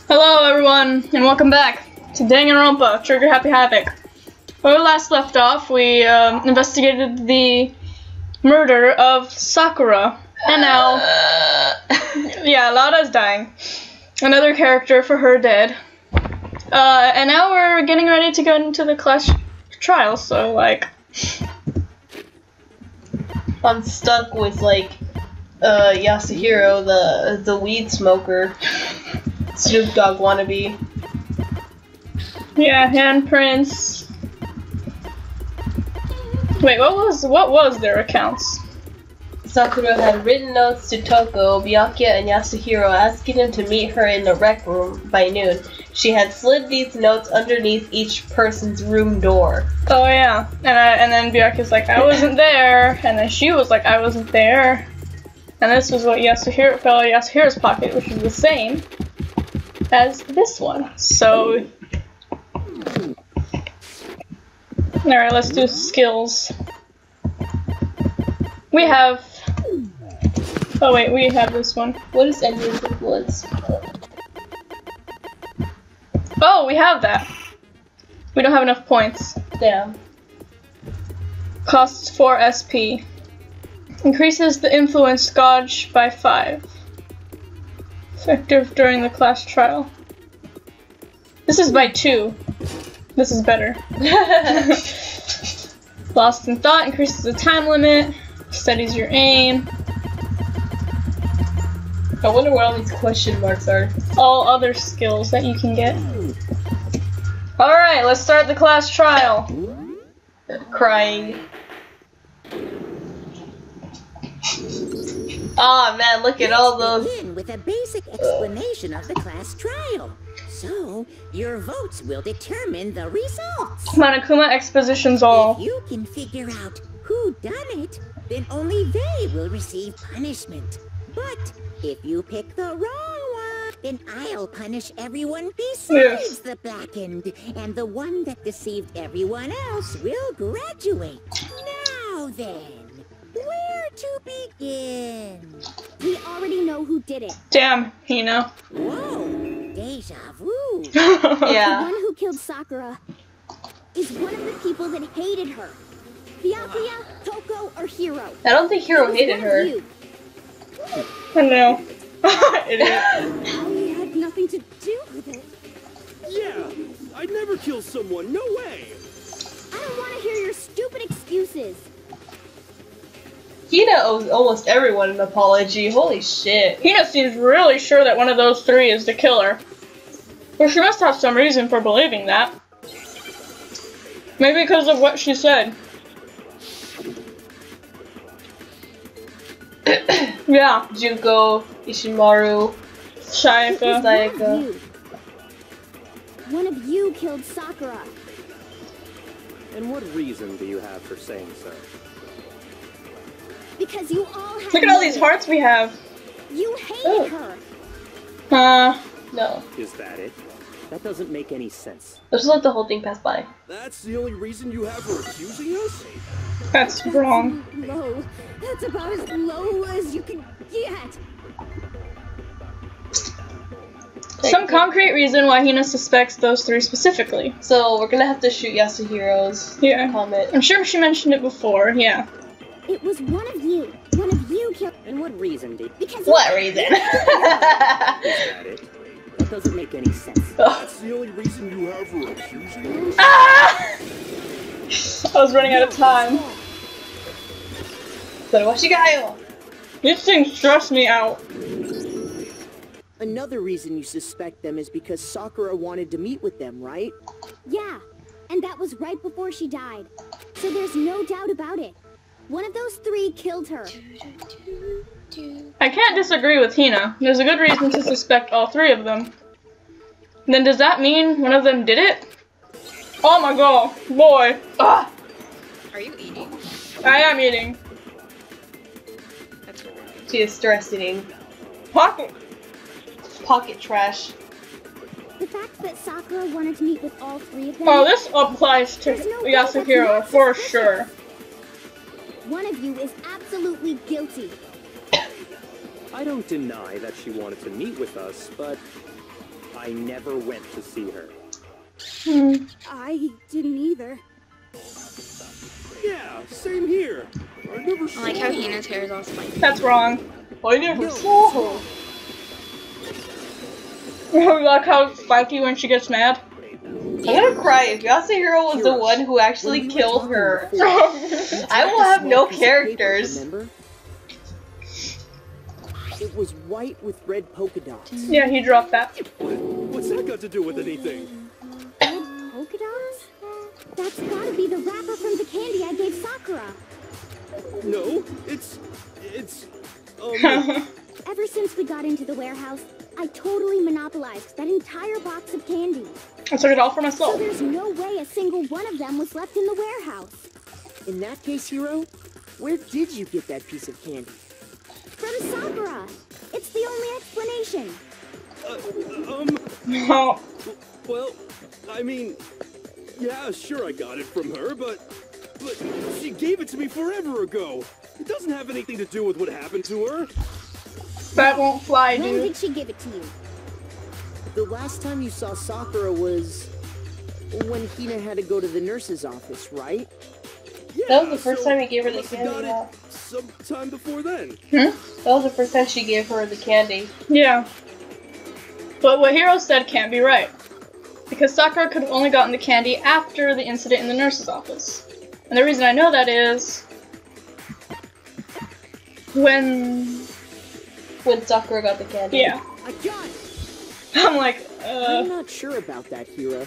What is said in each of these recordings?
Hello everyone, and welcome back to Danganronpa, Trigger Happy Havoc. Where we last left off, we investigated the murder of Sakura. And now, yeah, Laura's dying. Another character for her dead. And now we're getting ready to go into the class trial, so like... I'm stuck with like, Yasuhiro, the weed smoker. Snoop Dogg wannabe. Yeah, handprints. Wait, what was their accounts? Sakura had written notes to Toko, Byakuya, and Yasuhiro asking him to meet her in the rec room by noon. She had slid these notes underneath each person's room door. Oh yeah, and then Byakuya's like, I wasn't there, and then she was like, I wasn't there. And this was what Yasuhiro fell in Yasuhiro's pocket, which is the same as this one. So, alright, let's do skills. We have, oh wait, we have this one. What is Ender's influence? Oh, we have that. We don't have enough points. Damn. Costs 4 SP. Increases the influence gauge by 5. Effective during the class trial. This is by 2. This is better. Lost in thought increases the time limit. Steadies your aim. I wonder what all these question marks are. All other skills that you can get. Alright, let's start the class trial. Crying. Ah, man, look at all those. Begin with a basic explanation of the class trial. So, your votes will determine the results. Monokuma expositions all. If you can figure out who done it, then only they will receive punishment. But if you pick the wrong one, then I'll punish everyone besides the blackened, and the one that deceived everyone else will graduate. Now then, where to begin? We already know who did it. Damn, Hina. Whoa, deja vu. The Yeah. one who killed Sakura is one of the people that hated her. Byakuya, Toko, or Hiro. I don't think Hiro hated her. You. I know. Idiot. I had nothing to do with it. Yeah, I'd never kill someone, no way! I don't want to hear your stupid excuses. Hina owes almost everyone an apology. Holy shit. Hina seems really sure that one of those three is the killer. Well, she must have some reason for believing that. Maybe because of what she said. Yeah. Junko, Ishimaru, Sayaka. One of you killed Sakura. And what reason do you have for saying so? Because you all had Look at all these hearts we have. You hated her. No. Is that it? That doesn't make any sense. Let's just let the whole thing pass by. That's the only reason you have for accusing us? That's wrong. Low. That's about as low as you can get. Some concrete reason why Hina suspects those three specifically. So we're gonna have to shoot Yasuhiro's comment. I'm sure she mentioned it before, yeah. It was one of you. One of you killed. And what reason did... Because What reason? Is that it? That doesn't make any sense. That's the only reason you have for accusing us? Ah! I was running out of time. These things stress me out. Another reason you suspect them is because Sakura wanted to meet with them, right? Yeah, and that was right before she died. So there's no doubt about it. One of those three killed her. I can't disagree with Hina. There's a good reason to suspect all three of them. Then does that mean one of them did it? Oh my god, boy. Ugh. Are you eating? I am eating. That's weird. She is stress eating. Pocket trash. The fact that Sakura wanted to meet with all three of them. Oh, this applies to There's no way that's Yasuhiro not for suspicious. sure. One of you is absolutely guilty. I don't deny that she wanted to meet with us, but I never went to see her. I didn't either. Yeah, same here. I never I like how Hina tears off my That's wrong. I never saw her. Like how spiky when she gets mad. I'm gonna cry if Yasuhiro was the one who actually killed her. I will have no characters. Remember? It was white with red polka dots. Yeah, he dropped that. What's that got to do with anything? Red polka dots? That's gotta be the wrapper from the candy I gave Sakura. No, it's Ever since we got into the warehouse, I totally monopolized that entire box of candy. I took it all for So myself. there's no way a single one of them was left in the warehouse. In that case, Hiro, where did you get that piece of candy? From Sakura. It's the only explanation. No. well, I mean, yeah, sure I got it from her, but she gave it to me forever ago. It doesn't have anything to do with what happened to her. That won't fly, When dude. did she give it to you? The last time you saw Sakura was when Hina had to go to the nurse's office, right? Yeah, That was the first time he gave her the must have candy, got yeah. it sometime before then. That was the first time she gave her the candy. Yeah. But what Hiro said can't be right. Because Sakura could have only gotten the candy after the incident in the nurse's office. And the reason I know that is when Sakura got the candy. yeah. I got it! I'm like, I'm not sure about that, Hiro.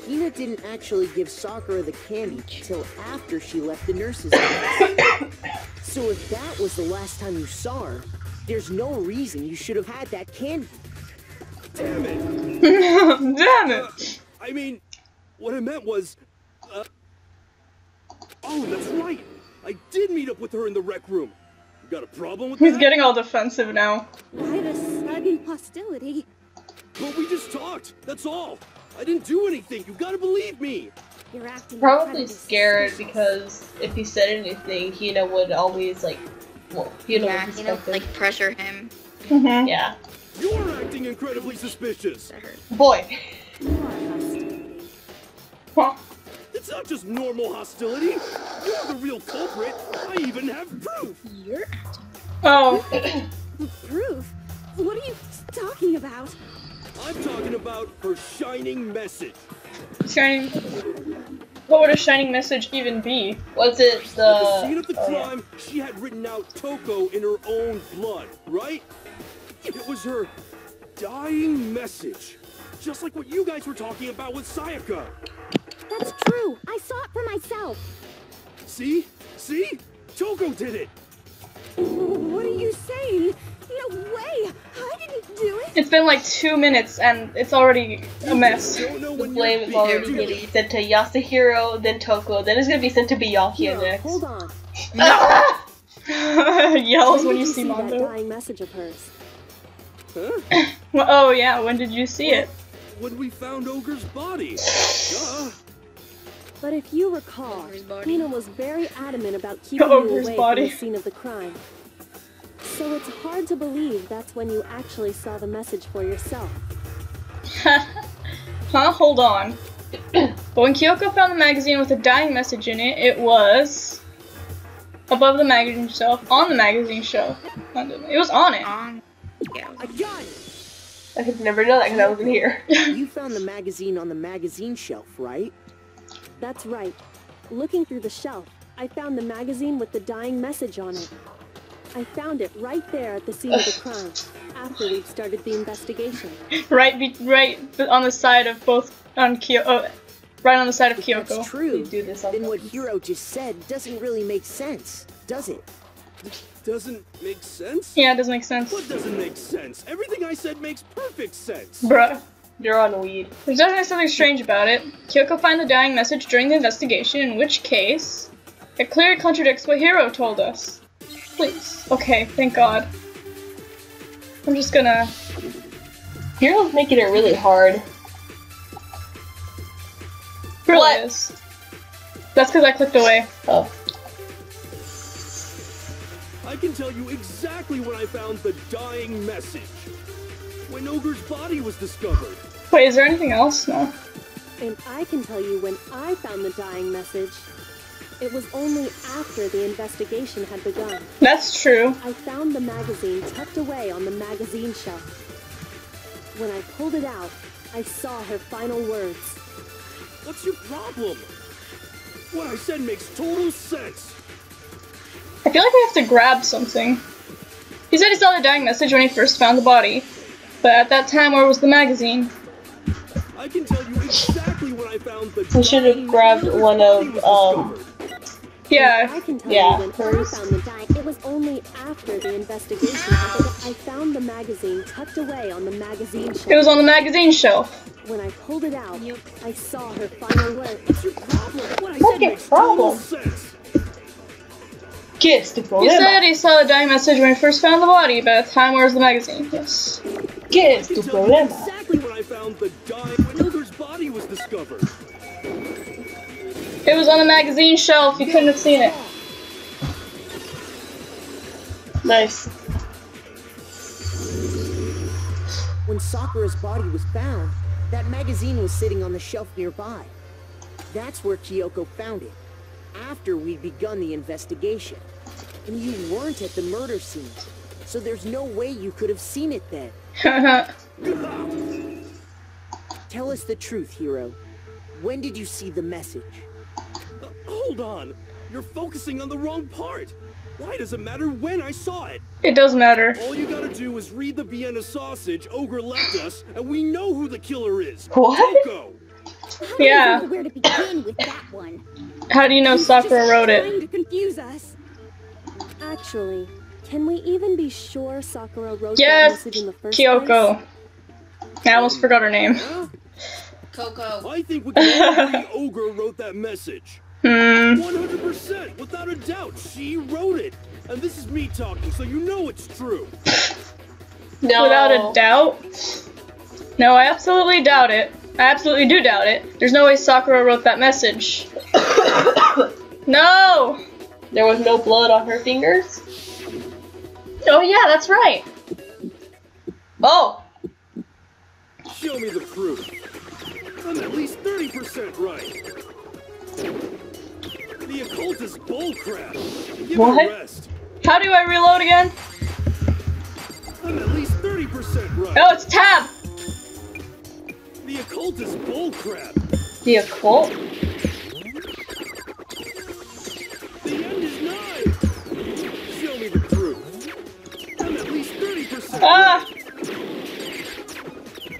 Hina didn't actually give Sakura the candy till after she left the nurse's office. So if that was the last time you saw her, there's no reason you should have had that candy. Damn it! damn it. I mean, what I meant was, oh, that's right. I did meet up with her in the rec room. You got a problem with He's that? getting all defensive now. Why the sudden hostility? But we just talked. That's all. I didn't do anything. You gotta believe me. You're acting Probably incredibly scared suspicious. because if he said anything, Hina would always like, well, Hina yeah, would you know, suspect him. like pressure him. Mm-hmm. Yeah. You're acting incredibly suspicious. That hurt. Boy. Huh. It's not just normal hostility. You're the real culprit. I even have proof. You're acting. Oh. Proof? What are you talking about? I'm talking about her shining message. Shining. What would a shining message even be? Was it At the scene the... of the oh, yeah. crime, she had written out Toko in her own blood, right? It was her dying message. Just like what you guys were talking about with Sayaka. That's true. I saw it for myself. See? See? Toko did it! What are you saying? No way! I didn't do it! It's been like 2 minutes and it's already a mess. Don't know The when blame you're is already being getting sent to Yasuhiro, then Toko, then it's gonna be sent to Byakuya Hiro, next. hold on. Yells when When you did see that Mondo. dying message of hers? Huh? Well, oh yeah, when did you see it? When we found Ogre's body. Duh. But if you recall, Ogre's body. Hina was very adamant about keeping you Ogre's away body. from the scene of the crime. So it's hard to believe that's when you actually saw the message for yourself. Huh? Hold on. But when Kyoko found the magazine with a dying message in it, it was above the magazine shelf, on the magazine shelf. It was on it. Yeah. I got it! I could never know that because I wasn't here. You found the magazine on the magazine shelf, right? That's right. Looking through the shelf, I found the magazine with the dying message on it. I found it right there at the scene of the crime, after we'd started the investigation. Right on the side of both on Kyoko. Right on the side of If Kyoko. that's true, Do this on then what purpose. Hiro just said doesn't really make sense, does it? Doesn't make sense? Yeah, it doesn't make sense. What doesn't make sense? Everything I said makes perfect sense. Bruh. You're on weed. There's definitely something strange about it. Kyoko found the dying message during the investigation, in which case, it clearly contradicts what Hiro told us. Please. Okay, thank God. I'm just gonna... Hero's making it really hard. Really What? is. That's because I clicked away. Oh. I can tell you exactly when I found the dying message. when Ogre's body was discovered. Wait, is there anything else? No. And I can tell you when I found the dying message. It was only after the investigation had begun. That's true. I found the magazine tucked away on the magazine shelf. When I pulled it out, I saw her final words. What's your problem? What I said makes total sense. I feel like we have to grab something. He said he saw the dying message when he first found the body. But at that time, where was the magazine? I can tell you exactly when I found the. We should have grabbed one of Yeah. I can tell Yeah, you when hers. I found the dying. It was only after the investigation had begun. I found the magazine tucked away on the magazine shelf. It was on the magazine shelf. When I pulled it out, I saw her final words. What's your problem? What I What's said your makes total problem? sense. ¿Qué es tu He problema? said he saw the dying message when he first found the body, but at the time, where's the magazine? Yes. ¿Qué es I tu can tell you problema? exactly when I found the dying when Ogre's body was discovered. It was on the magazine shelf. You couldn't have seen it. Nice. When Sakura's body was found, that magazine was sitting on the shelf nearby. That's where Kyoko found it, after we'd begun the investigation. And you weren't at the murder scene, so there's no way you could have seen it then. Tell us the truth, Hiro. When did you see the message? Hold on. You're focusing on the wrong part. Why does it matter when I saw it? It does matter. All you gotta do is read the Vienna sausage Ogre left us, and we know who the killer is. What? Toko. Yeah. I don't know where to begin with that one. How do you know Sakura wrote it? Trying to confuse us. Actually, can we even be sure Sakura wrote that Yes, message in the first Kyoko. place? I almost forgot her name. Huh? Coco. I think we can all agree Ogre wrote that message. 100%, without a doubt, she wrote it. And this is me talking, so you know it's true. No. Without a doubt? No, I absolutely doubt it. I absolutely do doubt it. There's no way Sakura wrote that message. No! There was no blood on her fingers? Oh yeah, that's right. Oh! Show me the proof. I'm at least 30% right. The occult is bullcrap. Give What? it a rest. How do I reload again? I'm at least 30% right. Oh, it's tab! The occult is bullcrap. The occult? The end is nigh. Show me the proof. I'm at least 30% Ah! right.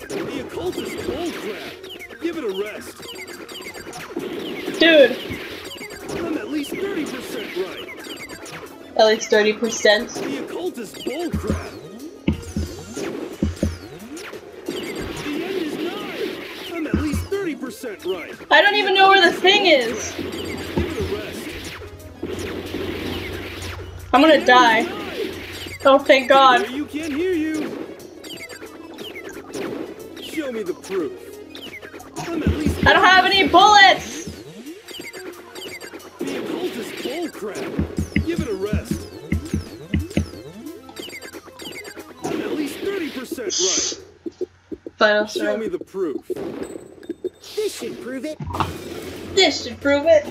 The occult is bullcrap. Give it a rest. Dude. I'm at least 30% right. At least 30%. The occult is bullcrap. The end is nigh. I'm at least 30% right. I don't even know where the thing is. Give it a rest. I'm gonna die. Oh, thank God. You can't hear you. Show me the proof. I'm at least. I don't have any bullets! The occult is bullcrap. Give it a rest. I'm at least 30% right. Final Show me story. the proof. This should prove it. This should prove it.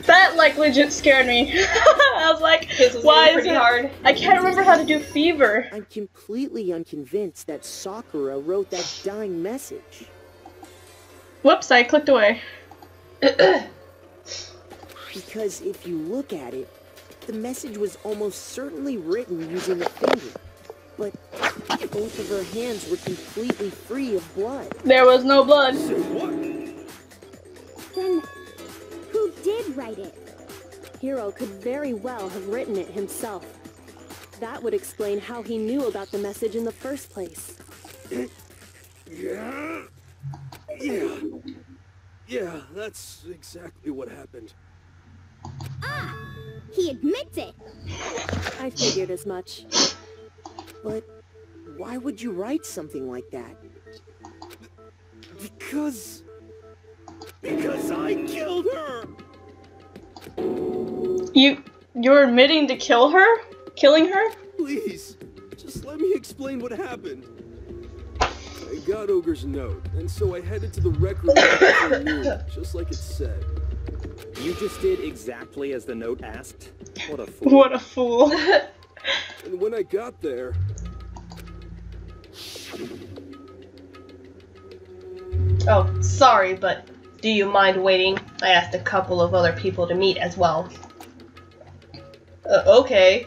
That, like, legit scared me. I was like, This was why really is pretty it hard. I can't remember how to do fever. I'm completely unconvinced that Sakura wrote that dying message. Whoops, I clicked away. Because if you look at it, the message was almost certainly written using a finger. But both of her hands were completely free of blood. There was no blood. Say what? Then, who did write it? Hiro could very well have written it himself. That would explain how he knew about the message in the first place. Yeah. Yeah, that's exactly what happened. Ah! He admits it! I figured as much. But why would you write something like that? Because I killed her! You're admitting to killing her? Please, just let me explain what happened. I got Ogre's note, and so I headed to the rec room before noon, just like it said. You just did exactly as the note asked? What a fool. What a fool. And when I got there... Oh, sorry, but do you mind waiting? I asked a couple of other people to meet as well. Okay.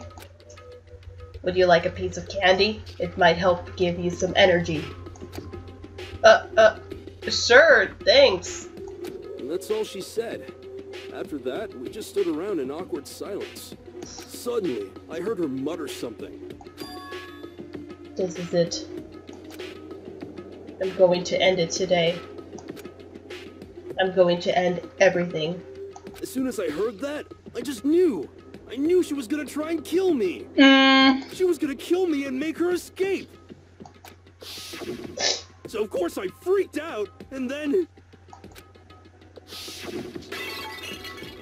Would you like a piece of candy? It might help give you some energy. Sure, thanks. And that's all she said. After that, we just stood around in awkward silence. Suddenly, I heard her mutter something. This is it. I'm going to end it today. I'm going to end everything. As soon as I heard that, I just knew. I knew she was gonna try and kill me. She was gonna kill me and make her escape. So of course I freaked out, and then...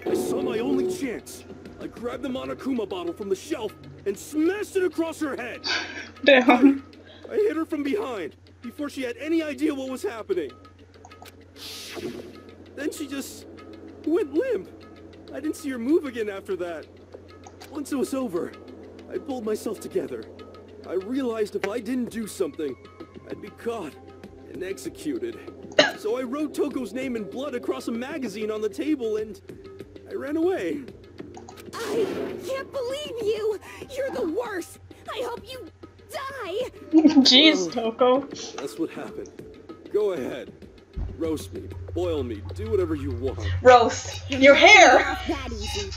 I saw my only chance. I grabbed the Monokuma bottle from the shelf and smashed it across her head. Damn. I hit her from behind, before she had any idea what was happening. Then she just went limp. I didn't see her move again after that. Once it was over, I pulled myself together. I realized if I didn't do something, I'd be caught and executed. So I wrote Toko's name in blood across a magazine on the table and I ran away. I can't believe you! You're the worst! I hope you die! Jeez, Toko. That's what happened. Go ahead. Roast me, boil me, do whatever you want. Roast your hair! Not that easy.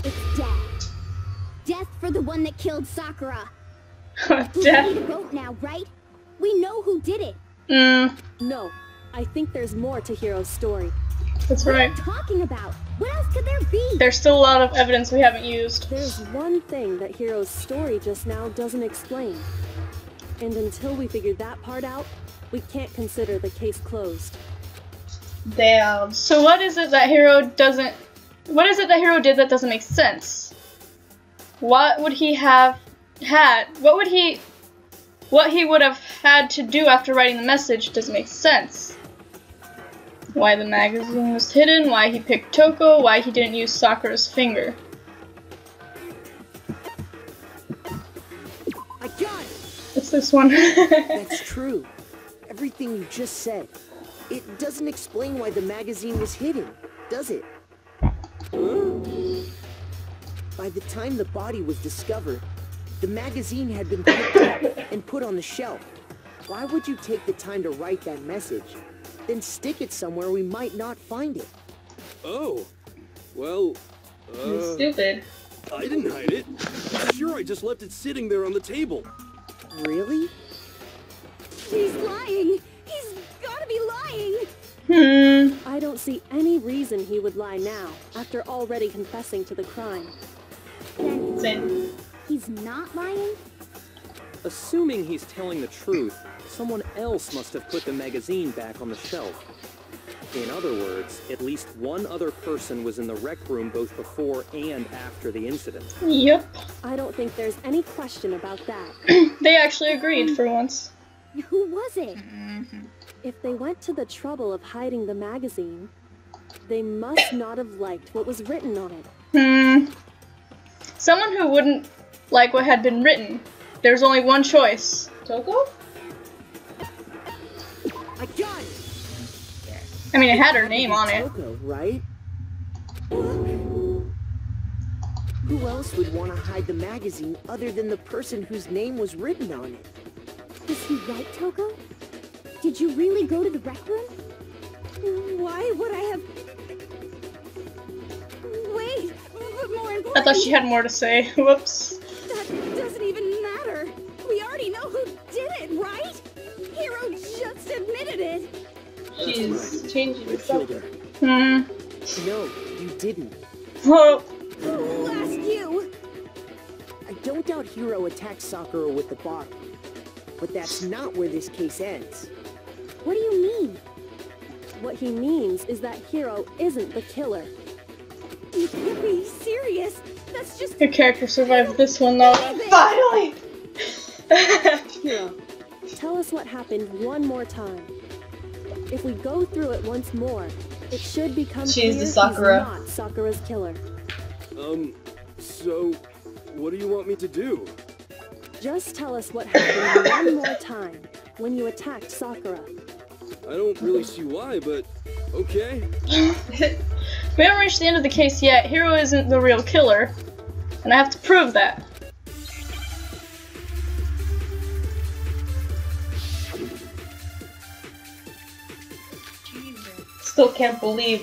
It's death. Death for the one that killed Sakura. We need Death. a vote now, right? We know who did it. No, I think there's more to Hiro's story. That's What are right. you talking about? What else could there be? There's still a lot of evidence we haven't used. There's one thing that Hiro's story just now doesn't explain. And until we figure that part out, we can't consider the case closed. Damn. So what is it that Hiro doesn't... What is it that Hiro did that doesn't make sense? What would he have had... What he would have had to do after writing the message doesn't make sense. Why the magazine was hidden, why he picked Toko, why he didn't use Sakura's finger. I got it! It's this one. That's true. Everything you just said. It doesn't explain why the magazine was hidden, does it? By the time the body was discovered, the magazine had been picked up and put on the shelf. Why would you take the time to write that message, then stick it somewhere we might not find it? Oh, well, Stupid. I didn't hide it. I'm sure I just left it sitting there on the table. Really? He's lying! He's gotta be lying! I don't see any reason he would lie now, after already confessing to the crime. Then Same. he's not lying? Assuming he's telling the truth, someone else must have put the magazine back on the shelf. In other words, at least one other person was in the rec room both before and after the incident. Yep. I don't think there's any question about that. They actually agreed for once. Who was it? If they went to the trouble of hiding the magazine, they must not have liked what was written on it. Someone who wouldn't like what had been written. There's only one choice. Toko? I got it! I mean, it had her name on it. Toko, right? Who else would want to hide the magazine other than the person whose name was written on it? Was he right, Toko? Did you really go to the rec room? Why would I have... Wait, but more important... I thought she had more to say. Whoops. That doesn't even matter. We already know who did it, right? Hiro just admitted it. She's changing the Killed her. No, you didn't. Whoa. Who asked you? I don't doubt Hiro attacked Sakura with the bottle. But that's not where this case ends. What do you mean? What he means is that Hiro isn't the killer. You can't be serious. That's just... Your character survived this one though. Finally! Hiro, tell tell us what happened one more time. If we go through it once more, it should become clear he's not Sakura's killer. So, what do you want me to do? Just tell us what happened one more time when you attacked Sakura. I don't really see why, but okay. We haven't reached the end of the case yet. Hiro isn't the real killer, and I have to prove that. Still can't believe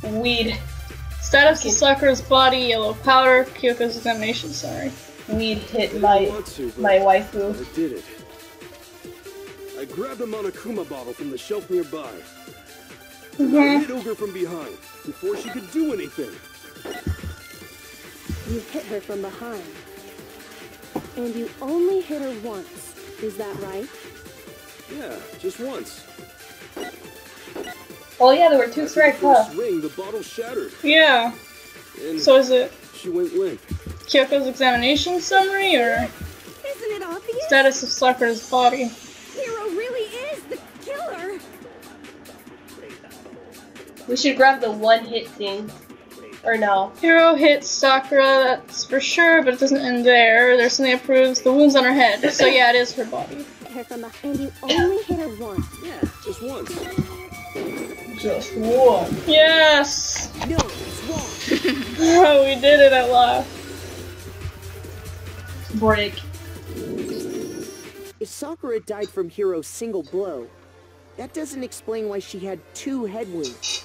weed. Status of Sakura's body, yellow powder, Kyoko's examination, sorry. Weed hit my waifu. I did it. I grabbed a Monokuma bottle from the shelf nearby. I hit Ogre from behind, before she could do anything. You hit her from behind. And you only hit her once, is that right? Yeah, just once. Oh yeah, there were two strikes, huh? Swing, the bottle shattered. Yeah. And so is it she went limp. Kyoko's examination summary, or Isn't it obvious? status of Sakura's body? Hiro really is the killer. We should grab the one-hit thing. Or no. Hiro hits Sakura, that's for sure, but it doesn't end there. There's something that proves the wounds on her head. So yeah, it is her body. Her from behind. And you only hit her once. Yeah, just once. Just one. Yes! No, it's wrong. Oh, we did it at last. Break. If Sakura died from Hiro's single blow, that doesn't explain why she had 2 head wounds.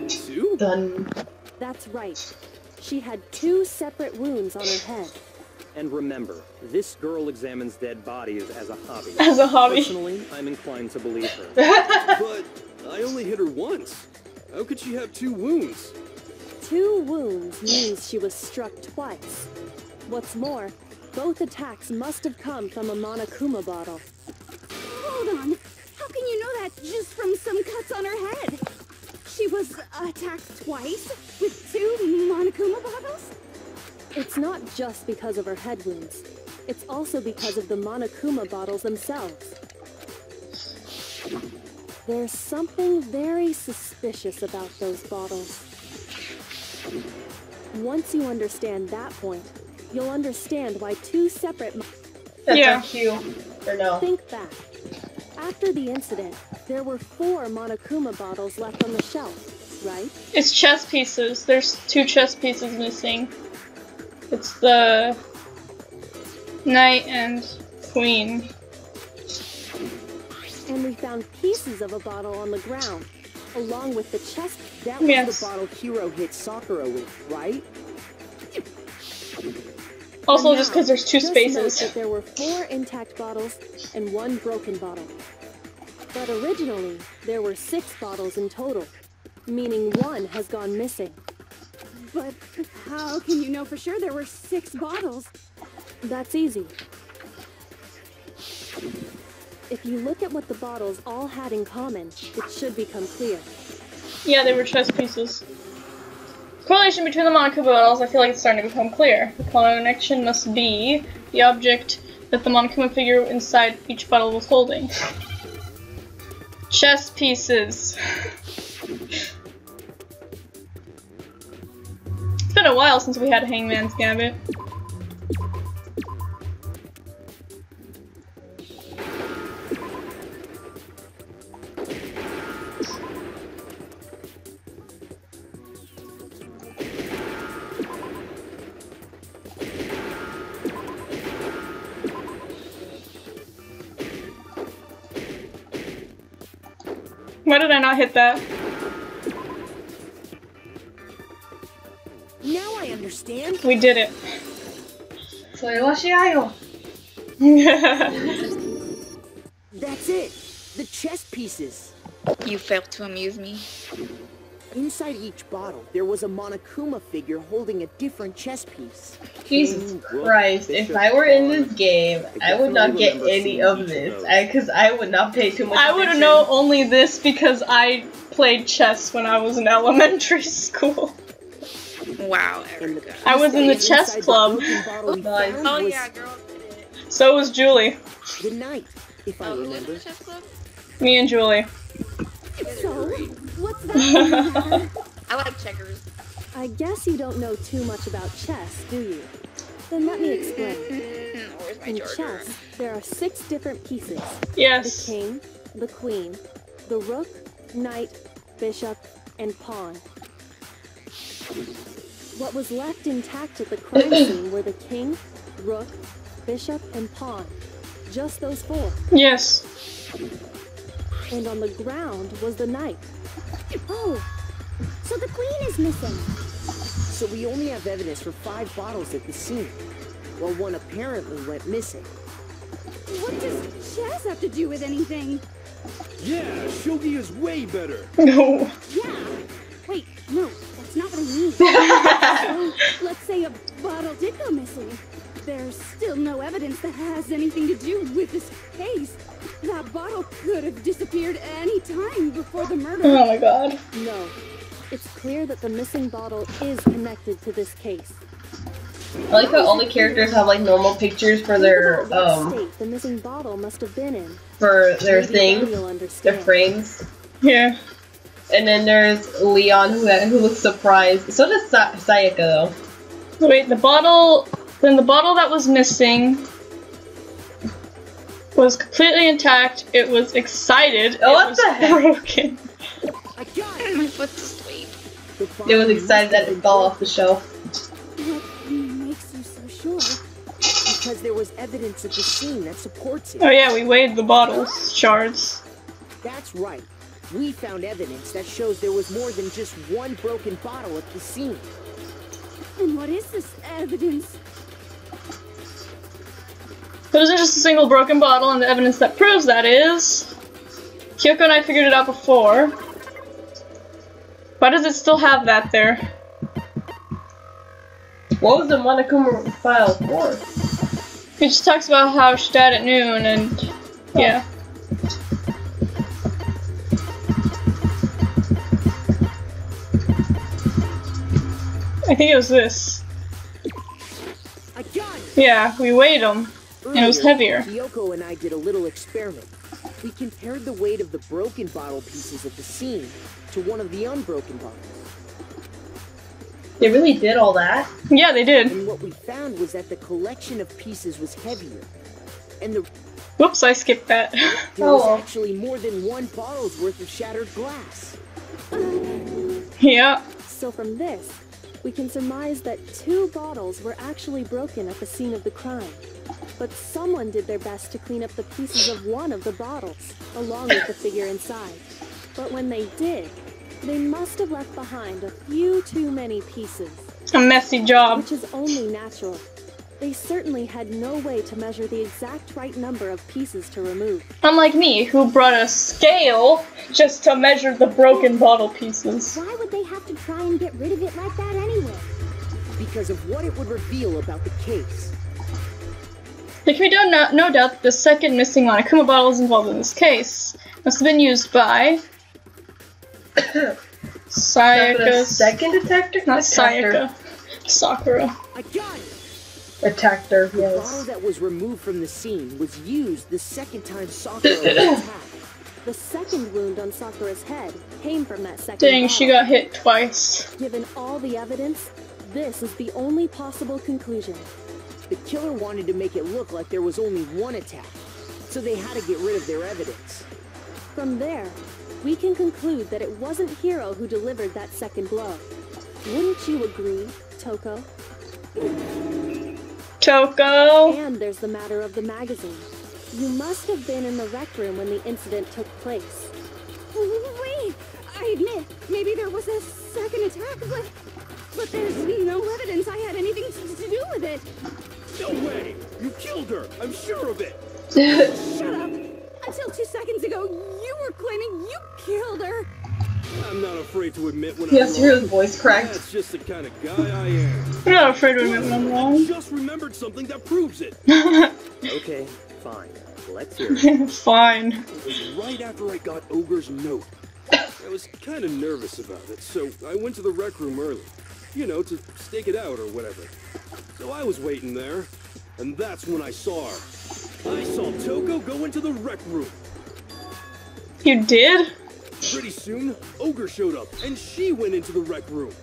Two? Done. That's right. She had 2 separate wounds on her head. And remember, this girl examines dead bodies as a hobby. As a hobby. Personally, I'm inclined to believe her. But I only hit her once. How could she have 2 wounds? 2 wounds means she was struck twice. What's more, both attacks must have come from a Monokuma bottle. Hold on. How can you know that just from some cuts on her head? She was attacked twice with 2 Monokuma bottles? It's not just because of her head wounds. It's also because of the Monokuma bottles themselves. There's something very suspicious about those bottles. Once you understand that point, you'll understand why 2 separate... That's our cue. Or no. Think back. After the incident, there were 4 Monokuma bottles left on the shelf, right? It's chess pieces. There's 2 chess pieces missing. It's the Knight and Queen. And we found pieces of a bottle on the ground, along with the chest. That was the bottle Hiro hit Sakura with, right? Also, just because there's 2 spaces. Note that there were 4 intact bottles and 1 broken bottle. But originally, there were 6 bottles in total, meaning 1 has gone missing. But how can you know for sure there were 6 bottles? That's easy. If you look at what the bottles all had in common, it should become clear. Yeah, they were chess pieces. Correlation between the Monokuma bottles, I feel like it's starting to become clear. The connection must be the object that the Monokuma figure inside each bottle was holding. Chess pieces. It's been a while since we had Hangman's Gambit. Why did I not hit that? Now I understand. We did it. That's it. The chess pieces. You failed to amuse me. Inside each bottle, there was a Monokuma figure holding a different chess piece. Jesus Christ, if I were in this game, I would not get any of this, because I would not pay too much attention. I would know only this because I played chess when I was in elementary school. Wow, Erica. I was in the chess club. Oh yeah, girl did it. So was Julie. The night, if I Who was in remember. the chess club? Me and Julie. So, what's that? I like checkers. I guess you don't know too much about chess, do you? Then let me explain. Where's my In charger? chess, there are 6 different pieces. The Yes. king, the queen, the rook, knight, bishop, and pawn. What was left intact at the crime scene were the king, rook, bishop, and pawn. Just those 4. Yes. And on the ground was the knight. Oh, so the queen is missing. So we only have evidence for 5 bottles at the scene, while one apparently went missing. What does chess have to do with anything? Yeah, shogi is way better. No. Yeah. Wait, no, that's not what I mean. So, let's say a bottle did go missing. There's still no evidence that has anything to do with this case. That bottle could have disappeared any time before the murder. Oh my god. No. It's clear that the missing bottle is connected to this case. I like how all the characters have like normal pictures for their Think about what state the missing bottle must have been in. for their Maybe then things, you'll their understand. frames. Yeah. And then there's Leon who looks surprised. So does Sayaka though. Wait, the bottle that was missing was completely intact. It was excited. Oh, it what was the heck? broken. I got it! My foot's asleep. It was excited that it fell off the shelf. What makes you so sure? Because there was evidence at the scene that supports it. Oh yeah, we weighed the bottles shards. That's right. We found evidence that shows there was more than just one broken bottle at the scene. And what is this evidence? There isn't just a single broken bottle, and the evidence that proves that is... Kyoko and I figured it out before. Why does it still have that there? What was the Monokuma file for? It just talks about how she died at noon, and... yeah. I think it was this. I got it! Yeah, we weighed them, and it was heavier. Kyoko and I did a little experiment. We compared the weight of the broken bottle pieces at the scene to one of the unbroken bottles. They really did all that? Yeah, they did. And what we found was that the collection of pieces was heavier. And Whoops, I skipped that. there was actually more than one bottle's worth of shattered glass. Yeah. So from this, we can surmise that 2 bottles were actually broken at the scene of the crime. But someone did their best to clean up the pieces of one of the bottles, along with the figure inside. But when they did, they must have left behind a few too many pieces. A messy job. Which is only natural. They certainly had no way to measure the exact right number of pieces to remove. Unlike me, who brought a scale just to measure the broken bottle pieces. Why would they have to try and get rid of it like that anyway? Because of what it would reveal about the case. There can be no doubt that the second missing Monokuma bottle is involved in this case. Must have been used by... Sayaka's... second detector? Not Sayaka. Sakura. I got it! Detector, The bottle yes. that was removed from the scene was used the second time Sakura was attacked. The second wound on Sakura's head came from that second Dang, bottle. she got hit twice. Given all the evidence, this is the only possible conclusion. The killer wanted to make it look like there was only one attack, so they had to get rid of their evidence. From there, we can conclude that it wasn't Hiro who delivered that second blow. Wouldn't you agree, Toko? Toko! And there's the matter of the magazine. You must have been in the rec room when the incident took place. Wait, I admit, maybe there was a second attack, but there's no evidence I had anything to do with it. No way! You killed her! I'm sure of it! Shut up! Until 2 seconds ago, you were claiming you killed her. I'm not afraid to admit when Yes, I'm your wrong. voice cracked. That's just the kind of guy I am. I'm not afraid to admit when I'm I wrong. just remembered something that proves it. Okay, fine. Let's hear it. Fine. It was right after I got Ogre's note. I was kind of nervous about it, so I went to the rec room early. You know, to stake it out or whatever. So I was waiting there, and that's when I saw her. I saw Toko go into the rec room. You did? Pretty soon, Ogre showed up, and she went into the rec room.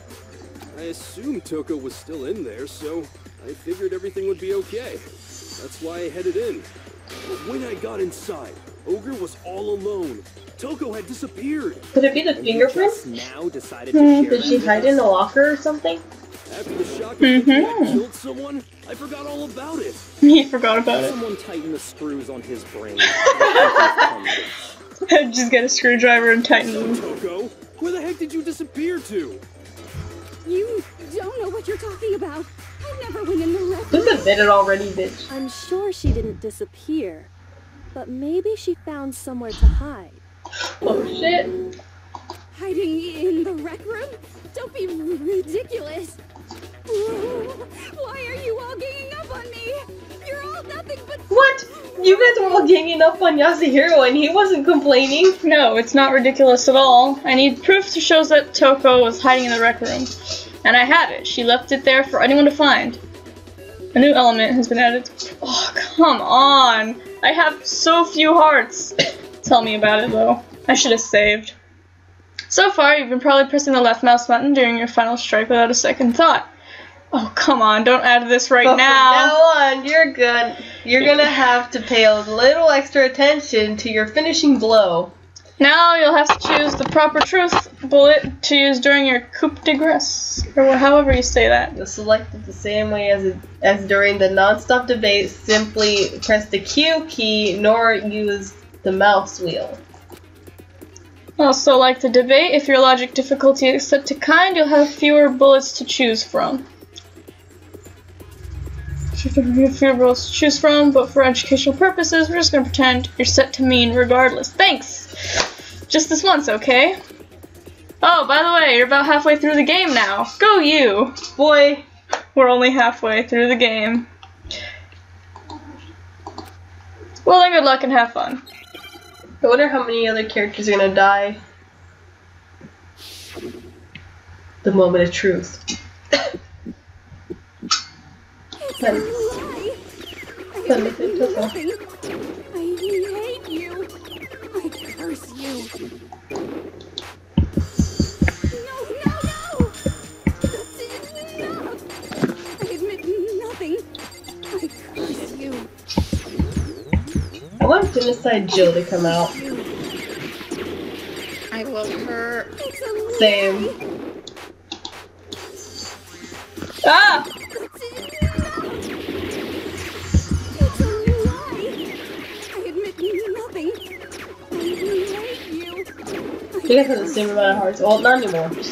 I assumed Toko was still in there, so I figured everything would be okay. That's why I headed in. But when I got inside, Ogre was all alone. Toko had disappeared. Could it be the fingerprints? Now decided to share Did she hide in the locker or something? After the shock of thinking I killed someone, I forgot all about it. He forgot about it. Someone tighten the screws on his brain. Just get a screwdriver and tighten them. Toko, where the heck did you disappear to? You don't know what you're talking about. I never went in the rec Just admit it already, bitch. I'm sure she didn't disappear, but maybe she found somewhere to hide. Oh shit. Hiding in the rec room? Don't be ridiculous. Why are you all ganging up on me? You're all nothing but— What? You guys were all ganging up on Yasuhiro and he wasn't complaining? No, it's not ridiculous at all. I need proof to show that Toko was hiding in the rec room. And I have it. She left it there for anyone to find. A new element has been added. Oh, come on. I have so few hearts. Tell me about it, though. I should have saved. So far, you've been probably pressing the left mouse button during your final strike without a second thought. Oh, come on, don't add this right now. From now on, you're good. You're gonna have to pay a little extra attention to your finishing blow. Now you'll have to choose the proper truth bullet to use during your coup de grace, or however you say that. You'll select it the same way as during the non-stop debate. Simply press the Q key, nor use the mouse wheel. Also, like the debate, if your logic difficulty is set to kind, you'll have fewer bullets to choose from. Fewer bullets to choose from, but for educational purposes, we're just gonna pretend you're set to mean regardless. Thanks! Just this once, okay? Oh, by the way, you're about halfway through the game now. Go you! Boy, we're only halfway through the game. Well, then good luck and have fun. I wonder how many other characters are gonna die. The moment of truth. It's a lie. I did nothing. I hate you. I curse you. No. That's enough. I admit nothing. I curse you. I want Genocide Jill to come out. I love her. It's a lie. Same. Ah! That's enough. It's a lie. I admit nothing. I hate you. You guys have the same amount of hearts. Well, not anymore. No. That's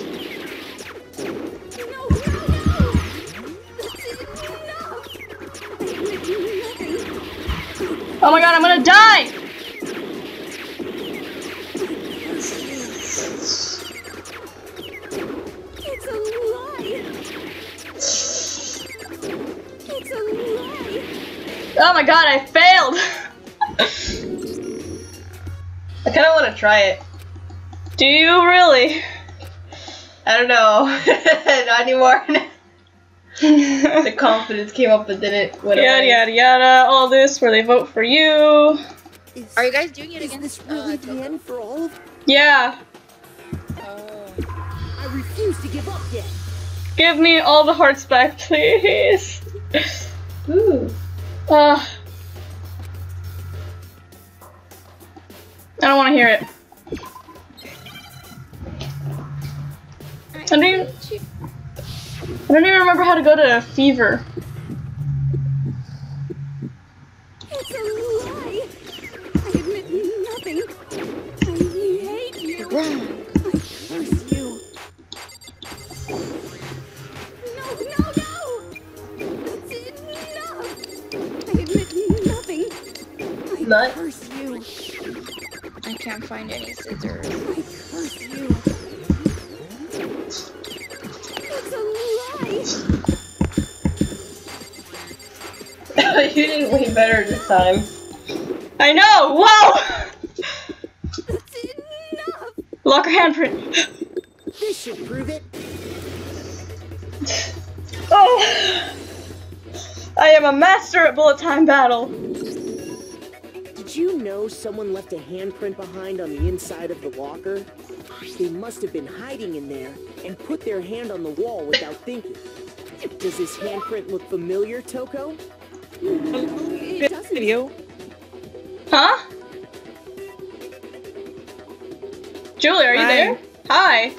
enough. I admit nothing. Oh my god, I'm gonna die! It's a lie. It's a lie. Oh my god, I failed! I kind of want to try it. Do you really? I don't know. Not anymore. The confidence came up but didn't. Yada yada yada, all this where they vote for you. Are you guys doing it Is against this really the end for all of? Yeah. Oh. I refuse to give up yet. Give me all the hearts back, please. Ooh. I don't want to hear it. I don't even remember how to go to Fever. It's a lie. I admit nothing. I hate you. I curse you. No. That's enough. I admit nothing. I Nut. curse you. I can't find any scissors. I curse you. It's a lie. You did way better this time. I know! Whoa! That's enough. Lock her handprint. This should prove it. Oh! I am a master at bullet time battle. you know someone left a handprint behind on the inside of the locker? They must have been hiding in there and put their hand on the wall without thinking. Does this handprint look familiar, Toko? It doesn't. Video. Huh? Julie, are you there? Hi.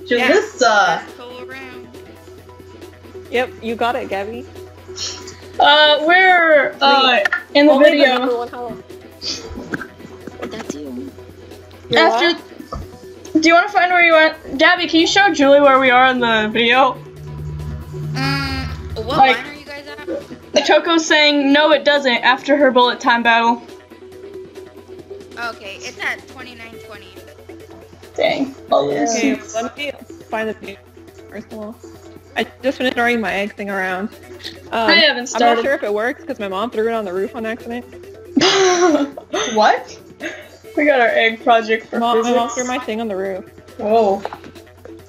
Jalissa. Go around. Yep, you got it, Gabby. We're in the Only video. number one hollow. That's you. You're After, do you want to find where you went? Gabby, can you show Julie where we are in the video? What Like- line are you guys at? Toko's saying no, it doesn't after her bullet time battle. Okay, it's at 29:20. Dang. Okay, let me find the video first of all. I just finished throwing my egg thing around. I haven't I'm started. not sure if it works because my mom threw it on the roof on accident. What? We got our egg project for My mom threw physics. my thing on the roof. Whoa.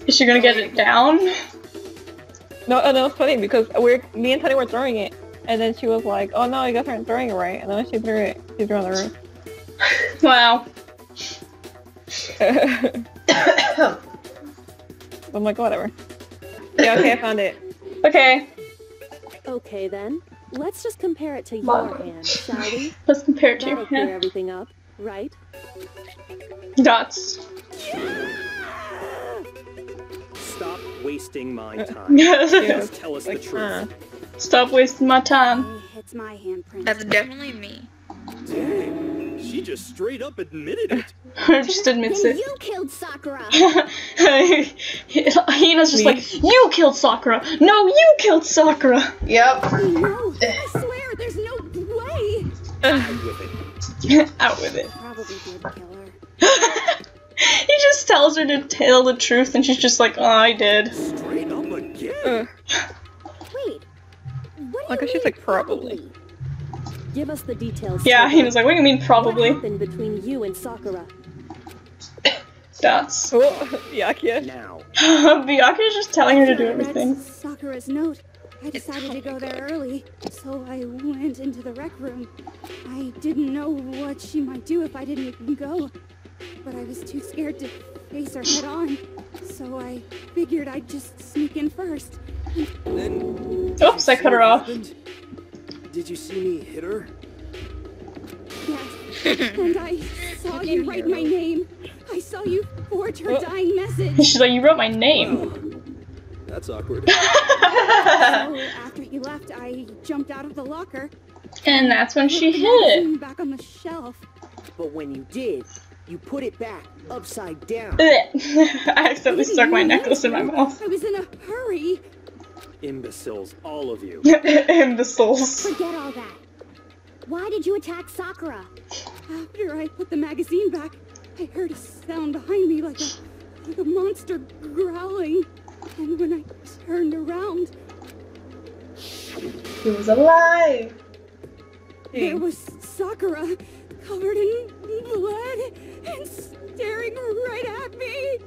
Is she gonna get it down? No, it's funny because me and Tony were throwing it, and then she was like, "Oh no, you guys aren't throwing it right," and then she threw it on the roof. Wow. I'm like, whatever. Yeah, okay, I found it. Okay, Okay then, let's just compare it to your hand, shall we? let's compare it to That'll your clear hand. everything up, right? Dots. Stop wasting my time. Just tell us the truth. Stop wasting my time. It's my handprint. That's definitely me. Dang, she just straight up admitted it. Just admits Then it. you killed Sakura. Hina's just Me? like, you killed Sakura! No, you killed Sakura! Yep. No, I swear, there's no way. Out with it. Out with it. Probably did kill her. He just tells her to tell the truth and she's just like, oh, I did. Straight up again. Wait, what do Like, you she's mean, like, probably. Give us the details. Yeah, Toko. Hina's like, what do you mean probably? What happened between you and Sakura? Dots. Oh, Yakia. Now. Byakuya's just telling her to do After I read everything. Sakura's note, I decided to go there early, so I went into the rec room. I didn't know what she might do if I didn't even go, but I was too scared to face her head on, so I figured I'd just sneak in first. Then. Oops, I cut her off. Did you see me hit her? Yes, and I saw you write my name. I saw you forge her dying message. She's like, you wrote my name. Oh, that's awkward. So after you left, I jumped out of the locker. And that's when she put the hid it. magazine back on the shelf. But when you did, you put it back upside down. I accidentally stuck my necklace in my mouth. I was in a hurry. Imbeciles, all of you. Imbeciles. Forget all that. Why did you attack Sakura? After I put the magazine back, I heard a sound behind me like a monster growling. And when I turned around, He was alive. there was Sakura covered in blood and staring right at me.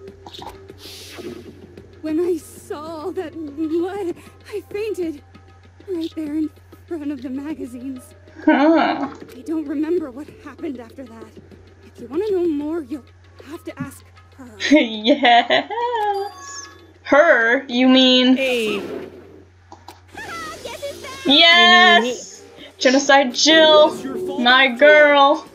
When I saw all that blood, I fainted right there in front of the magazines. Huh. I don't remember what happened after that. If you want to know more, you'll have to ask her. Yes. Her? You mean? Hey. Yes. Genocide Jill, my girl.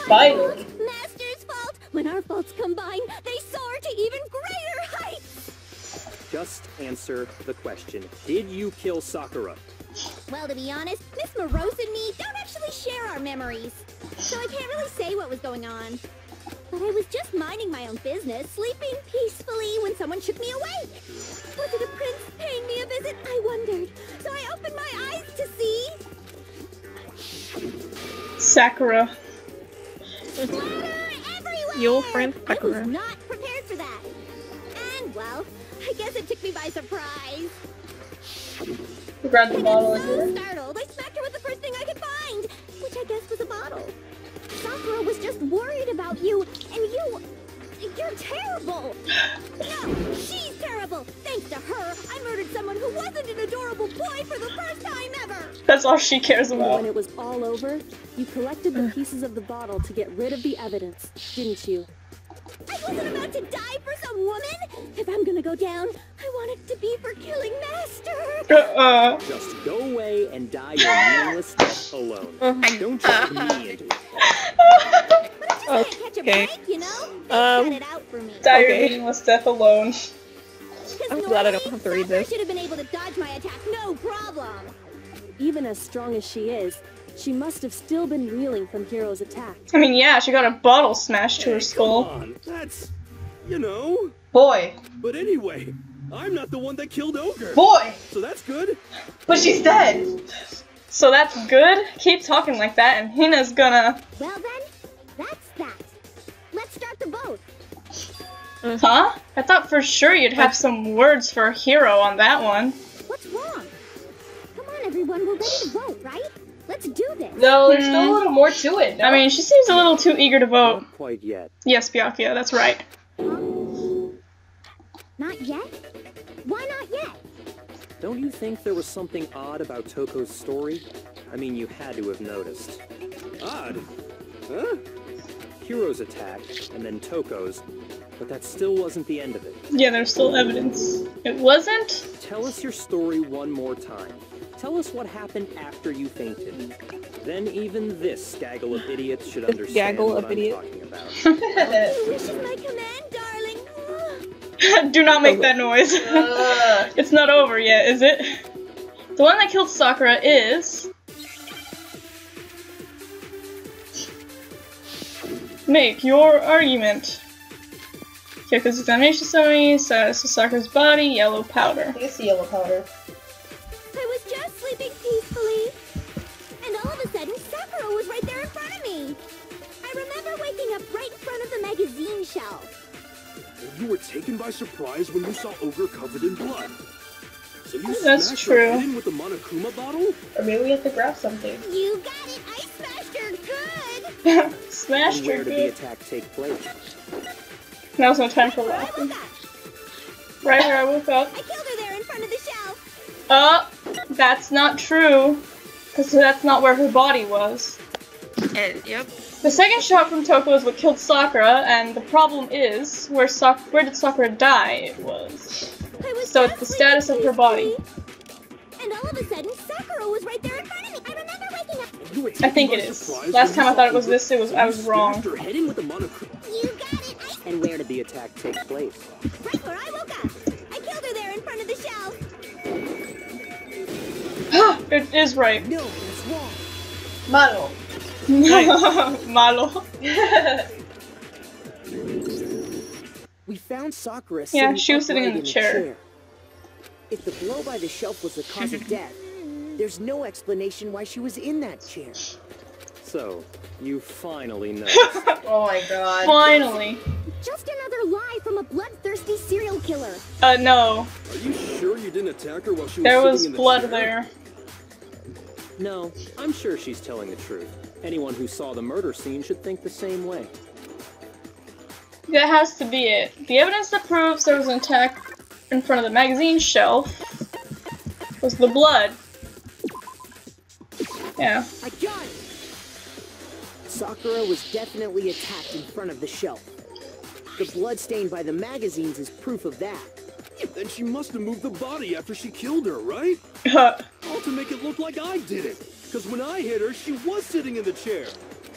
Finally. Master's fault. When our faults combine, they soar to even greater heights. Just answer the question. Did you kill Sakura? Well, to be honest, Miss Morose and me don't actually share our memories, so I can't really say what was going on. But I was just minding my own business, sleeping peacefully when someone shook me awake. Was it a prince paying me a visit? I wondered. So I opened my eyes to see... Sakura. Splatter everywhere! Your friend I Sakura. was not prepared for that. And, well, I guess it took me by surprise. Grab the I bottle got and so hit her. startled, I smacked her with the first thing I could find, which I guess was a bottle. Sakura was just worried about you, and you're terrible. No, she's terrible. Thanks to her, I murdered someone who wasn't an adorable boy for the first time ever. That's all she cares When about. it was all over, You collected the pieces of the bottle to get rid of the evidence, didn't you? I wasn't about to die for some woman! If I'm gonna go down, I want it to be for killing Master! Just go away and die your meaningless death alone. Don't drag me into it. But I just can't catch a break, you know? Cut it out for me. Die your meaningless death alone. I'm glad I don't have to read this. I should have been able to dodge my attack, no problem! Even as strong as she is, she must have still been reeling from Hiro's attack. I mean, yeah, she got a bottle smashed to her skull. Come on, that's, you know. Boy. But anyway, I'm not the one that killed Ogre. Boy. So that's good. But she's dead. So that's good? Keep talking like that and Hina's gonna... Well then, that's that. Let's start the vote. Huh? I thought for sure you'd have some words for Hiro on that one. What's wrong? Come on everyone, we're ready to vote, right? Let's do this. No, there's still a little more to it. No? I mean, she seems a little too eager to vote. Not quite yet. Yes, Byakuya, that's right. Not yet? Why not yet? Don't you think there was something odd about Toko's story? I mean, you had to have noticed. Odd? Huh? Hiro's attack, and then Toko's, but that still wasn't the end of it. Yeah, there's still evidence. It wasn't? Tell us your story one more time. Tell us what happened after you fainted. Then even this gaggle of idiots should understand gaggle what of I'm idiots. talking about. You wish is my command, darling. Do not make that noise. It's not over yet, is it? The one that killed Sakura is... Make your argument. Kyoko's examination summary, status of Sakura's body, yellow powder. I see yellow powder. I was just sleeping peacefully, and all of a sudden Sakura was right there in front of me. I remember waking up right in front of the magazine shelf. You were taken by surprise when you saw Ogre covered in blood. So you That's smashed true. her head in with the Monokuma bottle? Or maybe we have to grab something. You got it! I smashed her good! Smashed And her where did the good. attack take place? Now's no time for I laughing. woke up. Right where I woke up. I killed her there in front of the shelf. That's not true. Because that's not where her body was. Yep. The second shot from Toko is what killed Sakura, and the problem is, where did Sakura die? It was. I was So just it's the status of her body. peacefully, and all of a sudden Sakura was right there in front of me. I remember waking up. You were I taken think by it is. surprise Last when time you I thought saw it was Ogre. this, I was wrong. Smashed her head in with the Monokuma. You got it! And where did the attack take place? Right where I woke up. I killed her there in front of the shelf. It is right. No, that's wrong. Malo. Malo. We found Sakura Yeah, sitting she was sitting in upright the chair. If the blow by the shelf was the cause of death, there's no explanation why she was in that chair. So, you finally noticed. Oh my god. Finally. Just another lie from a bloodthirsty serial killer. No. Are you sure you didn't attack her while she was There sitting was in the blood chair? there. No, I'm sure she's telling the truth. Anyone who saw the murder scene should think the same way. That has to be it. The evidence that proves there was an attack in front of the magazine shelf was the blood. Yeah. I got it! Sakura was definitely attacked in front of the shelf. The blood stain by the magazines is proof of that. Then she must have moved the body after she killed her, right? All to make it look like I did it. Because when I hit her, she was sitting in the chair.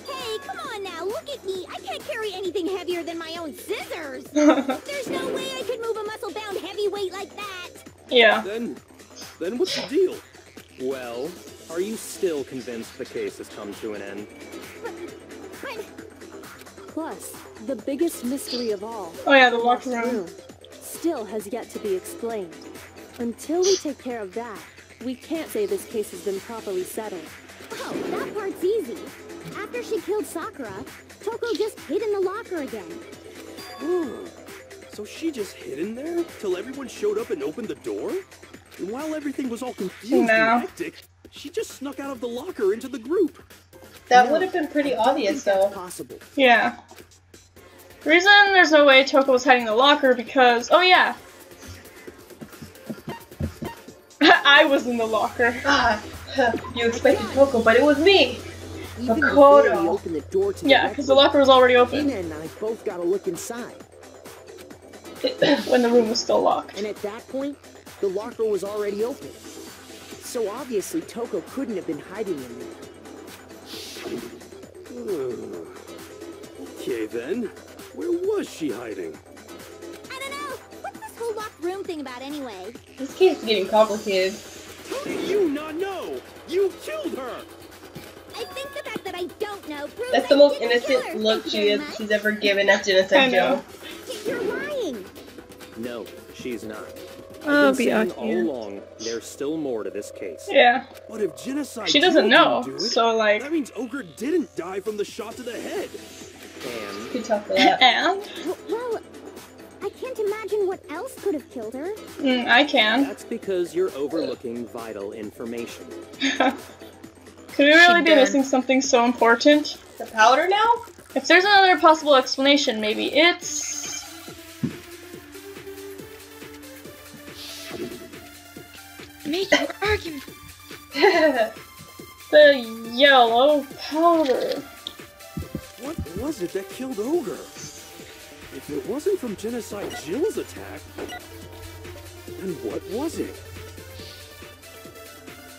Hey, come on now, look at me. I can't carry anything heavier than my own scissors. There's no way I could move a muscle-bound heavyweight like that. Yeah. Then what's the deal? Well, are you still convinced the case has come to an end? But Plus, the biggest mystery of all, Oh yeah, the locker room. still has yet to be explained. Until we take care of that, we can't say this case has been properly settled. oh, that part's easy. After she killed Sakura, Toko just hid in the locker again. So she just hid in there till everyone showed up and opened the door? And while everything was all confused No. and hectic, she just snuck out of the locker into the group. That would have been pretty I don't obvious, think that's though. possible. Yeah. The reason there's no way Toko was hiding in the locker because, oh yeah. I was in the locker. Ah, you expected Toko, but it was me. Even Makoto. before we open the door to Yeah, the because the locker was already open Ina and I both got a look inside. when the room was still locked. And at that point, the locker was already open. So obviously Toko couldn't have been hiding in there. Okay then, where was she hiding? I don't know. What's this whole locked room thing about anyway? This keeps getting complicated. How do you not know? You killed her! I think the fact that I don't know proves That's the I most didn't kill innocent her. look Thank you very much. she's ever given at I Genocide know. Joe. You're lying. No, she's not. Oh, I've been saying all Byakuya. along, there's still more to this case. Yeah. But if Genocide She doesn't Jill know, didn't do it, so like... that means Ogre didn't die from the shot to the head. And Too tough for that. And? Well, I can't imagine what else could have killed her. I can. that's because you're overlooking vital information. Could we really be missing something so important? The powder now? If there's another possible explanation, maybe it's... Make your argument. the yellow powder. What was it that killed Ogre? If it wasn't from Genocide Jill's attack, then what was it?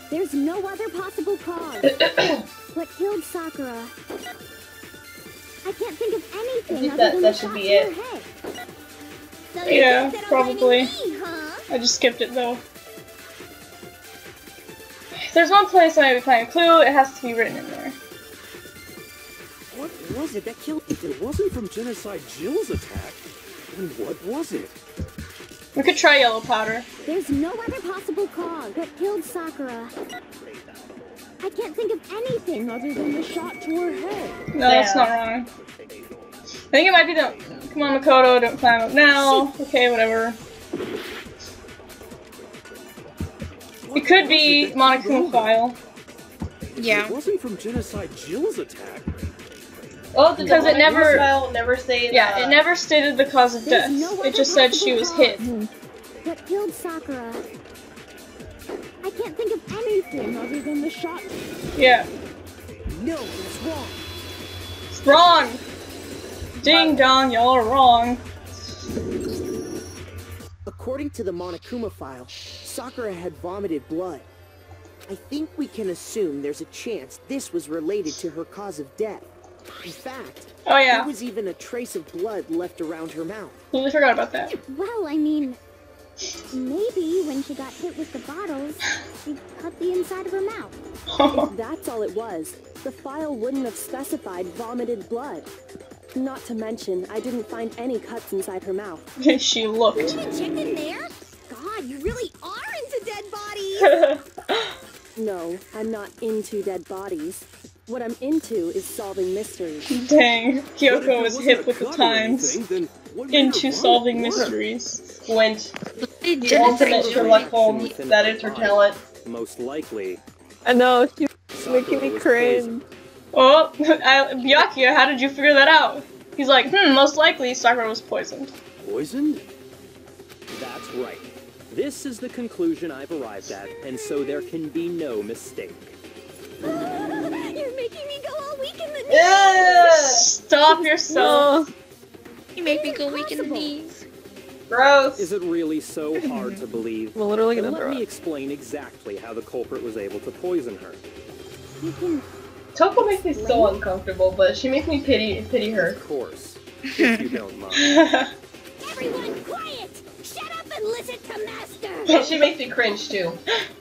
There's no other possible cause. What killed Sakura? I can't think of anything I think other than that the should shot be to it. her head. So you Yeah, think that I'm probably. blaming me, huh? I just skipped it though. If there's one place I might find a clue, it has to be written in there. What was it that killed? If it wasn't from Genocide Jill's attack, then what was it? We could try yellow powder. There's no other possible cause. What killed Sakura? I can't think of anything other than the shot to her head. No, that's not wrong. I think it might be the... Come on, Makoto, don't climb up now. Okay, whatever. It could be Monokuma file. Yeah. It wasn't from Genocide Jill's attack. Oh, Because it never... never say Yeah, it never stated the cause of death. There's no It just said she was hit. What killed Sakura? I can't think of anything other than the shot. Yeah. No, that's wrong. It's wrong! Ding dong, y'all are wrong. According to the Monokuma file, Sakura had vomited blood. I think we can assume there's a chance this was related to her cause of death. In fact, Oh yeah, there was even a trace of blood left around her mouth. completely forgot about that. Well, I mean, maybe when she got hit with the bottles, she cut the inside of her mouth. If that's all it was, the file wouldn't have specified vomited blood. Not to mention, I didn't find any cuts inside her mouth. She looked. Chicken there? God, you really are into dead bodies! No, I'm not into dead bodies. What I'm into is solving mysteries. Dang, But if Kyoko it was wasn't hip a with the cut or times. anything, then what made her Into vomit solving blood? mysteries. Went They the did ultimate it. Sherlock Holmes. Within That her is her body. talent. Most likely, I know, she's Sakura making me was cringe. Oh, Byakuya, how did you figure that out? He's like, most likely Sakura was poisoned. Poisoned? That's right. This is the conclusion I've arrived at, and so there can be no mistake. You're making me go all weak in the knees! Yeah! Stop yourself. You make me go weak in the knees. Gross. Is it really so hard to believe? We're literally gonna Let throw me up. explain exactly how the culprit was able to poison her. You can... Toko makes me so uncomfortable, but she makes me pity her. Of course, if you don't mind. Everyone quiet! Shut up and listen to Master! And she makes me cringe too.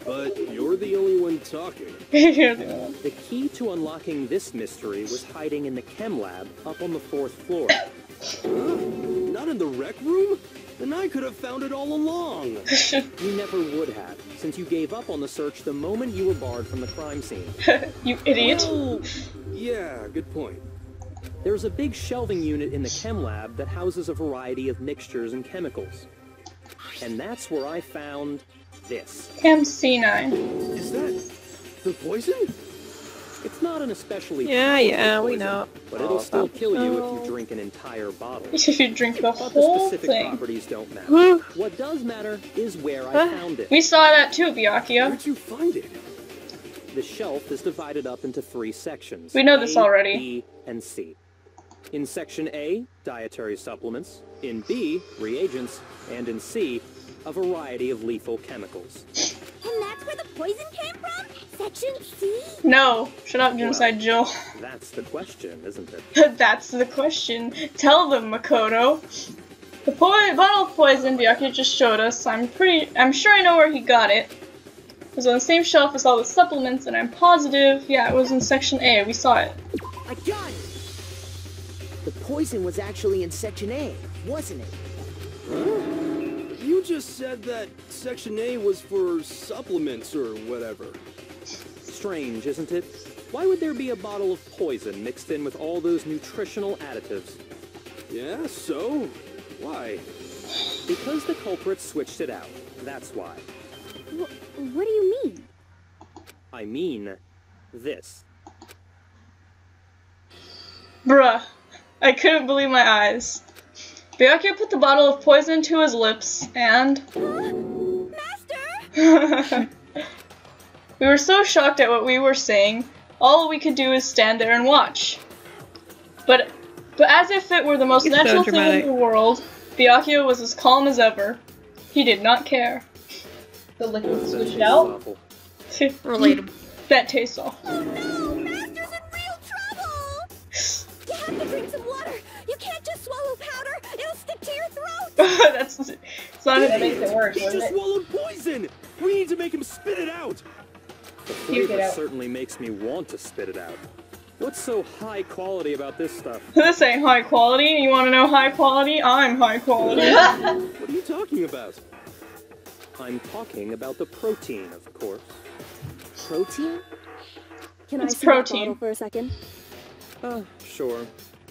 But you're the only one talking. The key to unlocking this mystery was hiding in the chem lab up on the 4th floor. Not in the rec room? Then I could have found it all along. You never would have, since you gave up on the search the moment you were barred from the crime scene. You idiot. Well, yeah, good point. There's a big shelving unit in the chem lab that houses a variety of mixtures and chemicals. And that's where I found this. MC9. Is that the poison? It's not an especially Yeah, we poison, know. but it'll still kill you if Oh. you drink an entire bottle. If you drink the But the whole specific thing. properties don't matter. What does matter is where I found it. We saw that too, Byakuya. Where'd you find it? the shelf is divided up into 3 sections. We know this A, already. B, and C. In Section A, dietary supplements. In B, reagents. And in C, a variety of lethal chemicals. And that's where the poison came from? Section C? No. Shut up, Genocide Jill. That's the question, isn't it? That's the question. Tell them, Makoto. The bottle of poison Byakuya just showed us. I'm sure I know where he got it. It was on the same shelf as all the supplements, and I'm positive, yeah, it was in Section A. We saw it. I got it! The poison was actually in Section A, wasn't it? You just said that Section A was for supplements or whatever. Strange, isn't it? Why would there be a bottle of poison mixed in with all those nutritional additives? Yeah, so? Why? Because the culprit switched it out. That's why. What do you mean? I mean, this. Bruh. I couldn't believe my eyes. Byakuya put the bottle of poison to his lips, and... Master! We were so shocked at what we were saying, all we could do is stand there and watch. But as if it were the most natural thing in the world, Byakuya was as calm as ever. He did not care. The liquid switched out? Relatable. That tastes awful. Oh no! Master's in real trouble! You have to drink some water! You can't just swallow powder! It'll stick to your throat! It's not That makes it worse, He doesn't just it? swallowed poison! We need to make him spit it out! The Puke it flavor out. certainly makes me want to spit it out. What's so high quality about this stuff? This ain't high quality. You want to know high quality? I'm high quality. What are you talking about? I'm talking about the protein, of course. Protein? Can It's I see protein. that bottle for a second? Sure.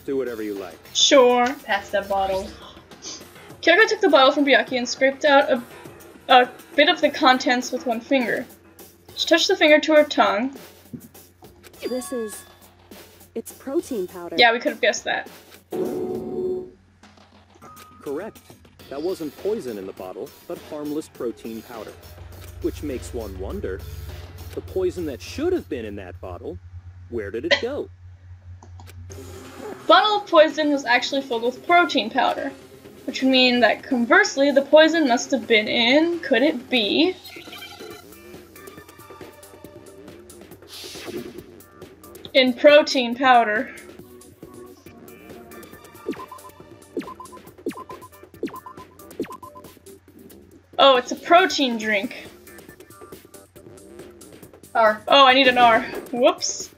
Do whatever you like. Sure. Pass that bottle. Kyoko took the bottle from Byakuya and scraped out a bit of the contents with one finger. She touched the finger to her tongue. It's protein powder. Yeah, we could have guessed that. Correct. That wasn't poison in the bottle, but harmless protein powder. Which makes one wonder, the poison that should have been in that bottle, where did it go? The bottle of poison was actually filled with protein powder, which would mean that conversely, the poison must have been in, could it be, in protein powder. Oh, it's a protein drink. R. Oh, I need an R. Whoops.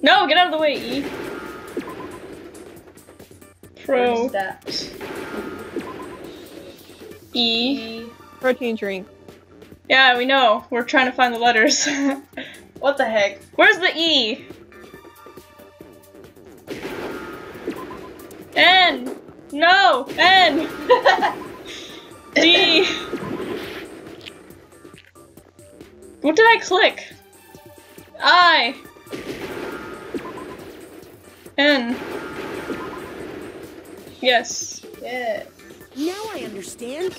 No, get out of the way, E. Where's that? E. Protein drink. Yeah, we know. We're trying to find the letters. What the heck? Where's the E? N. No, N. D. What did I click? I. N. Yes. Yeah. Now I understand.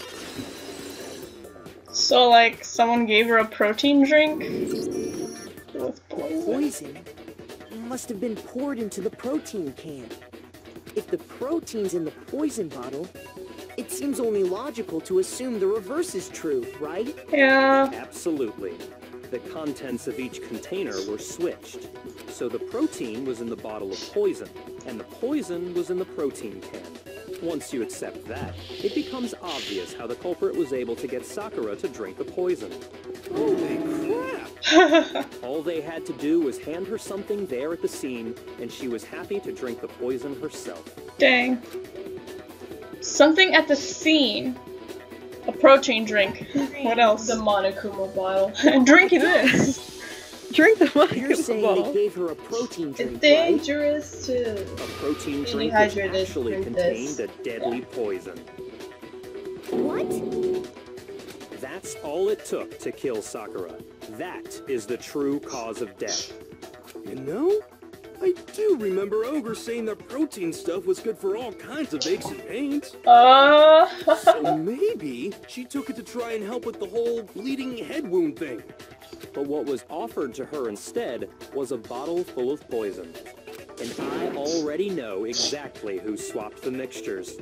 So, like, someone gave her a protein drink? With poison? Poison must have been poured into the protein can. If the protein's in the poison bottle, it seems only logical to assume the reverse is true, right? Yeah. Absolutely. The contents of each container were switched. So the protein was in the bottle of poison, and the poison was in the protein can. Once you accept that, it becomes obvious how the culprit was able to get Sakura to drink the poison. Holy crap! All they had to do was hand her something there at the scene, and she was happy to drink the poison herself. Dang. Something at the scene. A protein drink. What else? The Monokuma bottle. Drink this. Drink the fucking You're saying bottle. they gave her a protein drink, It's dangerous too. A protein drink which Dehydrated actually princess. contained a deadly poison. What? That's all it took to kill Sakura. That is the true cause of death. You know, I do remember Ogre saying that protein stuff was good for all kinds of aches and pains. So maybe she took it to try and help with the whole bleeding head wound thing. But what was offered to her instead was a bottle full of poison. And I already know exactly who swapped the mixtures.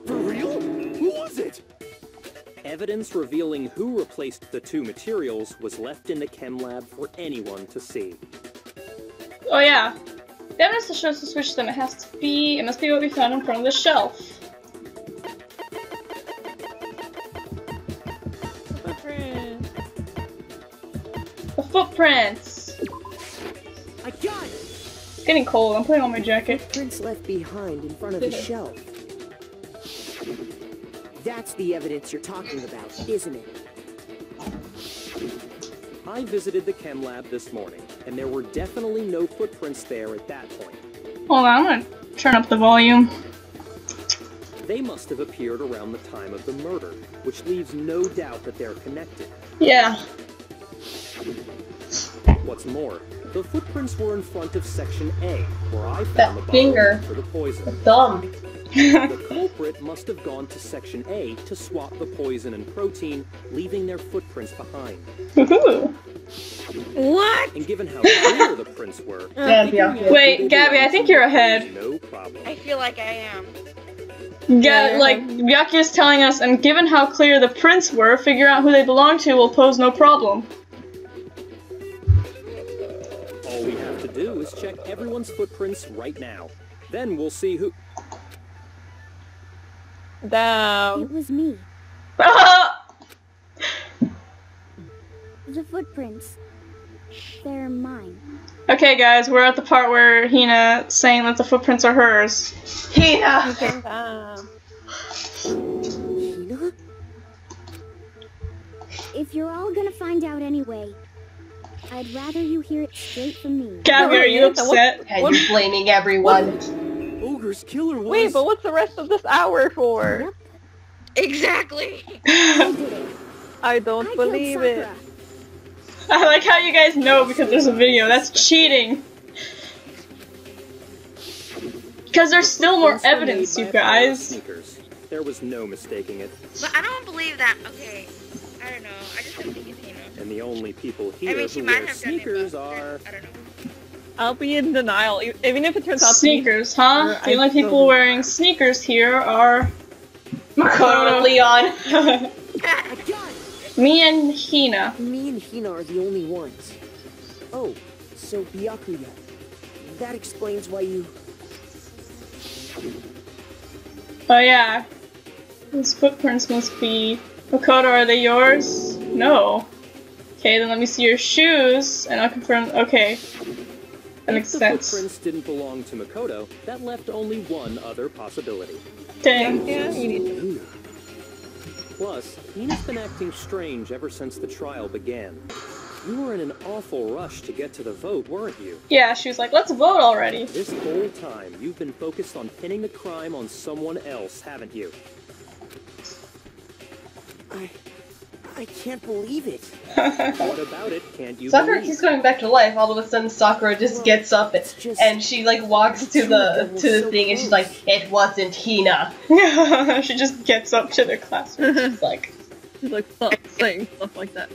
For real? Who was it? Evidence revealing who replaced the two materials was left in the chem lab for anyone to see. Oh yeah. The evidence that shows the switch then it must be what we found in front of the shelf. The footprints! I got it! It's getting cold, I'm putting on my jacket. Footprints left behind in front of the shelf. That's the evidence you're talking about, isn't it? I visited the chem lab this morning, and there were definitely no footprints there at that point. Hold on, I'm gonna turn up the volume. They must have appeared around the time of the murder, which leaves no doubt that they're connected. Yeah. What's more, the footprints were in front of Section A, where I found That the bottle finger. for the poison. Thumb. The culprit must have gone to Section A to swap the poison and protein, leaving their footprints behind. Woohoo! What? And given how clear the prints were, Wait, Gabby, I think you're ahead. no problem. I feel like I am. Like, Byakuya's telling us, and given how clear the prints were, figure out who they belong to will pose no problem. All we have to do is check everyone's footprints right now. Then we'll see who... Damn. It was me. The footprints. They're mine. Okay, guys, we're at the part where Hina's saying that the footprints are hers. Hina! Damn. Hina? If you're all gonna find out anyway, I'd rather you hear it straight from me. Gabby, are you upset? And you're blaming everyone. Ogre's killer was... Wait, but what's the rest of this hour for? Exactly. I did it. I don't I believe killed it. Sakura. I like how you guys know because there's a video. That's cheating. Because there's still more Footprints were evidence, made you by a pair of guys. sneakers. There was no mistaking it. But I don't believe that. Okay. I don't know. I just don't think it's Hina. And the only people I here mean, she who might wear have done it, sneakers but are... I don't know. I'll be in denial, even if it turns out Sneakers, huh? I The only still people don't- wearing sneakers here are Makoto and Leon. I got it! me and Hina. Me and Hina are the only ones. Oh, so Byakuya. That explains why you... Oh yeah. These footprints must be... Makoto, are they yours? No. Okay, then let me see your shoes, and I'll confirm... Okay. That makes If the sense. footprints didn't belong to Makoto, that left only one other possibility. Dang. Yeah, you need to. Hina. Plus, Hina's been acting strange ever since the trial began. You were in an awful rush to get to the vote, weren't you? Yeah, she was like, let's vote already. This whole time, you've been focused on pinning the crime on someone else, haven't you? I can't believe it. What about it can't you Sakura believe? keeps coming back to life. All of a sudden, Sakura just gets up and she like walks to the thing and she's like, "It wasn't Hina." She just gets up to the classroom. She's like, She's like, stop saying stuff like that.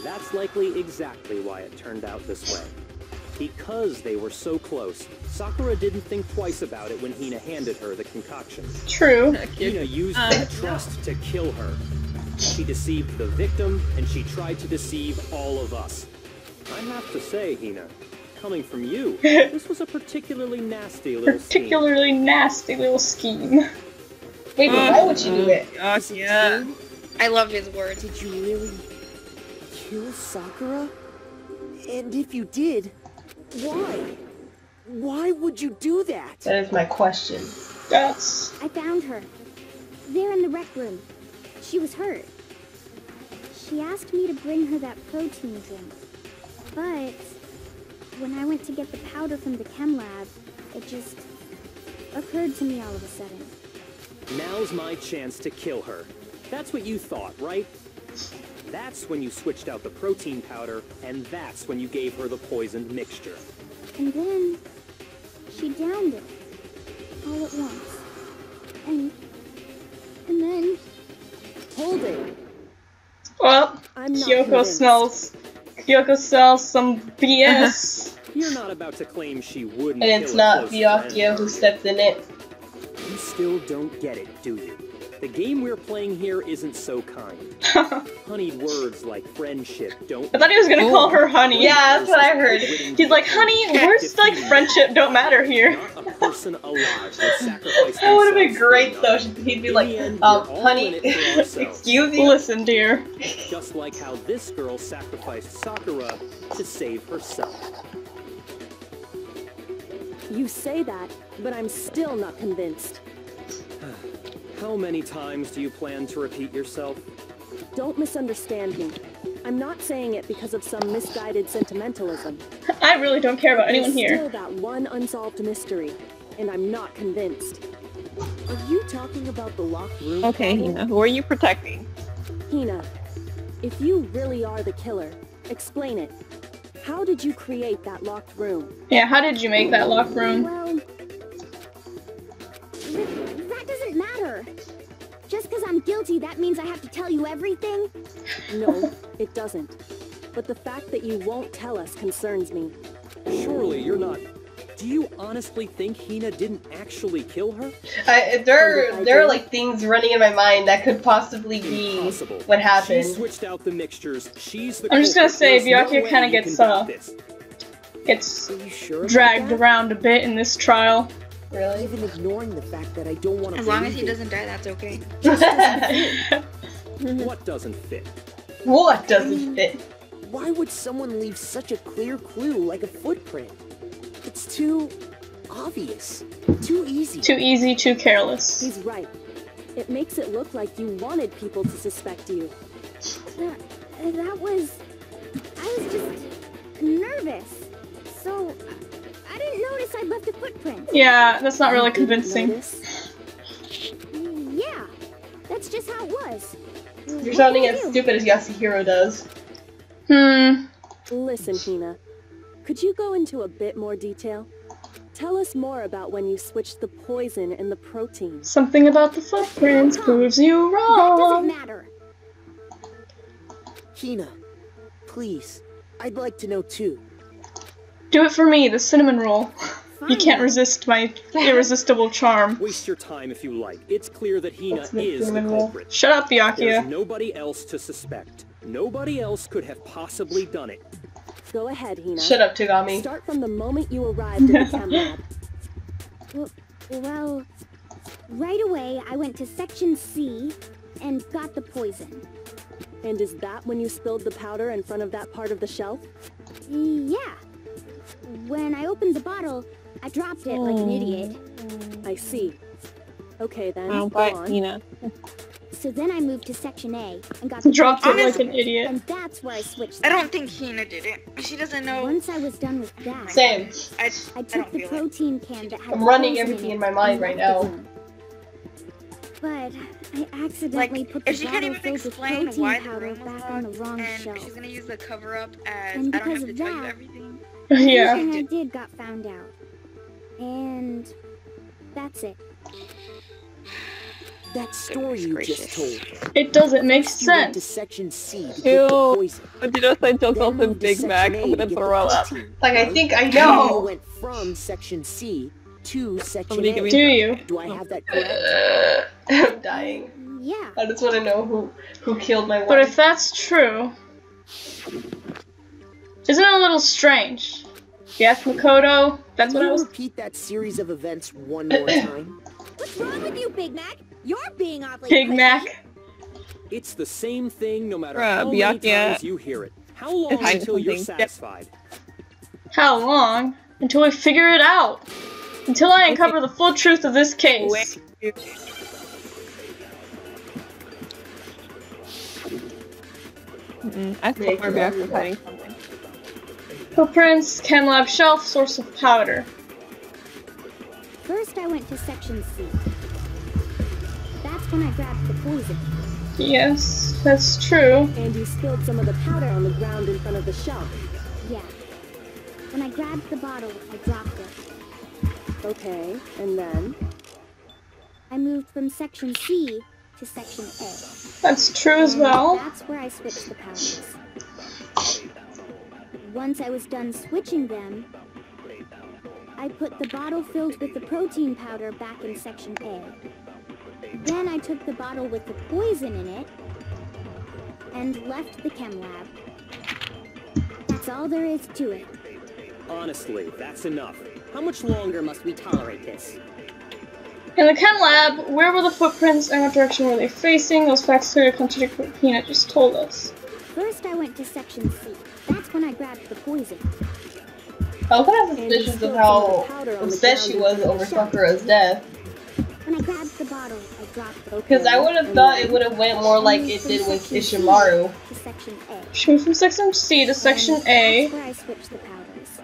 That's likely exactly why it turned out this way. Because they were so close, Sakura didn't think twice about it when Hina handed her the concoction. true. Hina used that trust to kill her. She deceived the victim, and she tried to deceive all of us. I have to say, Hina, coming from you, this was a particularly nasty little Particularly nasty little scheme. Wait, but why would she do it? Gosh, yeah. I love his words. Did you really kill Sakura? And if you did, why? Why would you do that? That is my question. That's... I found her. There in the rec room. She was hurt. She asked me to bring her that protein drink. But when I went to get the powder from the chem lab, it just occurred to me all of a sudden. Now's my chance to kill her. That's what you thought, right? That's when you switched out the protein powder, and that's when you gave her the poisoned mixture. And then She downed it. All at once. And then... Hold it. Well, I'm not Kyoko smells some BS. You're not about to claim she wouldn't. And it's kill a not close Byakuya friend. who stepped in it. You still don't get it, do you? The game we're playing here isn't so kind. Honeyed words like friendship don't. I thought he was gonna call her honey. Yeah, that's what I heard. He's like, honey, words like friendship don't matter here. Not a person alive would sacrifice That would have been themselves great for though. another. He'd be In like, the end, we're all honey, in it for ourselves. excuse me? Listen, dear. Just like how this girl sacrificed Sakura to save herself. You say that, but I'm still not convinced. How many times do you plan to repeat yourself? Don't misunderstand me. I'm not saying it because of some misguided sentimentalism. I really don't care about anyone There's here. still that one unsolved mystery, and I'm not convinced. Are you talking about the locked room? Okay, Hina, who are you protecting? Hina, if you really are the killer, explain it. How did you create that locked room? Yeah, how did you make that locked room? Well... that doesn't matter. Just because I'm guilty, that means I have to tell you everything? No, it doesn't. But the fact that you won't tell us concerns me. Surely you're not. Do you honestly think Hina didn't actually kill her? There are like things running in my mind that could possibly be Impossible. what happened. She switched out the mixtures. She's the I'm just gonna culprit. say, There's no Byakuya way kinda you gets, can doubt this. Gets Are you sure about dragged that? around a bit in this trial. Really? Even ignoring the fact that I don't want to As long as he believe it. doesn't die, that's okay. What doesn't fit? What doesn't fit? Why would someone leave such a clear clue like a footprint? It's too obvious. Too easy. Too easy, too careless. He's right. It makes it look like you wanted people to suspect you. That was... I was just... nervous. So... I didn't notice I'd left a footprint. Yeah, that's not really You didn't convincing. notice? Yeah, that's just how it was. You're sounding as stupid as Yasuhiro does. Listen, Hina. Could you go into a bit more detail? Tell us more about when you switched the poison and the protein. Something about the footprints proves you That doesn't wrong. matter. Hina, please. I'd like to know too. Do it for me, the cinnamon roll. You can't resist my irresistible charm. Waste your time if you like. It's clear that Hina That's the is the cinnamon roll. culprit. Shut up, There's Byakuya. nobody else to suspect. Nobody else could have possibly done it. Go ahead, Hina. Shut up, Togami. Start from the moment you arrived at the chem lab. Well, right away I went to Section C and got the poison. And is that when you spilled the powder in front of that part of the shelf? Yeah. When I opened the bottle, I dropped it like an idiot. I see. Okay then, Oh, go bye, on. Hina. So then I moved to Section A and got the Dropped it protein. like an idiot. And that's where I switched. I don't think Hina did it. She doesn't know. Once I was done with that, Same. I I don't took the feel it. protein can that had I'm the running poison everything it in my mind and right left the now. room. But I accidentally Like, put the if she can't bottle even filled with explain protein why the powder room was back on the locked, wrong and shelf. she's gonna use the cover up as And I don't because have to of tell you that- everything. Yeah. Everything I did got found out. And that's it. That story you just told. It doesn't make You went to sense. Section C to get Ew. the poison. But you just said Joke's Then also moved to Big Section Mac. A I'm to gonna get the throw up. protein. Like, I think I You know. went from Section C to Section Somebody give A. me Do you? Do I have that correct? I'm dying. Yeah. I just want to know who killed my wife. But if that's true, isn't it a little strange? Yes, Makoto. That's Can what I you was. repeat that series of events one more time? What's wrong with you, Big Mac? You're being awfully Big pushy. Mac. It's the same thing no matter Bruh, how many Byakuya. times you hear it. How long Hide until you're something. satisfied? How long? Until we figure it out. Until I uncover the full truth of this case. I thought my back was hiding something. Footprints, chem lab shelf, source of powder. First I went to Section C. That's when I grabbed the poison. Yes, that's true. And you spilled some of the powder on the ground in front of the shelf. Yeah. When I grabbed the bottle, I dropped it. Okay, and then? I moved from section C to section A. That's true as well. That's where I switched the powders. Once I was done switching them, I put the bottle filled with the protein powder back in section A. Then I took the bottle with the poison in it and left the chem lab. That's all there is to it. Honestly, that's enough. How much longer must we tolerate this? In the chem lab, where were the footprints and what direction were they facing? Those facts clearly contradict what Peanut just told us. First I went to section C. That's when I grabbed the poison. I was kind of suspicious of how obsessed she was over Sakura's death. When I grabbed the bottle, I dropped the Because I would have thought it would have went more like it did with Ishimaru. To section A. She moved from section C to section A. That's where I switched the powders.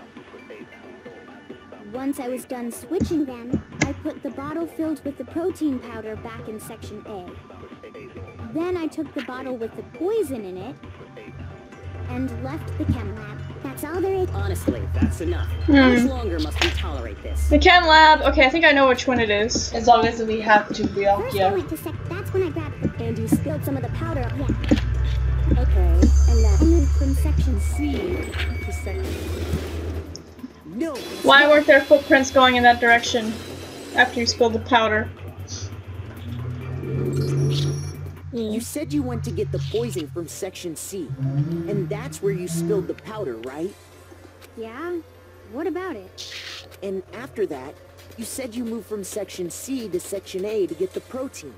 Once I was done switching them, I put the bottle filled with the protein powder back in section A. Then I took the bottle with the poison in it and left the chem lab. That's all there is. Honestly, that's enough. How much longer must we tolerate this? The chem lab. Okay, I think I know which one it is. As long as we have to, First I Byakuya. went to that's when I grabbed the And you spilled some of the powder. Yeah. Okay, and I then? moved from section C. To section... No! Why weren't there footprints going in that direction after you spilled the powder? You said you went to get the poison from section C, and that's where you spilled the powder, right? Yeah? What about it? And after that, you said you moved from section C to section A to get the protein.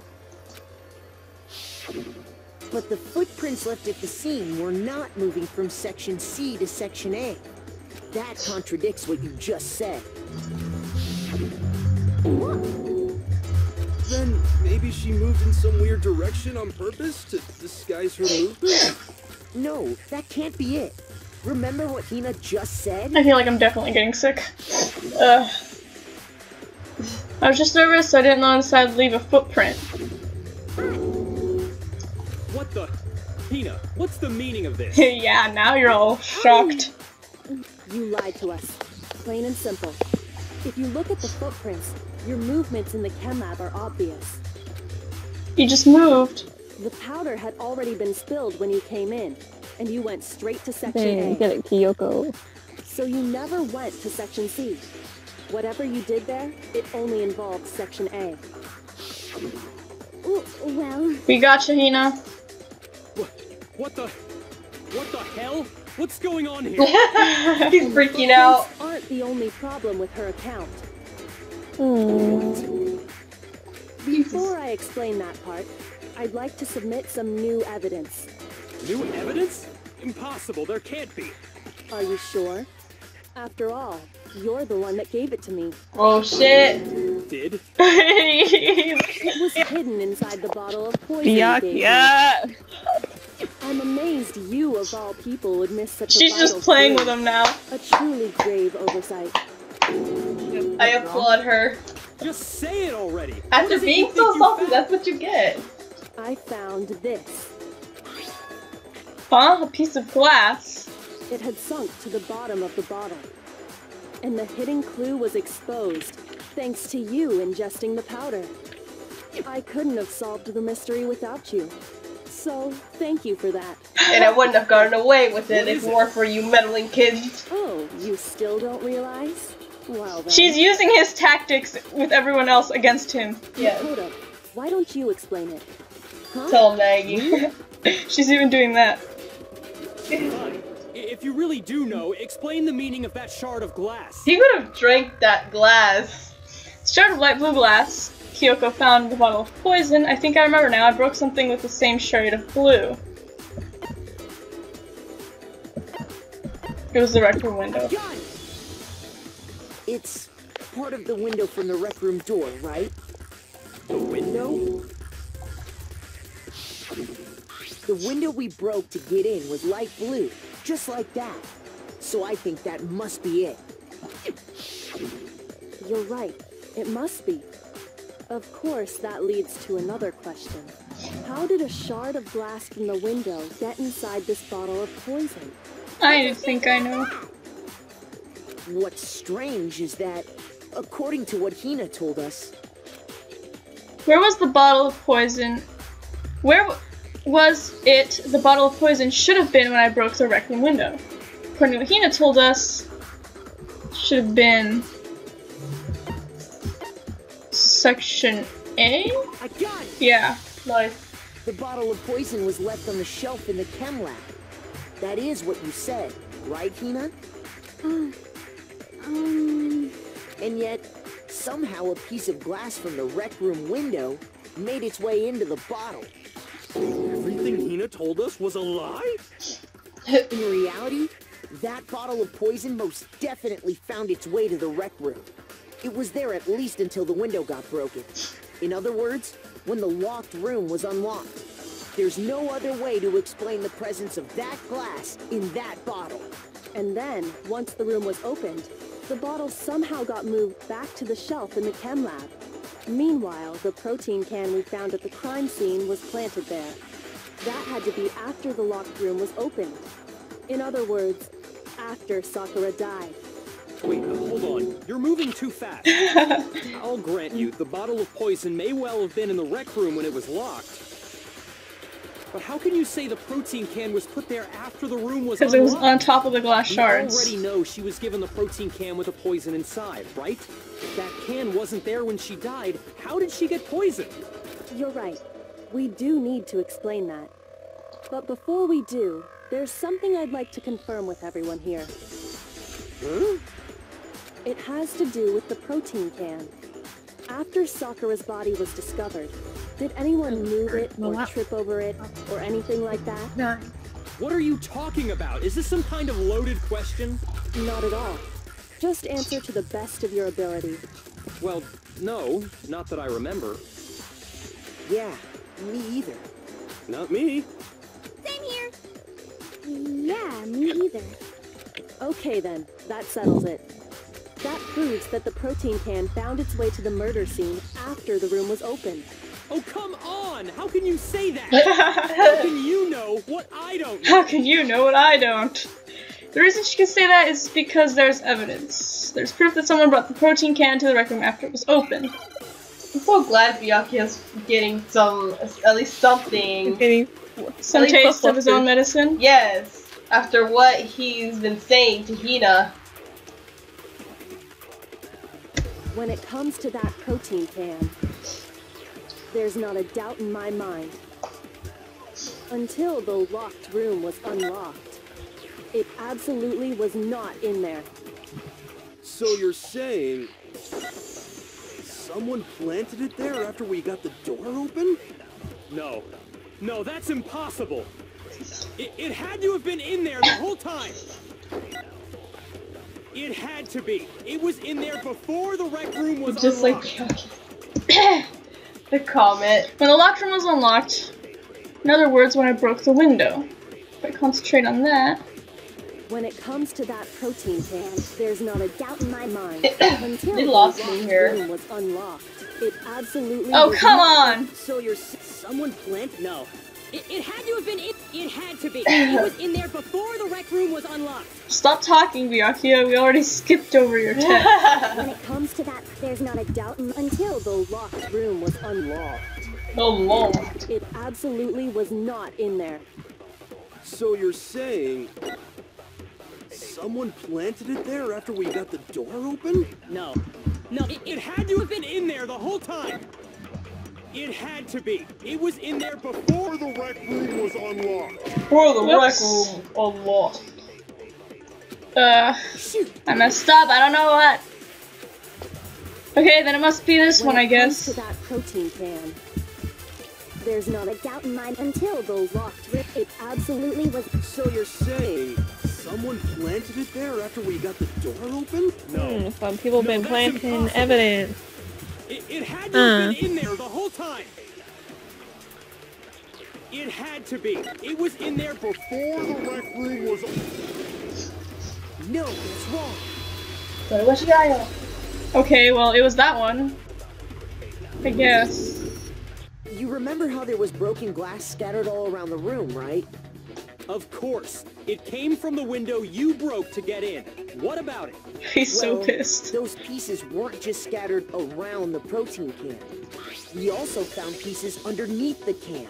But the footprints left at the scene were not moving from section C to section A. That contradicts what you just said. Then maybe she moved in some weird direction on purpose to disguise her movement? No, that can't be it. Remember what Hina just said? I feel like I'm definitely getting sick. I was just nervous, so I didn't notice I'd leave a footprint. What the? Hina, what's the meaning of this? Yeah, now you're all shocked. You lied to us. Plain and simple. If you look at the footprints, your movements in the chem lab are obvious. You just moved. The powder had already been spilled when you came in, and you went straight to section Dang, A. get it, Kyoko. So you never went to section C. Whatever you did there, it only involved section A. Well... We got you, Hina. What the hell? What's going on here? He's freaking out. Footprints aren't the only problem with her account. Before I explain that part, I'd like to submit some new evidence. New evidence? Impossible, there can't be. Are you sure? After all, you're the one that gave it to me. Oh shit. Did? It was hidden inside the bottle of poison you gave me. Yeah. I'm amazed you, of all people, would miss such She's a just vital playing clue. with him now. A truly grave oversight. I applaud her. Just say it already. After being so salty, that's what you get. I found this. Huh? A piece of glass? It had sunk to the bottom of the bottle. And the hidden clue was exposed, thanks to you ingesting the powder. I couldn't have solved the mystery without you. So, thank you for that. And I wouldn't have gotten away with it if it weren't for you meddling kids. Oh, you still don't realize? Well then. She's using his tactics with everyone else against him. Yeah. Makoto, why don't you explain it? Huh? Tell Maggie. She's even doing that. Fine. If you really do know, explain the meaning of that shard of glass. He would have drank that glass. Shard of light blue glass. Kyoko found the bottle of poison. I think I remember now. I broke something with the same shade of blue. It was the rec room window. It's part of the window from the rec room door, right? The window? The window we broke to get in was light blue, just like that. So I think that must be it. You're right. It must be. Of course, that leads to another question. How did a shard of glass from the window get inside this bottle of poison? I think I know. What's strange is that According to what Hina told us. Where was the bottle of poison? Where was it the bottle of poison should have been when I broke the rec room window? According to what Hina told us, should have been section A? I got it! Yeah. Nice. The bottle of poison was left on the shelf in the chem lab. That is what you said, right, Hina? And yet, somehow a piece of glass from the rec room window made its way into the bottle. Everything Hina told us was a lie? In reality, that bottle of poison most definitely found its way to the rec room. It was there at least until the window got broken. In other words, when the locked room was unlocked. There's no other way to explain the presence of that glass in that bottle. And then, once the room was opened, the bottle somehow got moved back to the shelf in the chem lab. Meanwhile, the protein can we found at the crime scene was planted there. That had to be after the locked room was opened. In other words, after Sakura died. Wait, hold on. You're moving too fast. I'll grant you, the bottle of poison may well have been in the rec room when it was locked. But how can you say the protein can was put there after the room was unlocked? Because it was on top of the glass shards. You already know she was given the protein can with the poison inside, right? If that can wasn't there when she died, how did she get poisoned? You're right. We do need to explain that. But before we do, there's something I'd like to confirm with everyone here. Huh? It has to do with the protein can. After Sakura's body was discovered, did anyone move it or trip over it or anything like that? No. What are you talking about? Is this some kind of loaded question? Not at all. Just answer to the best of your ability. Well, no, not that I remember. Yeah, me either. Not me. Same here. Yeah, me either. Okay then, that settles it. That proves that the protein can found its way to the murder scene after the room was opened. Oh, come on! How can you say that? How can you know what I don't know? How can you know what I don't? The reason she can say that is because there's evidence. There's proof that someone brought the protein can to the rec room after it was open. I'm so glad Byakuya's getting some, at least something. Getting some taste of his own medicine? Yes, after what he's been saying to Hina. When it comes to that protein can, there's not a doubt in my mind. Until the locked room was unlocked, it absolutely was not in there. So you're saying someone planted it there after we got the door open? No. No, that's impossible. It had to have been in there the whole time. It had to be. It was in there before the rec room was Just unlocked. like the comment. When the locked room was unlocked, in other words, when I broke the window. If I concentrate on that. When it comes to that protein can, there's not a doubt in my mind. Until They the lost me locked here. room was unlocked, it absolutely Oh, was come not- on! So you're someone planted? No. It had to have been it. It had to be. It was in there before the rec room was unlocked. Stop talking, Byakuya. We already skipped over your text. When it comes to that, there's not a doubt until the locked room was unlocked. Oh lord. It absolutely was not in there. So you're saying someone planted it there after we got the door open? No. No, it had to have been in there the whole time. It had to be. It was in there before the rec room was unlocked. Before the rec room unlocked. I messed up. I don't know what. Okay, then it must be this one, I guess. When it comes to that protein can, there's not a doubt in mind until the locked room. It absolutely was. So you're saying someone planted it there after we got the door open? No. Some people have been that's planting impossible. evidence. It had to have been in there the whole time. It had to be. It was in there before the rec room was. No, that's wrong. Okay, well, it was that one. I guess. You remember how there was broken glass scattered all around the room, right? Of course. It came from the window you broke to get in. What about it? He's so pissed. Those pieces weren't just scattered around the protein can. We also found pieces underneath the can.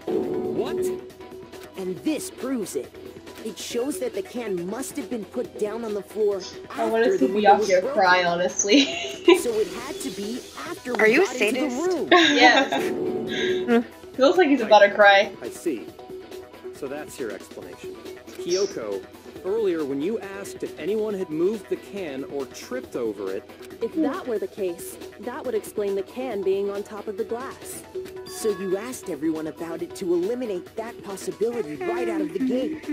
What? And this proves it. It shows that the can must have been put down on the floor I want after to see the window was Byakuya broken. cry, honestly. So it had to be after Are we you a got into the sadist? room. Yes. He looks like he's about to cry. I see. So that's your explanation. Kyoko, earlier when you asked if anyone had moved the can or tripped over it... If that were the case, that would explain the can being on top of the glass. So you asked everyone about it to eliminate that possibility right out of the gate.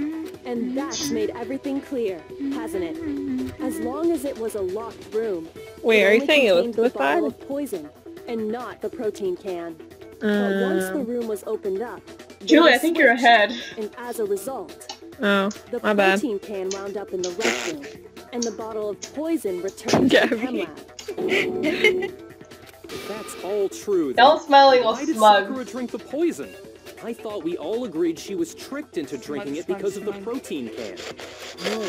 And that's made everything clear, hasn't it? As long as it was a locked room. Wait, are you only saying it was contained the bottle suicide? of poison, and not the protein can. But once the room was opened up, Julie, I think you're ahead. and as a result, Oh, the my bad. protein can wound up in the rec room, and the bottle of poison returned to the chem Gabby. lab. If that's all true, then Bell smiling all why did smug. Sakura drink the poison? I thought we all agreed she was tricked into drinking it because of the protein can. No,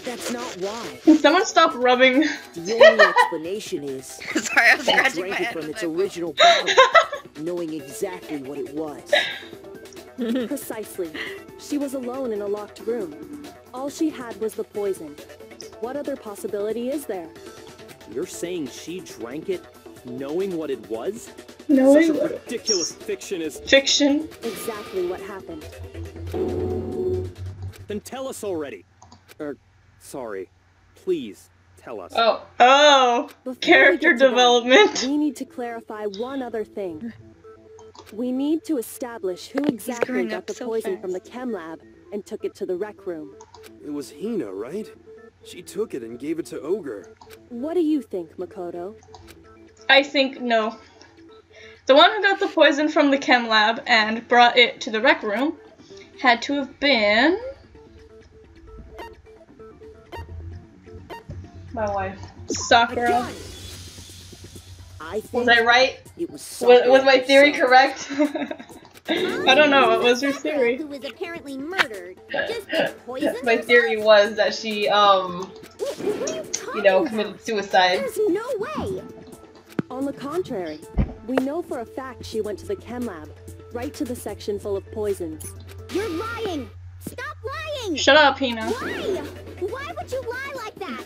that's not why. Can someone stop rubbing? The only explanation is Sorry, I was she scratching my drank it head from with its my book. original bottle, knowing exactly what it was. Precisely. She was alone in a locked room. All she had was the poison. What other possibility is there? You're saying she drank it knowing what it was? No, Such a ridiculous fiction is... fiction. Exactly what happened. Then tell us already. Sorry. Please, tell us. Oh. Oh, Before we character get to that, development. we need to clarify one other thing. We need to establish who exactly growing got up the so poison fast. from the chem lab and took it to the rec room. It was Hina, right? She took it and gave it to Ogre. What do you think, Makoto? I think no. The one who got the poison from the chem lab and brought it to the rec room had to have been My wife. Sakura. I think Was I right? it was Was my theory herself. correct? I don't know, what was your theory? Who was apparently murdered. Just took poison. My theory was that she, committed suicide. There's no way. On the contrary, we know for a fact she went to the chem lab, right to the section full of poisons. You're lying. Stop lying. Shut up, Hina. Why? Why would you lie like that?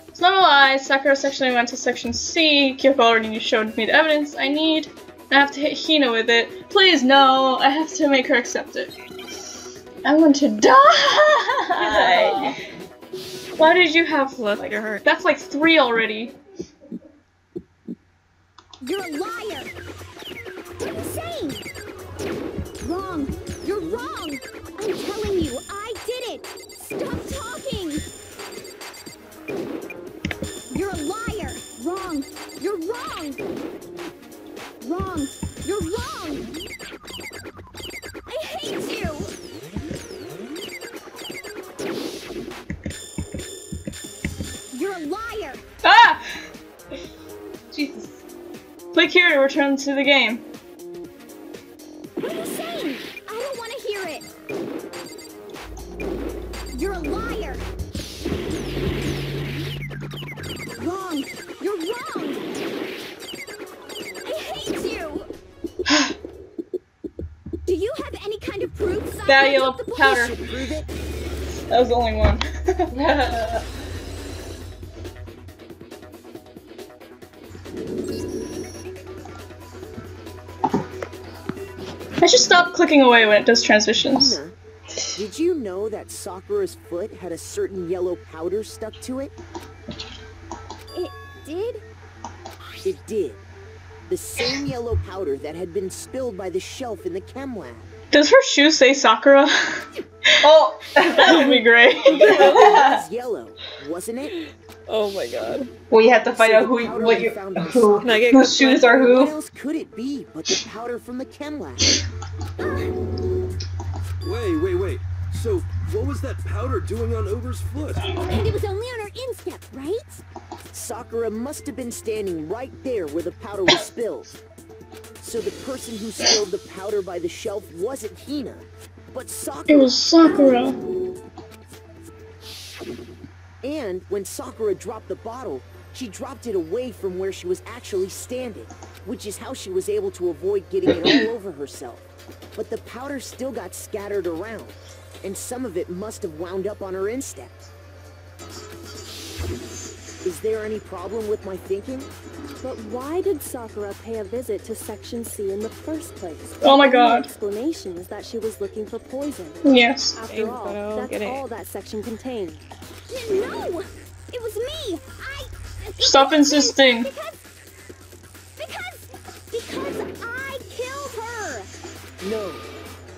It's not a lie. Sakura sectionally went to section C. Kyoko already showed me the evidence I need. I have to hit Hina with it. Please, no. I have to make her accept it. I want to die. Why did you have Bless like, your heart. that's like 3 already. You're a liar. What are you saying? Wrong. You're wrong. I'm telling you, I did it. Stop talking. You're a liar. Wrong. You're wrong. Wrong. You're wrong. I hate you. You're a liar. Ah! Jesus. Click here to return to the game. What are you saying? I don't want to hear it. You're a liar. Wrong. You're wrong. I hate you. Do you have any kind of proof? Sakura That yellow took the powder. poison? Prove it? That was the only one. I should stop clicking away when it does transitions. Hina, did you know that Sakura's foot had a certain yellow powder stuck to it? It did? It did. The same yellow powder that had been spilled by the shelf in the chem lab. Does her shoe say Sakura? Oh! That would be great. It was yellow, wasn't it? Oh my god. We have to find So out the who, powder what we you, found on who, Can I get whose shoes are What who. else could it be but the powder from the chem lab? Wait. So, what was that powder doing on Ogre's foot? And it was only on her instep, right? Sakura must have been standing right there where the powder was spilled. So the person who spilled the powder by the shelf wasn't Hina. But Sakura... It was Sakura. And when Sakura dropped the bottle, she dropped it away from where she was actually standing, which is how she was able to avoid getting it all over herself. But the powder still got scattered around, and some of it must have wound up on her instep. Is there any problem with my thinking? But why did Sakura pay a visit to Section C in the first place? Oh my god. The explanation is that she was looking for poison. Yes. After all, that's all that section contained. No! It was me! Stop insisting. Because I killed her! No,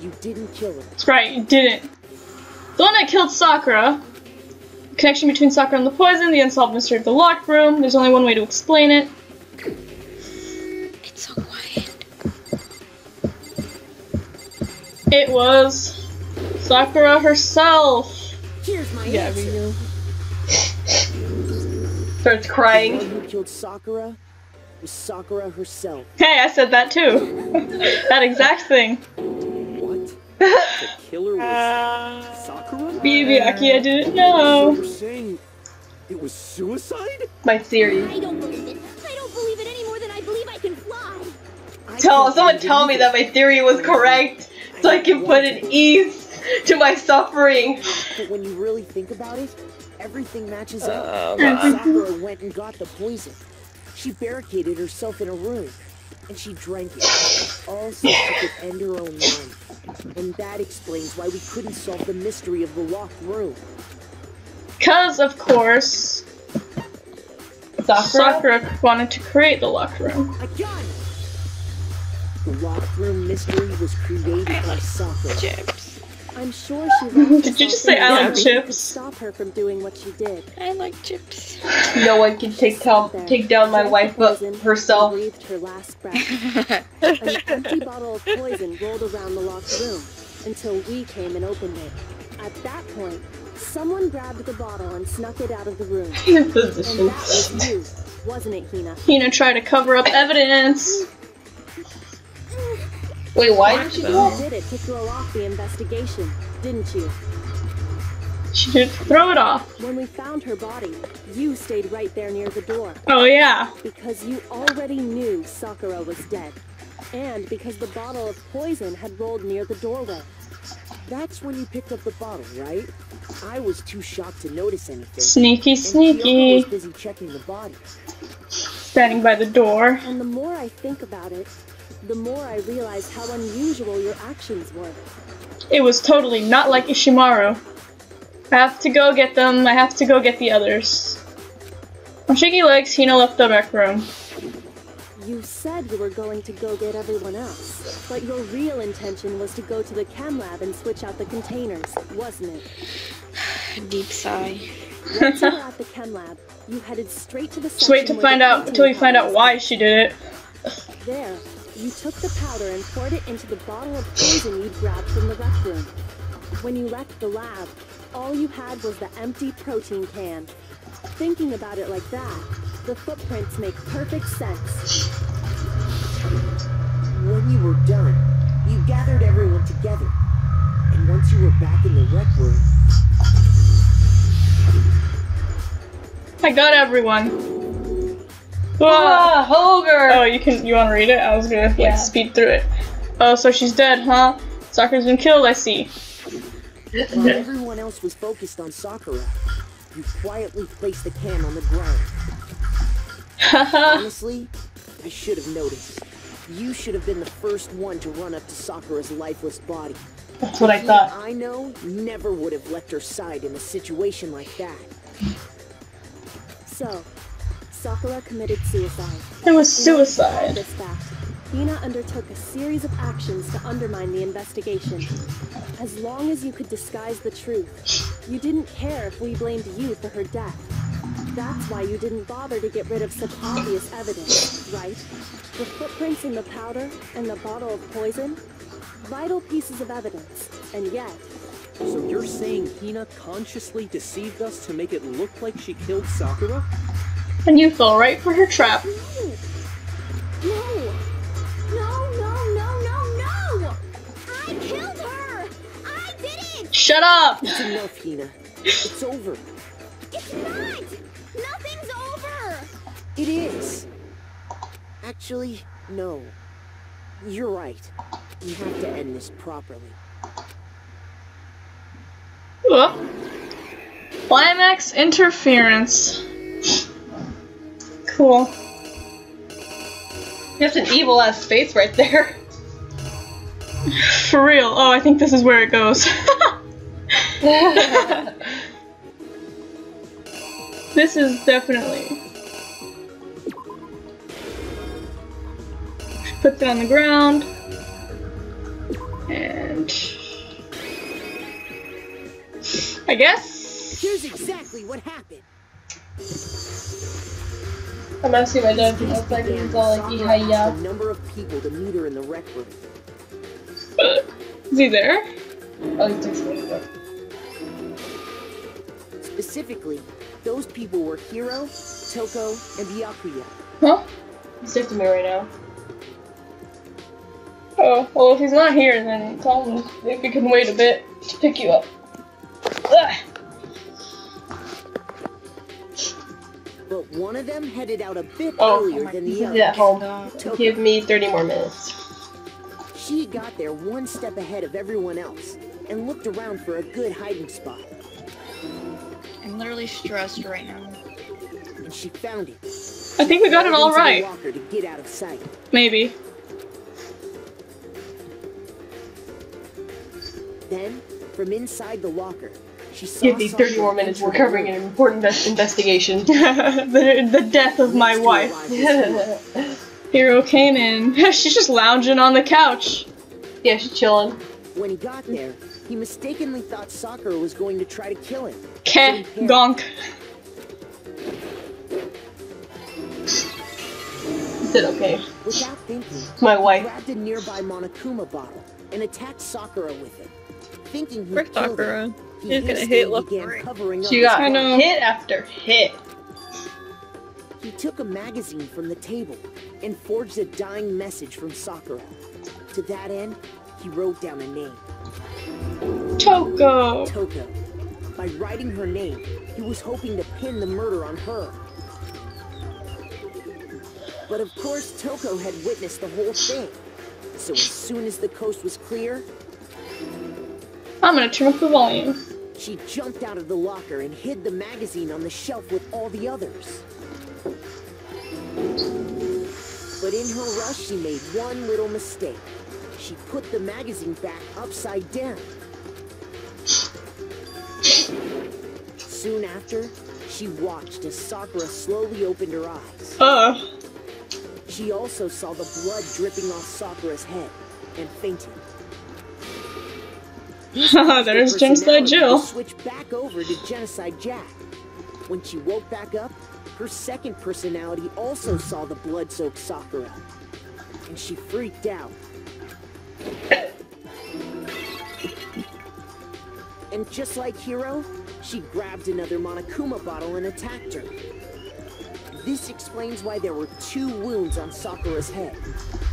you didn't kill her. That's right, you didn't. The one that killed Sakura. The connection between Sakura and the poison, the unsolved mystery of the locked room. There's only one way to explain it. It's so quiet. It was Sakura herself. Here's my answer. Starts The crying. one who killed Sakura was Sakura herself. Hey, I said that too. That exact thing. What? The killer was Sakura? Miyazaki, I didn't So know. you're saying it was suicide? My theory. I don't believe it. I don't believe it any more than I believe I can fly. Someone tell me that my theory was correct, so I can put an ease to my suffering. But when you really think about it, everything matches up. Sakura went and got the poison. She barricaded herself in a room, and she drank it, all so she could end her own life. And that explains why we couldn't solve the mystery of the locked room. Because, of course, Sakura wanted to create the locked room. I got it! The locked room mystery was created by Sakura. Chips. I'm sure she left Did you just say I like to chips? stop her from doing what she did. I like chips. No one can take down my wife but herself. Breathed her last breath. An empty bottle of poison rolled around the locked room until we came and opened it. At that point, someone grabbed the bottle and snuck it out of the room. And that was you, wasn't it, Hina? Hina tried to cover up evidence. Wait, why did she do You that? did it to throw off the investigation, didn't you? She did throw it off. When we found her body, you stayed right there near the door. Oh yeah. Because you already knew Sakura was dead. And because the bottle of poison had rolled near the doorway. That's when you picked up the bottle, right? I was too shocked to notice anything. Sneaky, And Kyoko sneaky. was busy checking the body. Standing by the door. And the more I think about it, the more I realize how unusual your actions were. It was totally not like Ishimaru. I have to go get them. I have to go get the others. On shaky legs, Hina left the rec room. You said you were going to go get everyone else, but your real intention was to go to the chem lab and switch out the containers, wasn't it? Deep sigh. Once you were at the chem lab, you headed straight to the Just wait to section find where the out until you find out why she did it. There, you took the powder and poured it into the bottle of poison you'd grabbed from the rec room. When you left the lab, all you had was the empty protein can. Thinking about it like that, the footprints make perfect sense. When you were done, you gathered everyone together. And once you were back in the rec room... I got everyone. Ah, Holger! Oh, you want to read it? I was gonna like speed through it. Oh, so she's dead, huh? Sakura's been killed, I see. While everyone else was focused on Sakura, you quietly placed the can on the ground. Honestly, I should have noticed. You should have been the first one to run up to Sakura's lifeless body. That's what I thought. I know never would have left her side in a situation like that. So, Sakura committed suicide. It was In order to suicide. solve this fact, Hina undertook a series of actions to undermine the investigation. As long as you could disguise the truth, you didn't care if we blamed you for her death. That's why you didn't bother to get rid of such obvious evidence, right? The footprints in the powder and the bottle of poison? Vital pieces of evidence, and yet... So you're saying Hina consciously deceived us to make it look like she killed Sakura? And you fell right for her trap. No! No, no, no, no, no! I killed her! Shut up! It's enough, Hina. It's over. It's not! Nothing's over! It is. Actually, no. You're right. We have to end this properly. Climax interference. Cool. That's an evil ass face right there. For real. Oh, I think this is where it goes. This is definitely. Puts it on the ground. And I guess. Here's exactly what happened. I'm gonna see my dad. It's like he's all like, "Ihaya." A number of people to meet her in the rec room. Is he there? Oh, he's texting me. Specifically, those people were Hiro, Toko, and Byakuya. Huh? He's texting me right now. Oh, well, if he's not here, then tell him if we can wait a bit to pick you up. Ugh. But one of them headed out a bit Oh, earlier than the he's other. at home. Toko. Give me 30 more minutes. She got there one step ahead of everyone else and looked around for a good hiding spot. I'm literally stressed right now. And she found it. I think we got it all Into the right. locker to get out of sight. Maybe. Then, from inside the locker, she saw Give me 30 more minutes. We're covering an important investigation. the death of my wife. Hiro came in. She's just lounging on the couch. Yeah, she's chilling. When he got there, he mistakenly thought Sakura was going to try to kill him. Ke gonk. He said okay. Without thinking, My he wife. grabbed a nearby Monokuma bottle and attacked Sakura with it. Thinking he Frick killed her, Sakura. he She's gonna hastily hit left began and right. covering up She his got I know. hit after hit. He took a magazine from the table and forged a dying message from Sakura. To that end, he wrote down a name, Toko. Toko. By writing her name, he was hoping to pin the murder on her. But of course, Toko had witnessed the whole thing. So as soon as the coast was clear, I'm gonna turn up the volume. she jumped out of the locker and hid the magazine on the shelf with all the others. But in her rush, she made one little mistake. She put the magazine back upside down. Soon after, she watched as Sakura slowly opened her eyes. She also saw the blood dripping off Sakura's head and fainted. There's Genocide Jill. Switched back over to Genocide Jack. When she woke back up, her second personality also saw the blood-soaked Sakura, and she freaked out. And just like Hiro, she grabbed another Monokuma bottle and attacked her. This explains why there were 2 wounds on Sakura's head.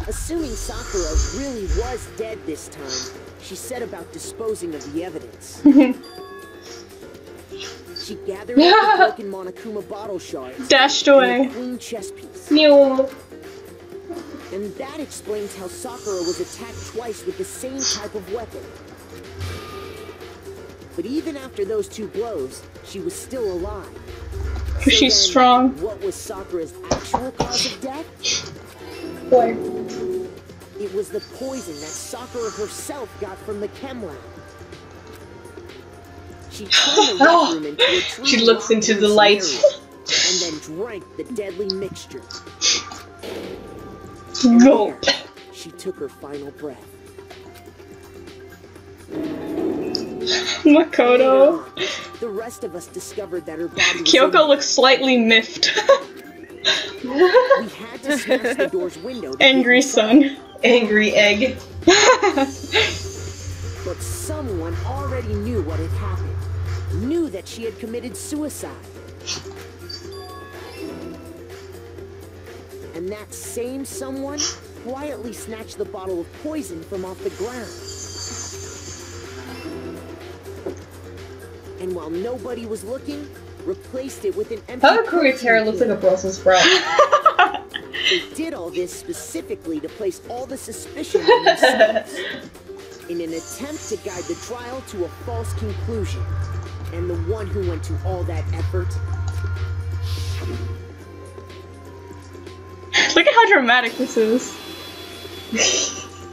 Assuming Sakura really was dead this time, she set about disposing of the evidence. She gathered up the broken Monokuma bottle shards Dashed and away. a clean chess piece. Meow. And that explains how Sakura was attacked twice with the same type of weapon. But even after those 2 blows, she was still alive. She's then, strong. What was Sakura's actual cause of death? Boy. It was the poison that Sakura herself got from the chem lab. She turned the rec room into a true She looks into the rock light. and then drank the deadly mixture. And Gulp. there, she took her final breath. Makoto. The rest of us discovered that her body was Kyoko looks slightly miffed. We had to smash the door's window to Angry get inside. son. Angry egg. But someone already knew what had happened. Knew that she had committed suicide. And that same someone quietly snatched the bottle of poison from off the ground. And while nobody was looking, replaced it with an empty... Haru's hair looks like a Brussels sprout. They did all this specifically to place all the suspicion on themselves, in an attempt to guide the trial to a false conclusion. And the one who went to all that effort... Look at how dramatic this is.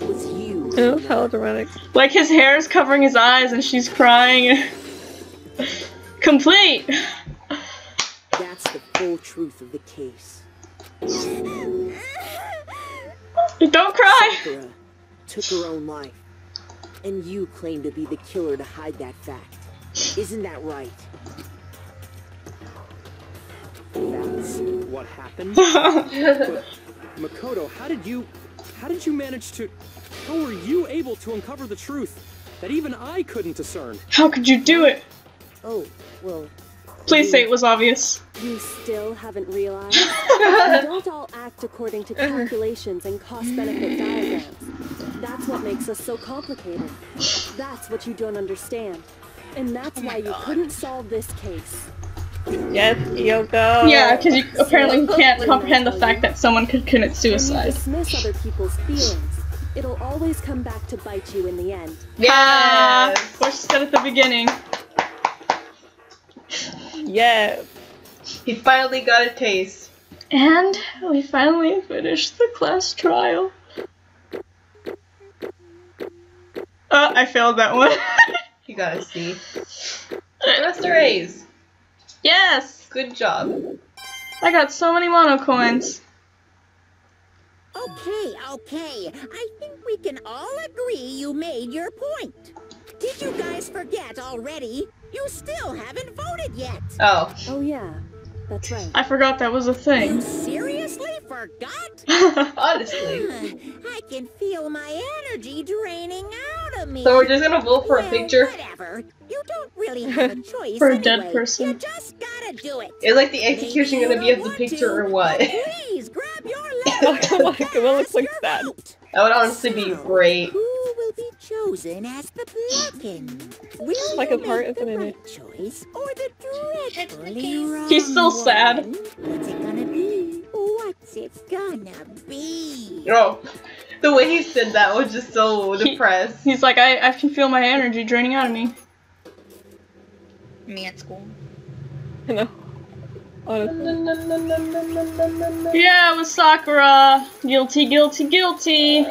was you. It was hella dramatic. Like his hair is covering his eyes and she's crying. Complete! That's the full truth of the case. Don't cry! Sakura took her own life. And you claim to be the killer to hide that fact. Isn't that right? That's what happened? But, Makoto, how did you manage to... How were you able to uncover the truth that even I couldn't discern? How could you do it? Oh, well... Please say it was obvious. You still haven't realized? We don't all act according to calculations and cost-benefit diagrams. That's what makes us so complicated. That's what you don't understand. And that's why you couldn't solve this case. Yes, Kyoko. Yeah, because you apparently can't comprehend the fact that someone could commit When you suicide. dismiss other people's feelings, it'll always come back to bite you in the end. Yeah, of course, she said at the beginning. Yes. He finally got a taste. And we finally finished the class trial. I failed that one. You gotta see. The rest are A's. Yes! Good job. I got so many mono coins. Okay. I think we can all agree you made your point. Did you guys forget already? You still haven't voted yet. Oh. Oh yeah, that's right. I forgot that was a You thing. seriously forgot? Honestly. I can feel my energy draining out of me. So we're just gonna vote for a Well, picture? Whatever. You don't really have a choice For a anyway. dead person. You just gotta do it. Is like the execution Maybe gonna be you of the don't picture want or to, what? but Please grab your Oh my god, that looks like that. That would honestly be great. Who will be chosen as the Blackened? Will Like you his heart make isn't the in right it. choice or the dreadfully wrong He's still sad. one? What's it gonna be? What's it gonna be? Oh, the way he said that was just so depressed. He's like, I can feel my energy draining out of me. Me at school. No. Honestly. Yeah, it was Sakura. Guilty, guilty, guilty.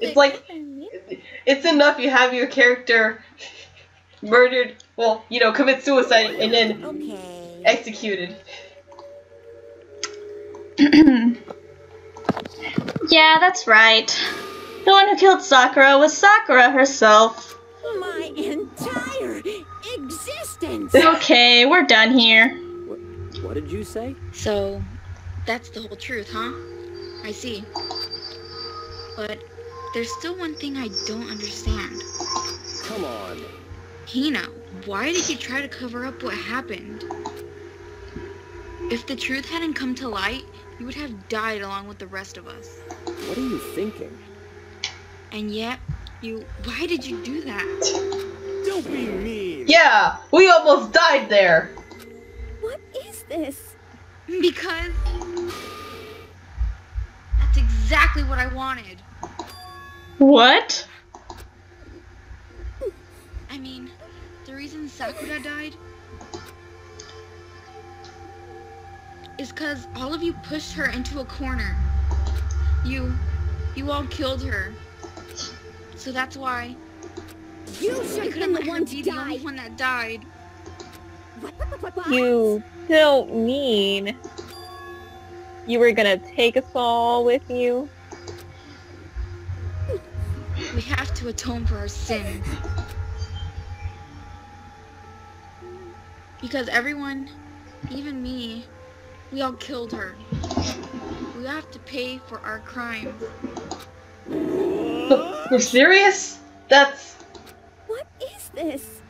It's like, it's enough you have your character murdered, well, you know, commit suicide and then Okay. executed. Yeah, that's right. The one who killed Sakura was Sakura herself. My entire existence. Okay, we're done here. What did you say? So, that's the whole truth, huh? I see. But there's still one thing I don't understand. Come on. Hina, why did you try to cover up what happened? If the truth hadn't come to light, you would have died along with the rest of us. What are you thinking? And yet, why did you do that? Don't be mean. Yeah, we almost died there. What is this? Because that's exactly what I wanted. What? I mean, the reason Sakura died is because all of you pushed her into a corner. You all killed her. So that's why You I should have couldn't been let the her one be to the only die. one that died. What? You don't mean you were gonna take us all with you? We have to atone for our sins. Because everyone, even me, we all killed her. We have to pay for our crimes. You're serious? That's... What is this?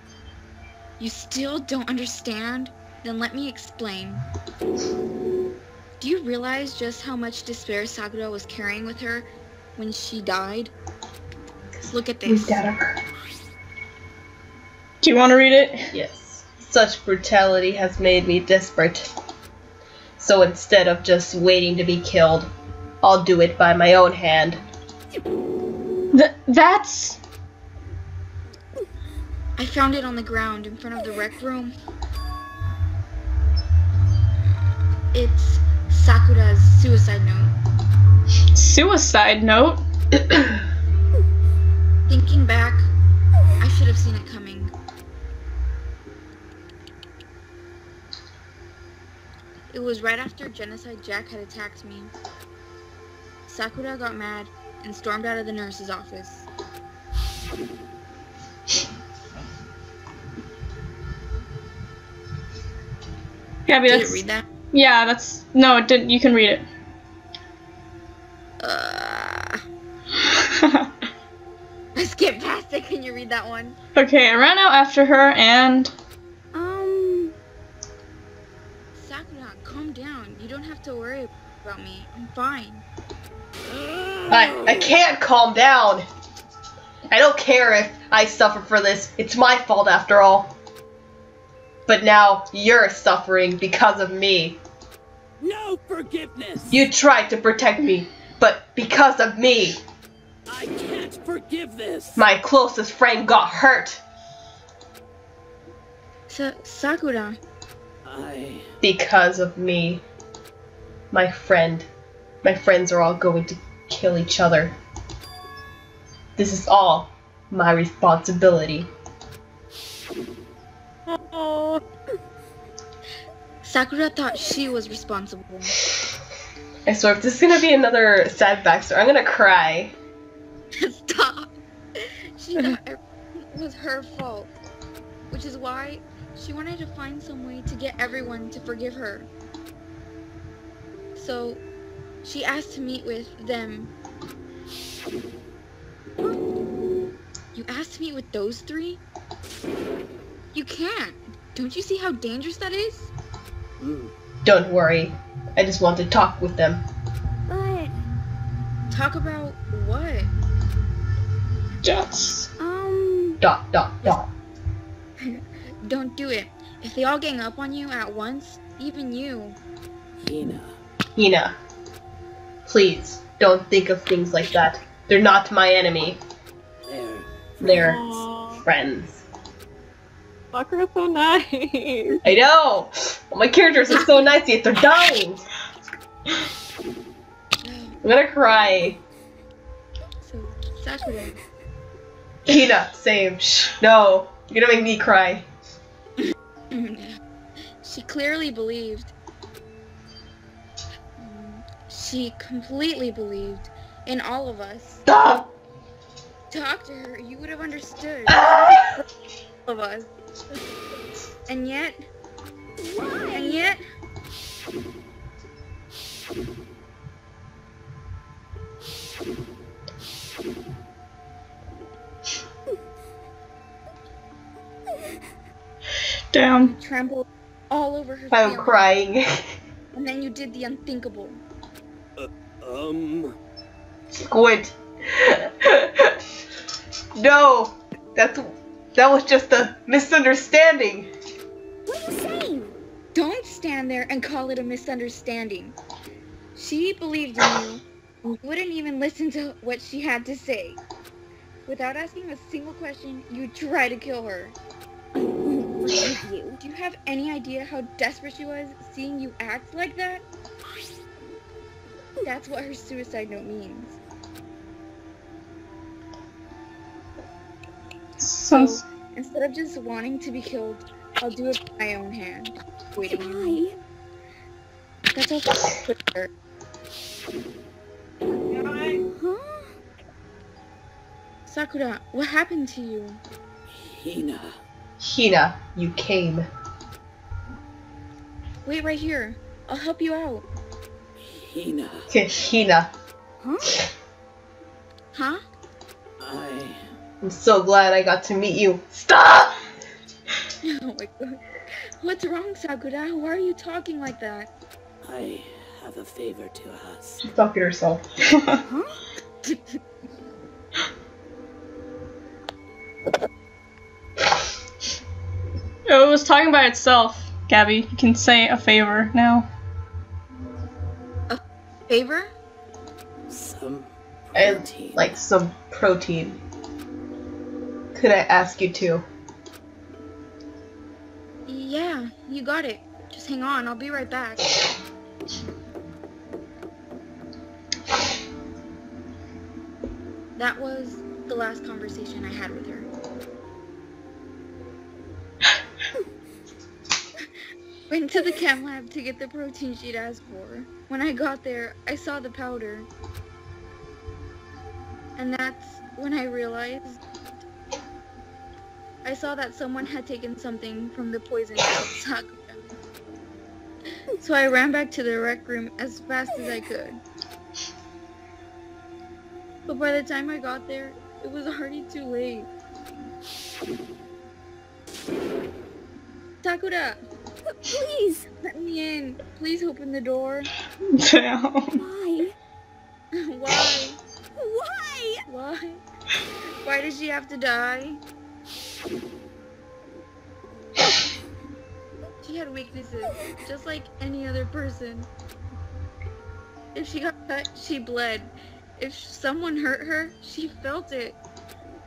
You still don't understand? Then let me explain. Do you realize just how much despair Sakura was carrying with her when she died? Look at this. Do you want to read it? Yes. Such brutality has made me desperate. So instead of just waiting to be killed, I'll do it by my own hand. That's... I found it on the ground in front of the rec room. It's Sakura's suicide note. Suicide note? Thinking back, I should have seen it coming. It was right after Genocide Jack had attacked me. Sakura got mad and stormed out of the nurse's office. Gabby, Did that's... you read that? Yeah, that's... No, it didn't. You can read it. I skipped past it. Can you read that one? Okay, I ran out after her and... Sakura, calm down. You don't have to worry about me. I'm fine. I can't calm down. I don't care if I suffer for this. It's my fault after all. But now you're suffering because of me. No forgiveness! You tried to protect me, but because of me. I can't forgive this! My closest friend got hurt. Sakura. Because of me. My friends are all going to kill each other. This is all my responsibility. Oh. Sakura thought she was responsible. I swear, if this is gonna be another sad backstory, I'm gonna cry. Stop! She thought everything was her fault. Which is why she wanted to find some way to get everyone to forgive her. So, she asked to meet with them. You asked to meet with those three? You can't. Don't you see how dangerous that is? Don't worry. I just want to talk with them. But... Talk about what? Just... Dot, dot, dot. Don't do it. If they all gang up on you at once, even you... Hina. Please, don't think of things like that. They're not my enemy. They're friends. Sakura's so nice. I know! My characters are so nice, yet they're dying! I'm gonna cry. So, Sakura. Hina, same. Shh, no. You're gonna make me cry. She clearly believed. She completely believed in all of us. Stop! Talk to her, you would have understood. All of us. And yet... And yet... Damn. Trampled all over her I'm feelings. crying. And then you did the unthinkable. Squid. No! That was just a misunderstanding. What are you saying? Don't stand there and call it a misunderstanding. She believed in you and wouldn't even listen to what she had to say. Without asking a single question, you try to kill her. Do you have any idea how desperate she was seeing you act like that? That's what her suicide note means. So, instead of just wanting to be killed, I'll do it with my own hand. Waiting. That's how I put her. Huh? Sakura, what happened to you? Hina, you came. Wait right here. I'll help you out. Hina. Huh? Huh? I'm so glad I got to meet you. Stop! Oh my god. What's wrong, Sakura? Why are you talking like that? I have a favor to ask. She's talking to herself. Huh? Oh, it was talking by itself. Gabby, you can say a favor now. A favor? Some I'd like some protein. Could I ask you to? Yeah, you got it. Just hang on, I'll be right back. That was the last conversation I had with her. Went to the chem lab to get the protein she'd asked for. When I got there, I saw the powder. And that's when I realized I saw that someone had taken something from the poison of Sakura. So I ran back to the rec room as fast as I could. But by the time I got there, it was already too late. Sakura! Please! Let me in. Please open the door. Damn. Why? Why? Why? Why? Why did she have to die? She had weaknesses, just like any other person. If she got cut, she bled. If someone hurt her, she felt it.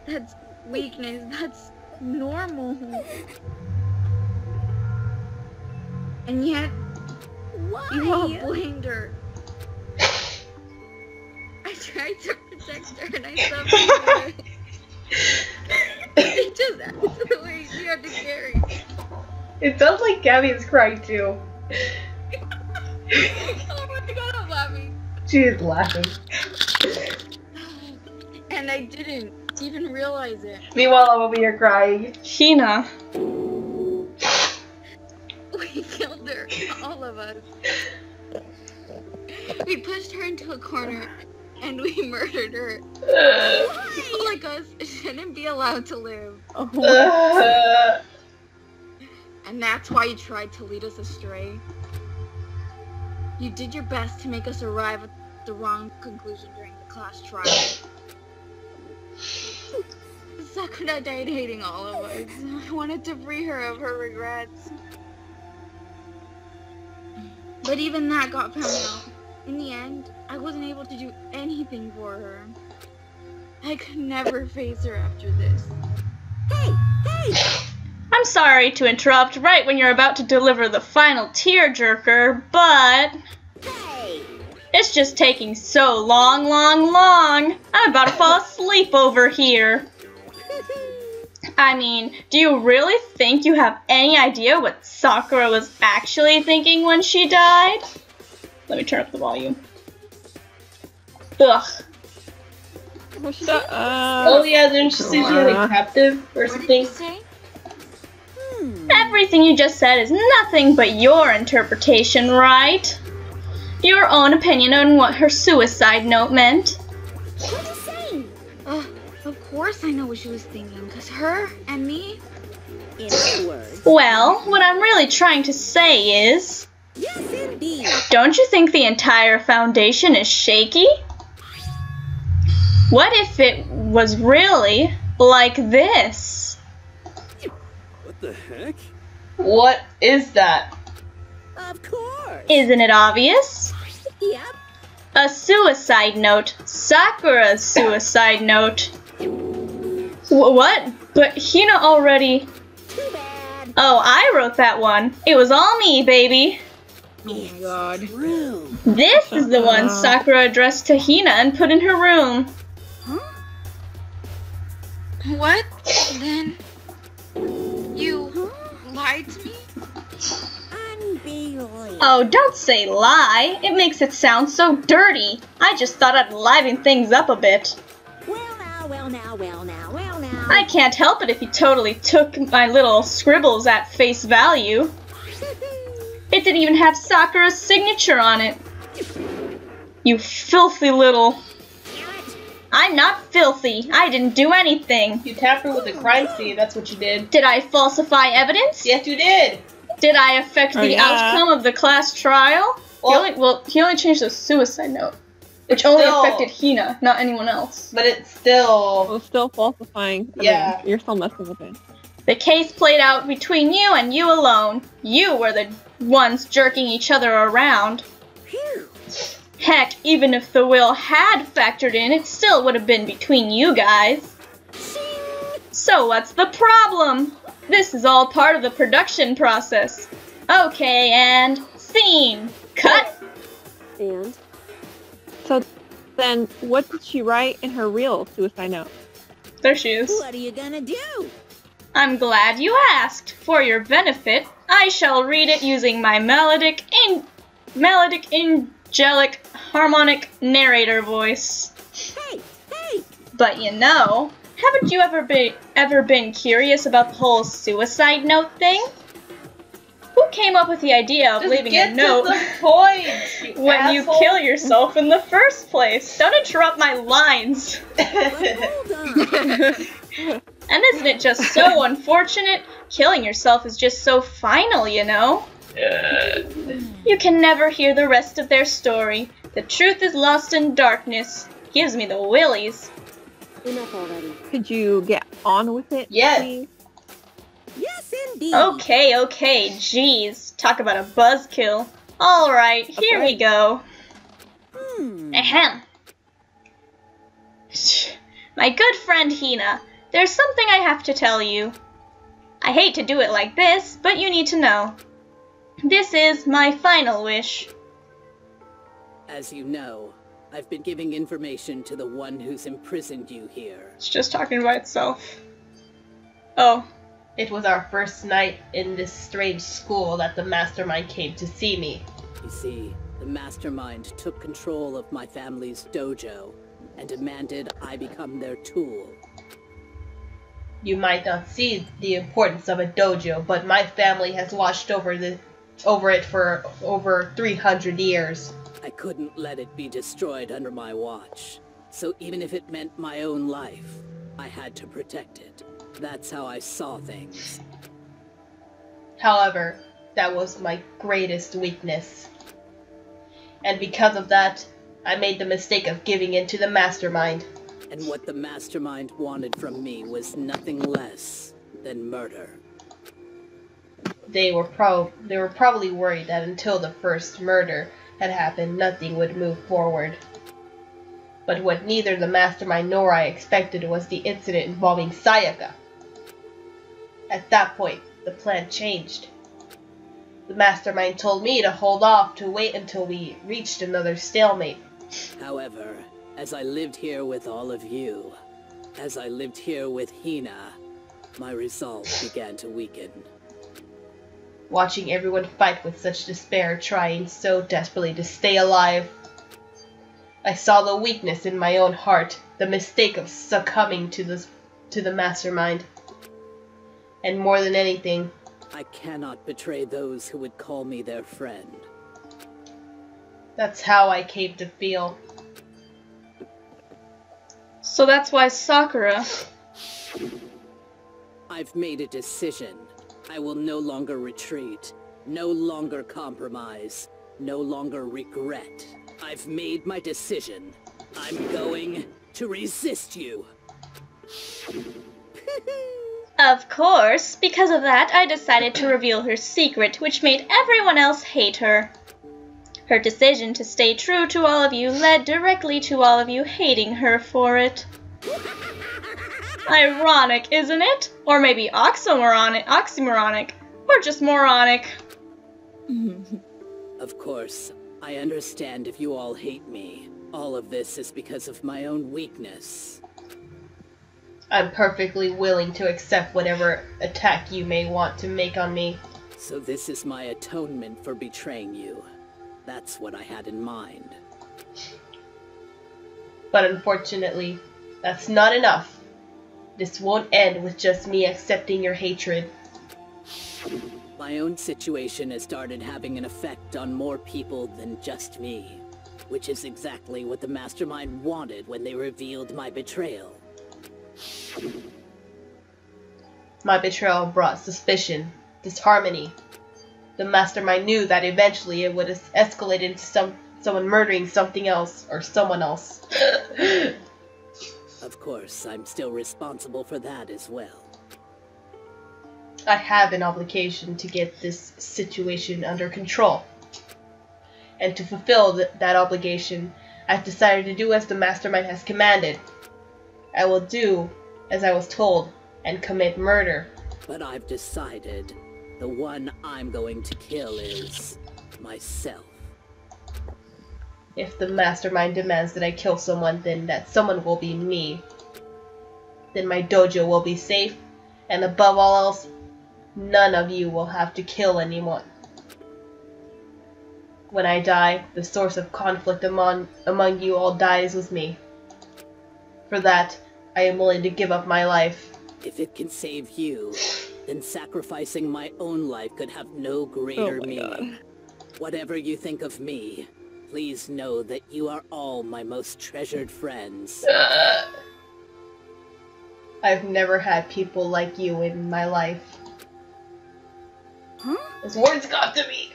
That's weakness. That's normal. And yet, Why? you all blamed her. I tried to protect her and I suffered. It just acted the way she had to carry. It sounds like Gabby is crying too. Oh my god, I'm laughing. She is laughing. And I didn't even realize it. Meanwhile, I'm over here crying. Hina. We killed her, all of us. We pushed her into a corner and we murdered her. People like us shouldn't be allowed to live. And that's why you tried to lead us astray. You did your best to make us arrive at the wrong conclusion during the class trial. Sakura died hating all of us. I wanted to free her of her regrets. But even that got found out. In the end, I wasn't able to do anything for her. I could never face her after this. Hey! Hey! I'm sorry to interrupt right when you're about to deliver the final tearjerker, but Hey! it's just taking so long. I'm about to fall asleep over here. I mean, do you really think you have any idea what Sakura was actually thinking when she died? Let me turn up the volume. Ugh. Oh yeah, didn't she say she had a captive or What did you something? say? Everything you just said is nothing but your interpretation, right? Your own opinion on what her suicide note meant. What are you saying? Of course I know what she was thinking, because her and me... In other words, Well, what I'm really trying to say is, Yes, indeed. don't you think the entire foundation is shaky? What if it was really like this? What the heck? What is that? of course. Isn't it obvious? Yep. A suicide note. Sakura's suicide note. What? But Hina already... Too bad. Oh, I wrote that one. It was all me, baby. Oh my god. True. This is the one Sakura addressed to Hina and put in her room. What? Then... You lied to me? Unbelievable. Oh, don't say lie. It makes it sound so dirty. I just thought I'd liven things up a bit. Well now. I can't help it if you totally took my little scribbles at face value. It didn't even have Sakura's signature on it. You filthy little... I'm not filthy. I didn't do anything. You tampered with the crime scene, that's what you did. Did I falsify evidence? Yes, you did! Did I affect the outcome of the class trial? He only changed the suicide note, which only affected Hina, not anyone else. But it's still... Well, still falsifying. I Yeah. mean, you're still messing with it. The case played out between you and you alone. You were the ones jerking each other around. Phew. Heck, even if the will had factored in, it still would have been between you guys. So what's the problem? This is all part of the production process. Okay, and scene. Cut! And? So then, what did she write in her real suicide note? There she is. What are you gonna do? I'm glad you asked. For your benefit, I shall read it using my melodic, angelic, harmonic narrator voice. Hey, hey! But you know, haven't you ever been curious about the whole suicide note thing? Who came up with the idea of leaving a note when you kill yourself in the first place? Don't interrupt my lines. Hold on. And isn't it just so unfortunate? Killing yourself is just so final, you know? You can never hear the rest of their story. The truth is lost in darkness. Gives me the willies. Enough already. Could you get on with it, Yes. please? Yes, indeed. Okay, jeez. Talk about a buzzkill. Alright, here we go. Ahem. My good friend Hina, there's something I have to tell you. I hate to do it like this, but you need to know. This is my final wish. As you know, I've been giving information to the one who's imprisoned you here. It's just talking by itself. Oh. It was our first night in this strange school that the mastermind came to see me. You see, the mastermind took control of my family's dojo and demanded I become their tool. You might not see the importance of a dojo, but my family has watched over it for over 300 years. I couldn't let it be destroyed under my watch. So even if it meant my own life, I had to protect it. That's how I saw things. However, that was my greatest weakness. And because of that, I made the mistake of giving in to the mastermind. And what the mastermind wanted from me was nothing less than murder. They were probably worried that until the first murder had happened, nothing would move forward. But what neither the mastermind nor I expected was the incident involving Sayaka. At that point, the plan changed. The mastermind told me to hold off, to wait until we reached another stalemate. However, as I lived here with all of you, as I lived here with Hina, my resolve began to weaken. Watching everyone fight with such despair, trying so desperately to stay alive, I saw the weakness in my own heart, the mistake of succumbing to the mastermind. And more than anything, I cannot betray those who would call me their friend. That's how I came to feel. So that's why Sakura... I've made a decision. I will no longer retreat, no longer compromise, no longer regret. I've made my decision. I'm going to resist you. Of course, because of that, I decided to reveal her secret, which made everyone else hate her. Her decision to stay true to all of you led directly to all of you hating her for it. Ironic, isn't it? Or maybe oxymoronic, or just moronic. Of course, I understand if you all hate me. All of this is because of my own weakness. I'm perfectly willing to accept whatever attack you may want to make on me. So this is my atonement for betraying you. That's what I had in mind. But unfortunately, that's not enough. This won't end with just me accepting your hatred. My own situation has started having an effect on more people than just me, which is exactly what the mastermind wanted when they revealed my betrayal. My betrayal brought suspicion, disharmony. The mastermind knew that eventually it would escalate into someone murdering something else or someone else. Of course, I'm still responsible for that as well. I have an obligation to get this situation under control. And to fulfill that obligation, I've decided to do as the mastermind has commanded. I will do as I was told and commit murder. But I've decided the one I'm going to kill is myself. If the mastermind demands that I kill someone, then that someone will be me. Then my dojo will be safe, and above all else, none of you will have to kill anyone. When I die, the source of conflict among you all dies with me. For that, I am willing to give up my life. If it can save you, then sacrificing my own life could have no greater meaning. God. Whatever you think of me, please know that you are all my most treasured friends. I've never had people like you in my life. Huh? Those words got to me.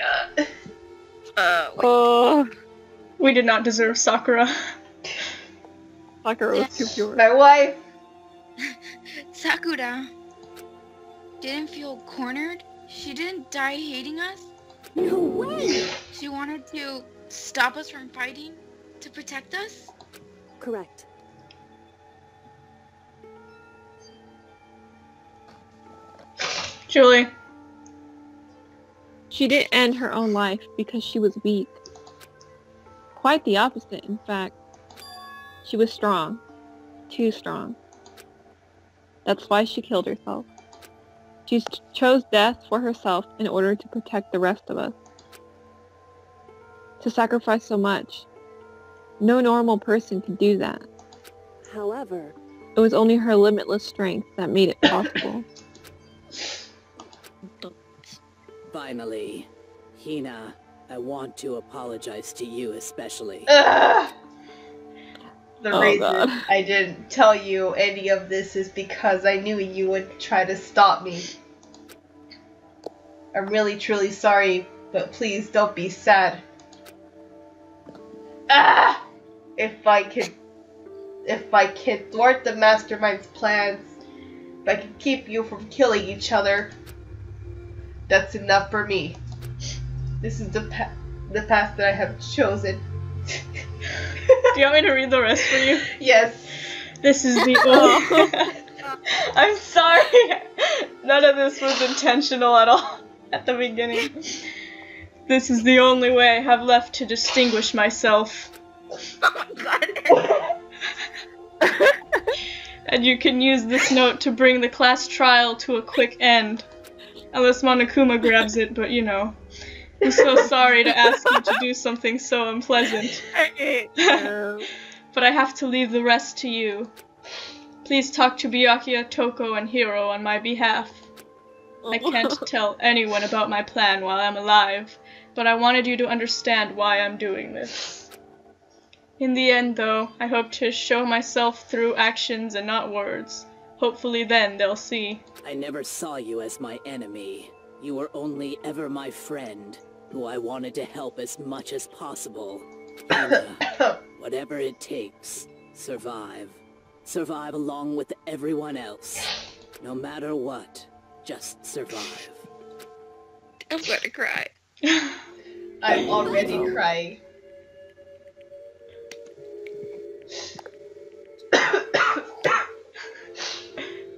We did not deserve Sakura. Sakura was too pure. My wife. Sakura didn't feel cornered. She didn't die hating us. No way! She wanted to stop us from fighting to protect us. Correct. Julie. She didn't end her own life because she was weak. Quite the opposite, in fact. She was strong. Too strong. That's why she killed herself. She chose death for herself in order to protect the rest of us. To sacrifice so much. No normal person could do that. However, It was only her limitless strength that made it possible. Finally, Hina, I want to apologize to you especially. The reason God. I didn't tell you any of this is because I knew you would try to stop me. I'm really truly sorry, but please don't be sad. If I can thwart the mastermind's plans, if I can keep you from killing each other, that's enough for me. This is the path that I have chosen. Do you want me to read the rest for you? Yes. This is the I'm sorry. None of this was intentional at all at the beginning. This is the only way I have left to distinguish myself. And you can use this note to bring the class trial to a quick end. Unless Monokuma grabs it, but you know. I'm so sorry to ask you to do something so unpleasant. But I have to leave the rest to you. Please talk to Byakuya, Toko, and Hiro on my behalf. I can't tell anyone about my plan while I'm alive, but I wanted you to understand why I'm doing this. In the end, though, I hope to show myself through actions and not words. Hopefully then they'll see. I never saw you as my enemy. You were only ever my friend, who I wanted to help as much as possible. Hina, whatever it takes, survive. Survive along with everyone else. No matter what, just survive. I'm gonna cry. I'm already crying.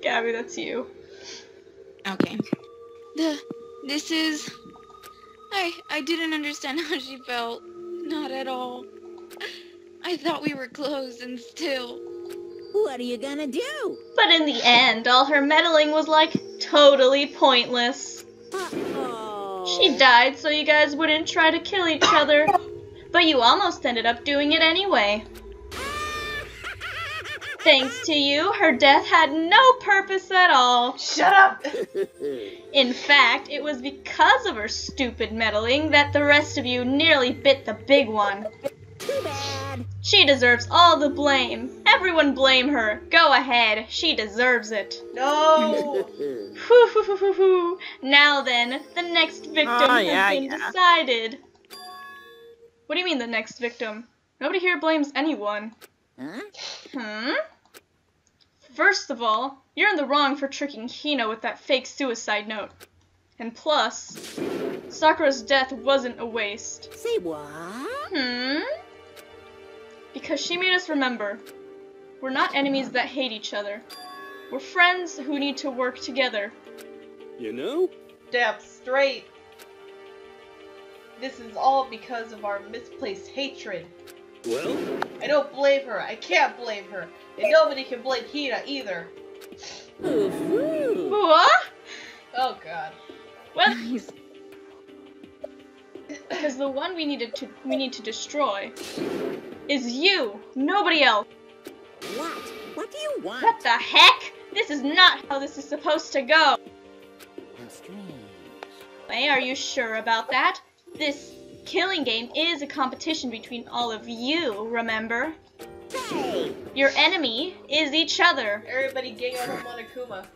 Gabby, that's you. Okay. This is... I didn't understand how she felt. Not at all. I thought we were close and still. What are you gonna do? But in the end, all her meddling was like totally pointless. Uh-oh. She died so you guys wouldn't try to kill each other. But you almost ended up doing it anyway. Thanks to you, her death had no purpose at all. Shut up! In fact, it was because of her stupid meddling that the rest of you nearly bit the big one. Too bad. She deserves all the blame. Everyone blame her. Go ahead. She deserves it. No! Now then, the next victim has been decided. What do you mean the next victim? Nobody here blames anyone. Huh? First of all, you're in the wrong for tricking Hina with that fake suicide note. And plus, Sakura's death wasn't a waste. Say what? Because she made us remember, we're not enemies that hate each other. We're friends who need to work together. You know? Damn straight. This is all because of our misplaced hatred. Well? I don't blame her. I can't blame her. And nobody can blame Hina either. What? Oh god. Well, because the one we need to destroy is you, nobody else. What? What do you want? What the heck? This is not how this is supposed to go. How strange. Hey, are you sure about that? This killing game is a competition between all of you, remember? Hey! Your enemy is each other. Everybody gang up on Monokuma.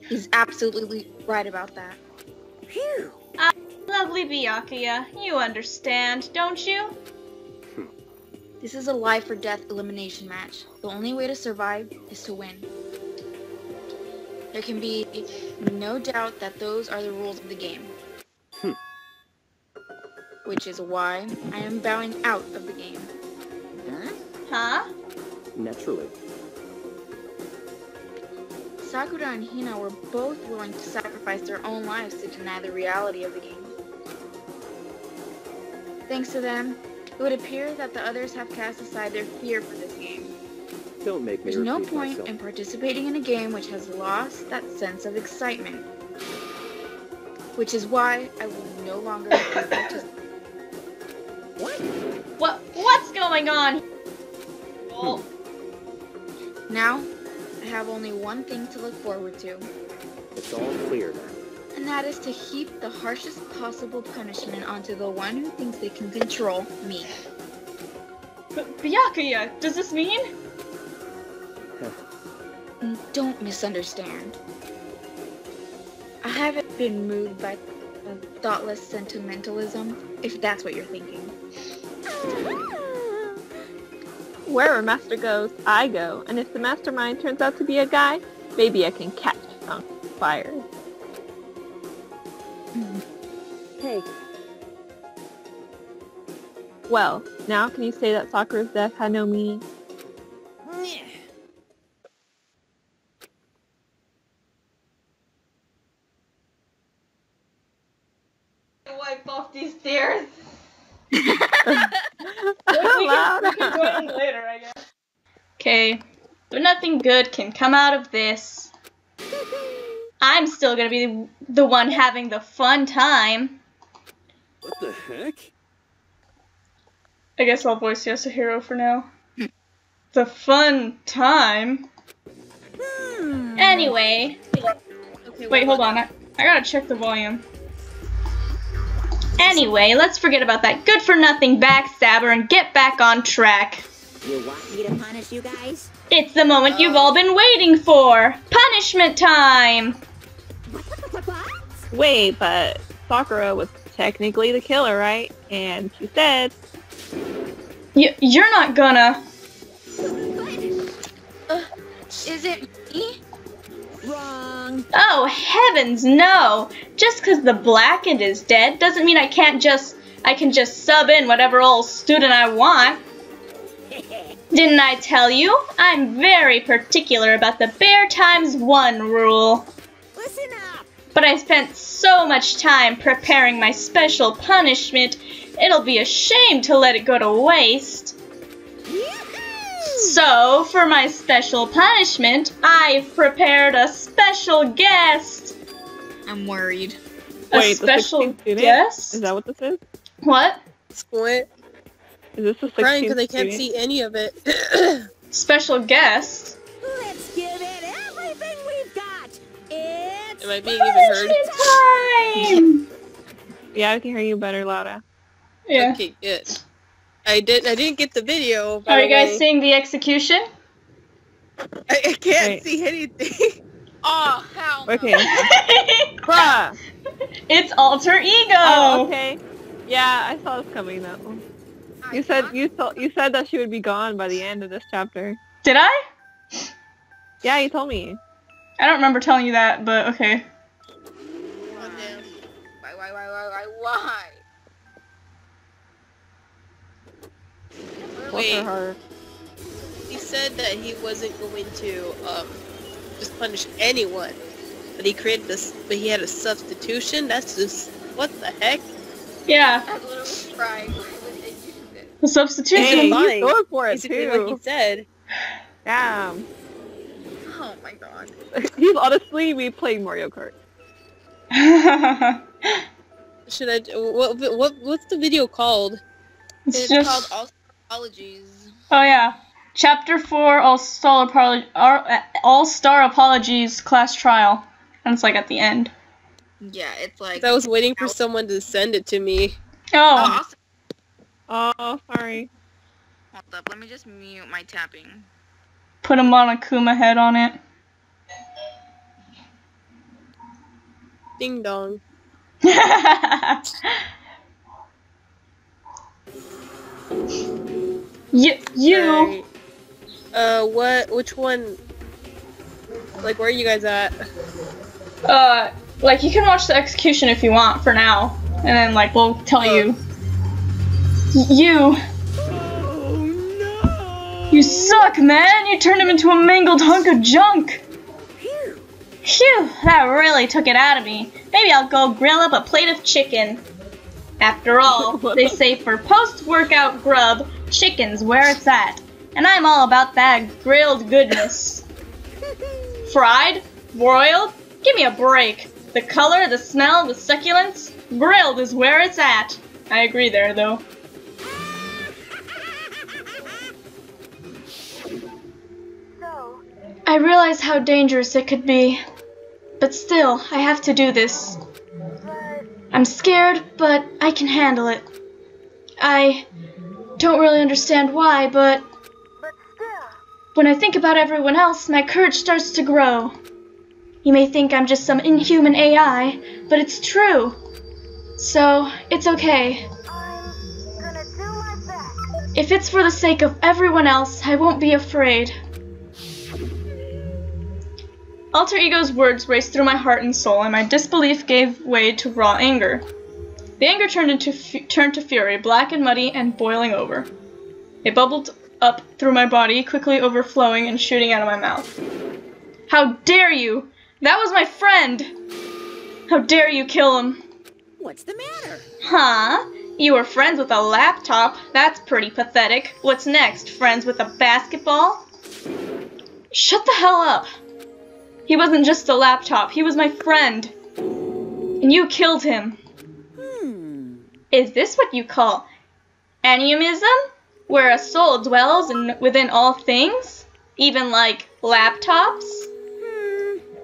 He's absolutely right about that. Phew. Lovely Byakuya, you understand, don't you? This is a life or death elimination match. The only way to survive is to win. There can be no doubt that those are the rules of the game. Which is why I am bowing out of the game. Huh? Naturally. Sakura and Hina were both willing to sacrifice their own lives to deny the reality of the game. Thanks to them, it would appear that the others have cast aside their fear for this game. Don't make me There's no repeat point myself. in participating in a game which has lost that sense of excitement. Which is why I will no longer participate. What's going on? Oh. Now, I have only one thing to look forward to. It's all clear now. And that is to heap the harshest possible punishment onto the one who thinks they can control me. Byakuya, does this mean? Don't misunderstand. I haven't been moved by thoughtless sentimentalism, if that's what you're thinking. Wherever Master goes, I go. And if the mastermind turns out to be a guy, maybe I can catch on fire. Hey, Well, now can you say that Sakura's death had no meaning? Wipe off these stairs. Loud. We can join later, I guess. Okay, but nothing good can come out of this. I'm still gonna be the one having the fun time. What the heck? I guess I'll voice Yasuhiro for now. The fun time? Anyway. Wait, hold on. I gotta check the volume. Anyway, let's forget about that good-for-nothing backstabber and get back on track. You want me to punish you guys? It's the moment you've all been waiting for! Punishment time! What? Wait, but Sakura was technically the killer, right? And she said... You're not gonna... Is it me? Wrong. Oh, heavens no! Just because the Blackened is dead doesn't mean I can just sub in whatever old student I want. Didn't I tell you? I'm very particular about the bear times one rule. Listen up. But I spent so much time preparing my special punishment, it'll be a shame to let it go to waste. So, for my special punishment, I've prepared a special guest. I'm worried. Wait, A special 16th student? guest? Is that what this is? What? Squint. Is this the 16th Crying because they can't student? see any of it. Special guest? Let's give it everything we've got. It's Am I being even heard? Time! Yeah, I can hear you better, Laura. Yeah. Okay, good. I didn't get the video. by Are the you guys way. seeing the execution? I can't Wait. see anything. Oh, hell no. Okay. Bruh! It's alter ego! Oh, okay. Yeah, I saw this coming though. You said that she would be gone by the end of this chapter. Did I? Yeah, you told me. I don't remember telling you that, but okay. Oh, damn. Why? Bless her heart. He said that he wasn't going to just punish anyone, but he created this. But he had a substitution. That's just what the heck. Yeah. I'm literally crying. Why would they use it? The substitution. Hey, Fine. he's going for it Basically too. what he said. Damn. Oh my god. He's honestly me playing Mario Kart. Should I? What's the video called? It's It's just. called Apologies. Oh yeah. Chapter 4, All-Star Apologies Class Trial. And it's like at the end. Yeah, it's like. I was waiting for someone to send it to me. Oh. Oh, sorry. Hold up, let me just mute my tapping. Put a Monokuma head on it. Ding dong. You. Right. Which one? Like, where are you guys at? Like, you can watch the execution if you want for now. And then, like, we'll tell you. You. Oh no! You suck, man! You turned him into a mangled hunk of junk! Phew, that really took it out of me. Maybe I'll go grill up a plate of chicken. After all, they say for post-workout grub, chicken's where it's at. And I'm all about that grilled goodness. Fried? Broiled? Give me a break. The color, the smell, the succulence? Grilled is where it's at. I agree there, though. I realize how dangerous it could be. But still, I have to do this. I'm scared, but I can handle it. I don't really understand why, but when I think about everyone else, my courage starts to grow. You may think I'm just some inhuman AI, but it's true. So, it's okay. I'm gonna do my best. If it's for the sake of everyone else, I won't be afraid. Alter Ego's words raced through my heart and soul, and my disbelief gave way to raw anger. The anger turned to fury, black and muddy and boiling over. It bubbled up through my body, quickly overflowing and shooting out of my mouth. How dare you! That was my friend! How dare you kill him? What's the matter? Huh? You were friends with a laptop? That's pretty pathetic. What's next? Friends with a basketball? Shut the hell up! He wasn't just a laptop, he was my friend. And you killed him. Is this what you call animism? Where a soul dwells within all things? Even like laptops?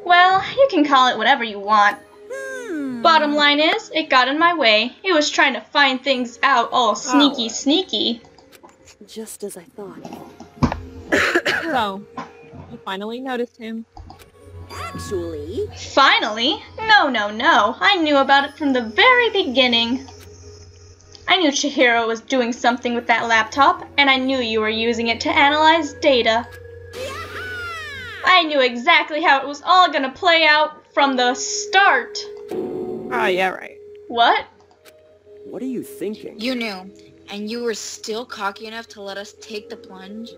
Well, you can call it whatever you want. Bottom line is, it got in my way. It was trying to find things out all sneaky. Just as I thought. So, you finally noticed him. Actually... Finally? No. I knew about it from the very beginning. I knew Chihiro was doing something with that laptop, and I knew you were using it to analyze data. I knew exactly how it was all gonna play out from the start. Ah, yeah, right. What? What are you thinking? You knew, and you were still cocky enough to let us take the plunge?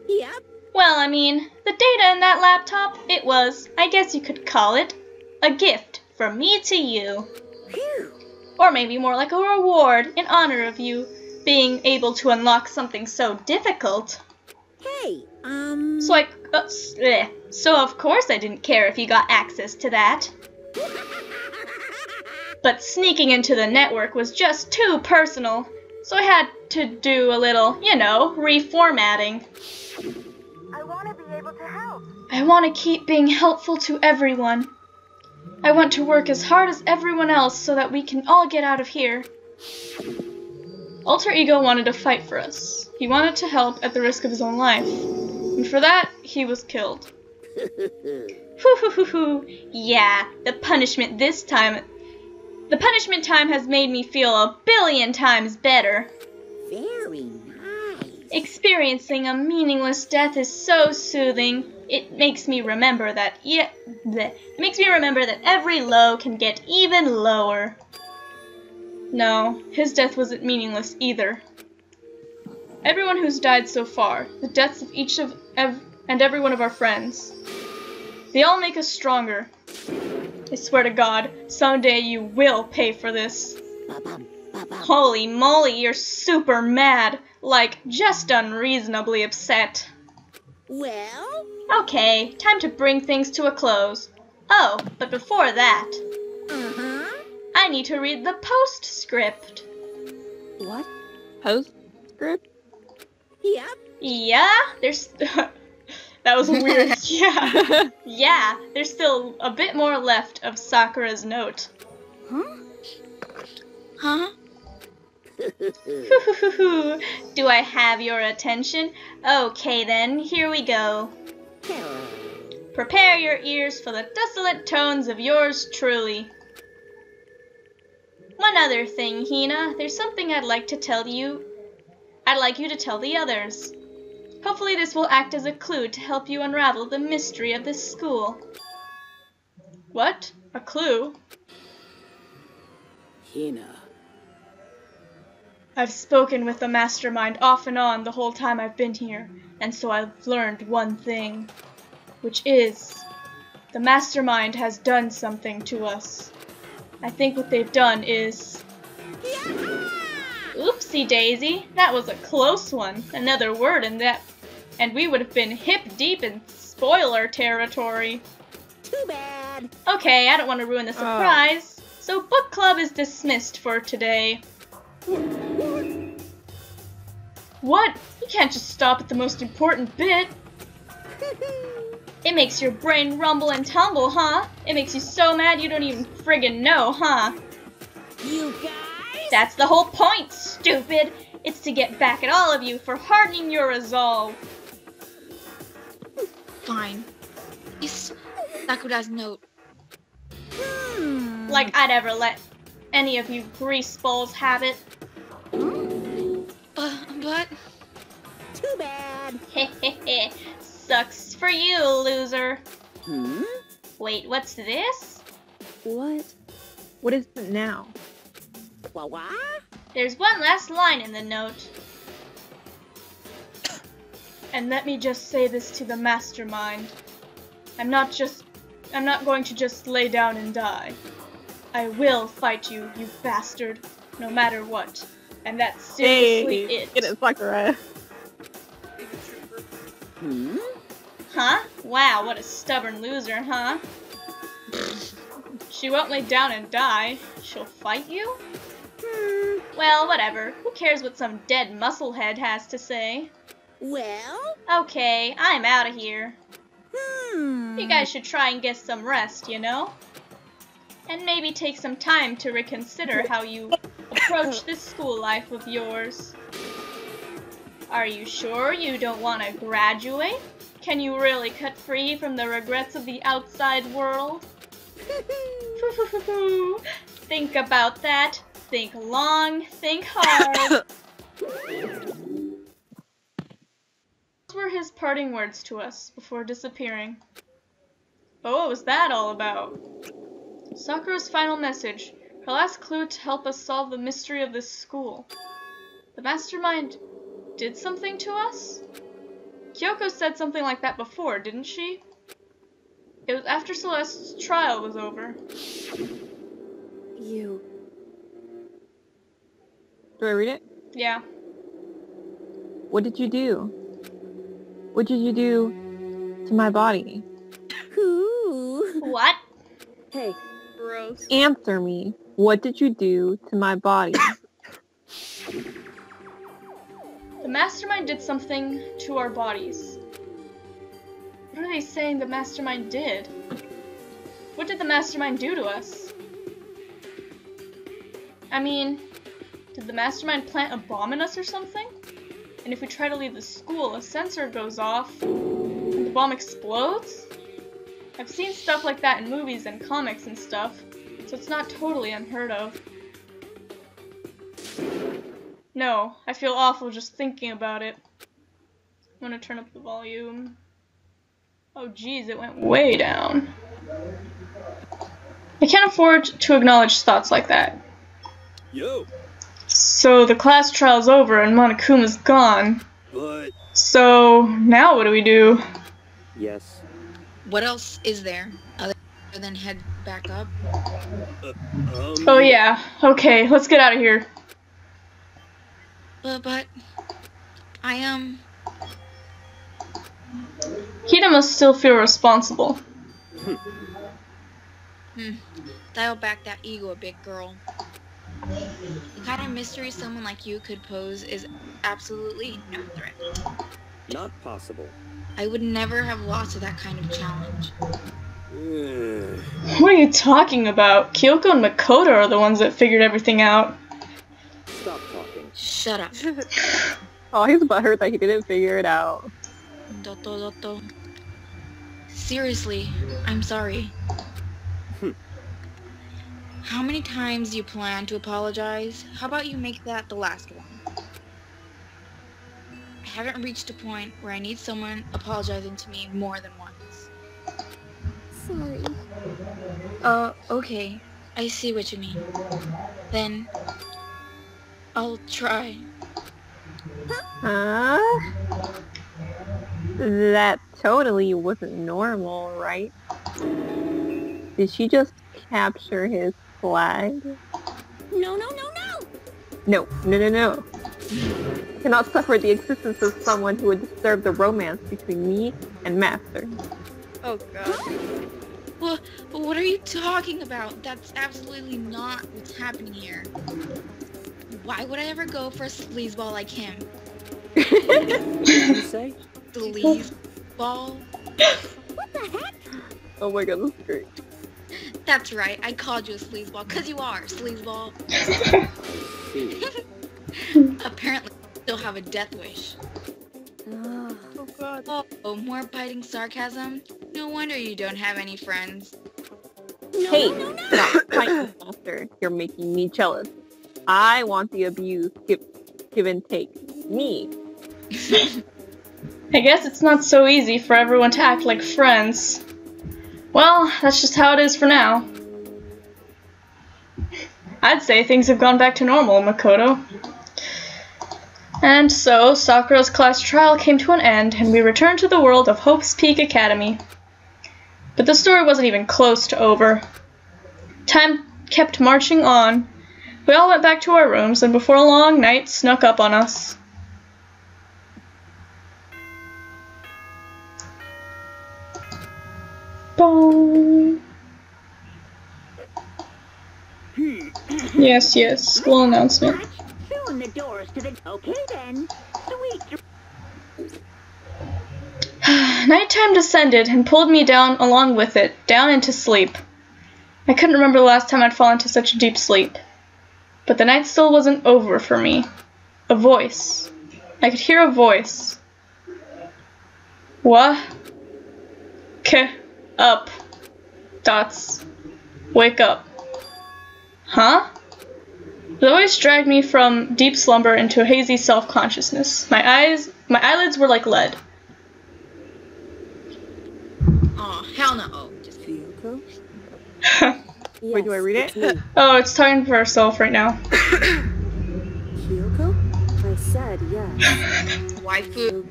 Yep. Well, I mean, the data in that laptop, it was, I guess you could call it, a gift from me to you. Phew. Or maybe more like a reward in honor of you being able to unlock something so difficult. Hey, So of course I didn't care if you got access to that. But sneaking into the network was just too personal, so I had to do a little, reformatting. I want to be able to help. I want to keep being helpful to everyone. I want to work as hard as everyone else so that we can all get out of here. Alter Ego wanted to fight for us. He wanted to help at the risk of his own life. And for that, he was killed. Yeah, the punishment time has made me feel 1,000,000,000 times better. very nice. Experiencing a meaningless death is so soothing. It makes me remember that every low can get even lower. No, his death wasn't meaningless either. Everyone who's died so far, the deaths of each and every one of our friends, they all make us stronger. I swear to God, someday you will pay for this. Holy moly, you're super mad. Like, just unreasonably upset. Well? Okay, time to bring things to a close. Oh, but before that, I need to read the postscript. What? Postscript? Yep. Yeah, there's... That was weird. Yeah. Yeah, there's still a bit more left of Sakura's note. Huh? Huh? Do I have your attention? Okay then, here we go. Prepare your ears for the desolate tones of yours truly. One other thing, Hina, there's something I'd like to tell you. I'd like you to tell the others. Hopefully this will act as a clue to help you unravel the mystery of this school. What? A clue? Hina. I've spoken with the mastermind off and on the whole time I've been here, and so I've learned one thing, which is, the mastermind has done something to us. I think what they've done is... Oopsie daisy, that was a close one. Another word in that, and we would have been hip deep in spoiler territory. Too bad. Okay, I don't want to ruin the surprise, so book club is dismissed for today. What? You can't just stop at the most important bit. It makes your brain rumble and tumble, huh? It makes you so mad you don't even friggin' know, huh? You guys? That's the whole point, stupid! It's to get back at all of you for hardening your resolve. Fine. It's Sakura's note. Like I'd ever let any of you greaseballs have it. But... Too bad. Hehehe. Sucks for you, loser. Wait, what's this? What? What is it now? What? There's one last line in the note. And let me just say this to the mastermind. I'm not going to just lay down and die. I will fight you, you bastard, no matter what. And that's seriously it. Get it, Sakura. Huh? Wow, what a stubborn loser, huh? She won't lay down and die. She'll fight you? Well, whatever. Who cares what some dead musclehead has to say? Well? Okay, I'm out of here. You guys should try and get some rest, you know? And maybe take some time to reconsider how you approach this school life of yours. Are you sure you don't want to graduate? Can you really cut free from the regrets of the outside world? Think about that. Think long, think hard. Those were his parting words to us before disappearing. But what was that all about? Sakura's final message, her last clue to help us solve the mystery of this school. The mastermind did something to us? Kyoko said something like that before, didn't she? It was after Celeste's trial was over. You... Do I read it? Yeah. What did you do? What did you do to my body? Ooh. What? Hey. Gross. Answer me. What did you do to my body? The mastermind did something to our bodies. What are they saying the mastermind did? What did the mastermind do to us? I mean, did the mastermind plant a bomb in us or something? And if we try to leave the school, a sensor goes off and the bomb explodes? I've seen stuff like that in movies and comics and stuff, so it's not totally unheard of. No, I feel awful just thinking about it. I'm gonna turn up the volume. Oh geez, it went way down. I can't afford to acknowledge thoughts like that. Yo. So the class trial's over and Monokuma's gone. But... So now what do we do? Yes. What else is there other than head back up? Oh yeah. Okay, let's get out of here. But I Hida must still feel responsible. Dial back that ego a bit, girl. The kind of mystery someone like you could pose is absolutely no threat. Not possible. I would never have lost to that kind of challenge. What are you talking about? Kyoko and Makoto are the ones that figured everything out. Stop talking. Shut up. Oh, he's butthurt that he didn't figure it out. Dotto. Seriously, I'm sorry. How many times do you plan to apologize? How about you make that the last one? I haven't reached a point where I need someone apologizing to me more than once. Sorry. Okay. I see what you mean. Then, I'll try. Huh? That totally wasn't normal, right? Did she just capture his flag? No. No. Cannot suffer the existence of someone who would disturb the romance between me and Master. Oh god. Well, what are you talking about? That's absolutely not what's happening here. Why would I ever go for a sleazeball like him? What did you say? Sleazeball? What the heck? Oh my god, that's great. That's right, I called you a sleazeball, cause you are, sleazeball. Apparently, you still have a death wish. Oh god. Oh, more biting sarcasm? No wonder you don't have any friends. Hey, stop fighting, Master. You're making me jealous. I want the abuse, give and take. Me. I guess it's not so easy for everyone to act like friends. Well, that's just how it is for now. I'd say things have gone back to normal, Makoto. And so, Sakura's class trial came to an end, and we returned to the world of Hope's Peak Academy. But the story wasn't even close to over. Time kept marching on. We all went back to our rooms, and before long, night snuck up on us. Boom. Yes, school announcement. Soon the doors to the... Okay then. Sweet. Nighttime descended and pulled me down along with it, down into sleep. I couldn't remember the last time I'd fallen into such a deep sleep. But the night still wasn't over for me. A voice. I could hear a voice. Up. Dots. Wake up. Huh? The voice dragged me from deep slumber into a hazy self-consciousness. My eyelids were like lead. Oh, hell no. Oh, just Kyoko? Wait, do I read it? Oh, it's talking for herself right now. Kyoko? I said yes. Waifu.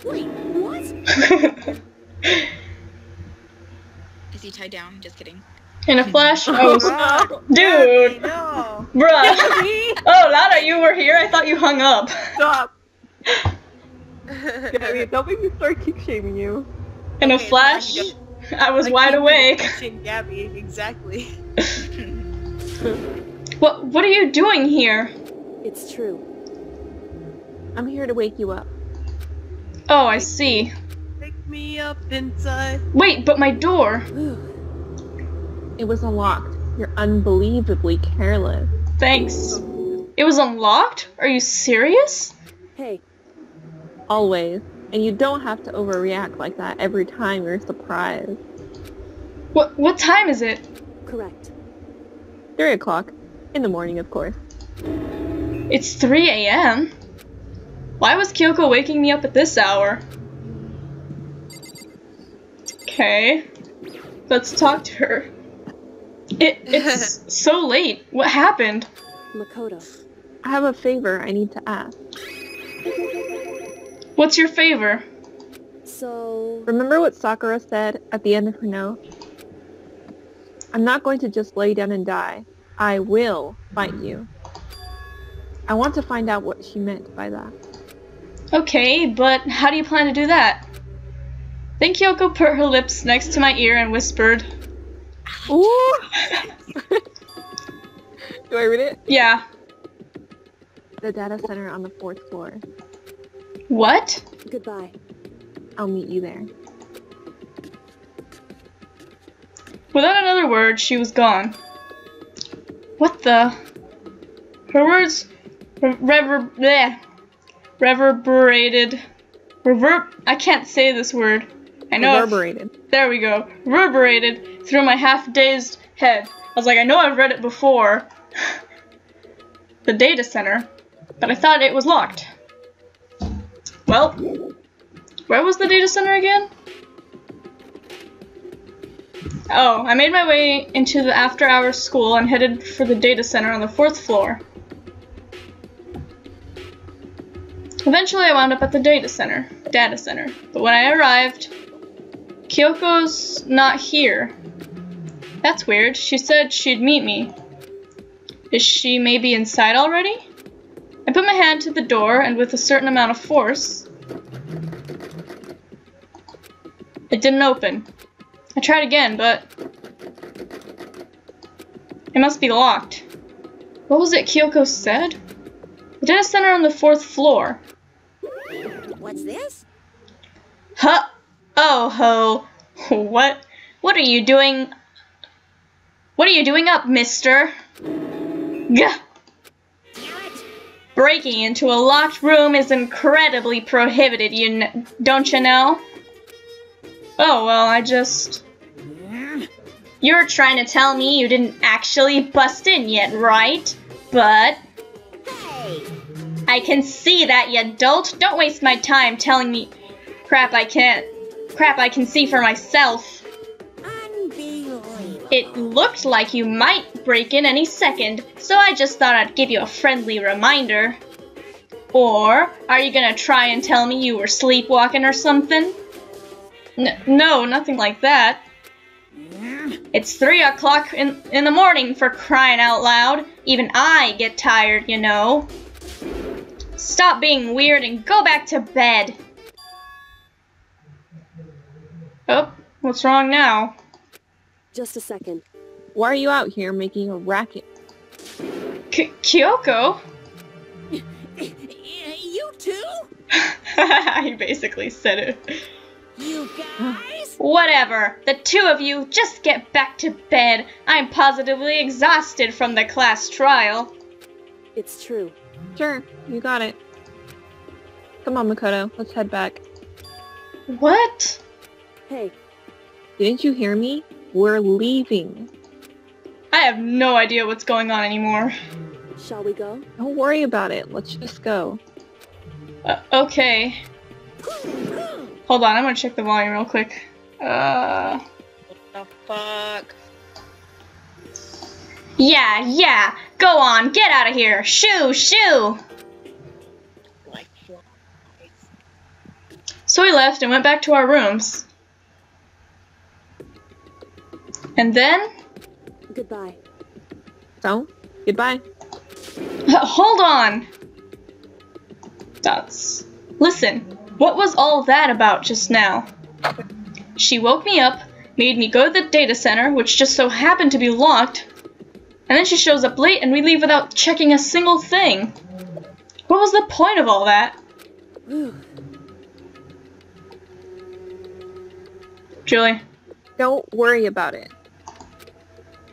Wait, what? Is he tied down? Just kidding. In a flash, I was... Dude! No. Bruh! Oh, Lara, you were here? I thought you hung up. Stop. Gabby, don't make me start kick-shaming you. In a flash, I was wide awake. Gabby, exactly. What are you doing here? It's true. I'm here to wake you up. Oh, I see. Pick me up inside. Wait, but my door. It was unlocked. You're unbelievably careless. Thanks. It was unlocked? Are you serious? Hey. Always. And you don't have to overreact like that every time you're surprised. What time is it? Correct. 3 o'clock. In the morning, of course. It's 3 a.m.? Why was Kyoko waking me up at this hour? Okay. Let's talk to her. It's so late. What happened? Makoto. I have a favor I need to ask. What's your favor? So... Remember what Sakura said at the end of her note? I'm not going to just lay down and die. I will fight you. I want to find out what she meant by that. Okay, but how do you plan to do that? Then Kyoko put her lips next to my ear and whispered. Ooh! Do I read it? Yeah. The data center on the 4th floor. What? Goodbye. I'll meet you there. Without another word, she was gone. What the? Her words reverberated. I can't say this word. I know. Reverberated. There we go. Reverberated through my half-dazed head. I was like, I know I've read it before. The data center. But I thought it was locked. Well, where was the data center again? Oh, I made my way into the after-hours school and headed for the data center on the 4th floor. Eventually I wound up at the data center. But when I arrived, Kyoko's not here. That's weird. She said she'd meet me. Is she maybe inside already? I put my hand to the door and with a certain amount of force, it didn't open. I tried again, but it must be locked. What was it Kyoko said? The data center on the 4th floor. What's this? Huh? Oh ho. What are you doing? What are you doing up, mister? Gah. Breaking into a locked room is incredibly prohibited, don't you know? Oh, well, I just... You're trying to tell me you didn't actually bust in yet, right? But... Hey! I can see that, you dolt. Don't waste my time telling me crap I can see for myself. Unbelievable. It looked like you might break in any second, so I just thought I'd give you a friendly reminder. Or, are you gonna try and tell me you were sleepwalking or something? No, nothing like that. It's 3 o'clock in the morning, for crying out loud. Even I get tired, you know. Stop being weird and go back to bed. Oh, what's wrong now? Just a second. Why are you out here making a racket? Kyoko? You too? He basically said it. You guys? Whatever. The two of you just get back to bed. I'm positively exhausted from the class trial. It's true. Sure, you got it. Come on, Makoto, let's head back. What? Hey. Didn't you hear me? We're leaving. I have no idea what's going on anymore. Shall we go? Don't worry about it. Let's just go. Okay. Hold on, I'm gonna check the volume real quick. What the fuck? Yeah. Go on, get out of here. Shoo. So we left and went back to our rooms. And then... Goodbye. So, goodbye. Hold on! Listen, what was all that about just now? She woke me up, made me go to the data center, which just so happened to be locked, and then she shows up late and we leave without checking a single thing. What was the point of all that? Julie? Don't worry about it.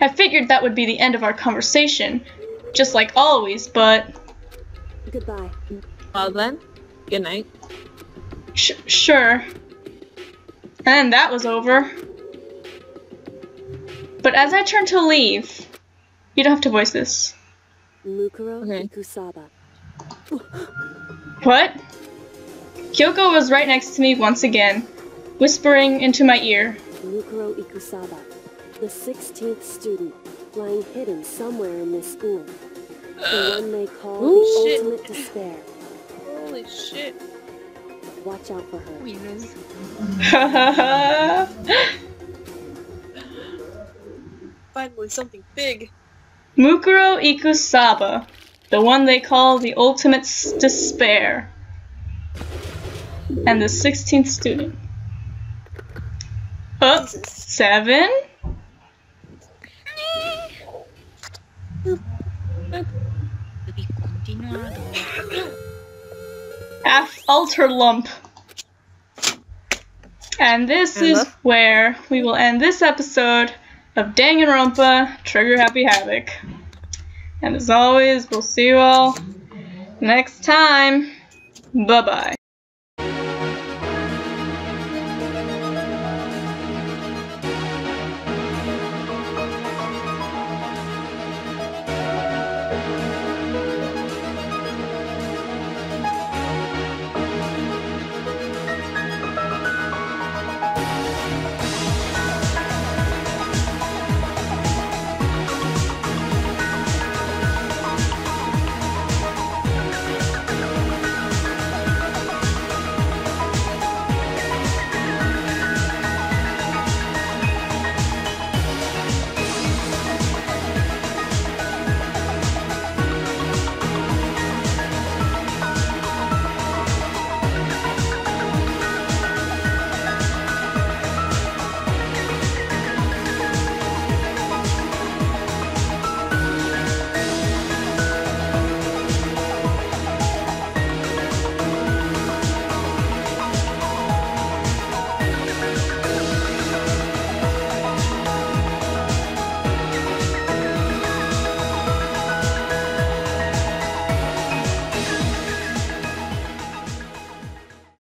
I figured that would be the end of our conversation, just like always, but... Goodbye. Well then, good night. Sure. And that was over. But as I turned to leave... You don't have to voice this. Mukuro Okay. Ikusaba. What? Kyoko was right next to me once again, whispering into my ear. Mukuro Ikusaba, the 16th student, lying hidden somewhere in this school. The one they call the ultimate despair. Holy shit. Watch out for her. Finally, something big. Mukuro Ikusaba, the one they call the ultimate despair. And the 16th student. Up, 7. Alter lump. And this is where we will end this episode of Danganronpa Trigger Happy Havoc. And as always, we'll see you all next time. Bye-bye.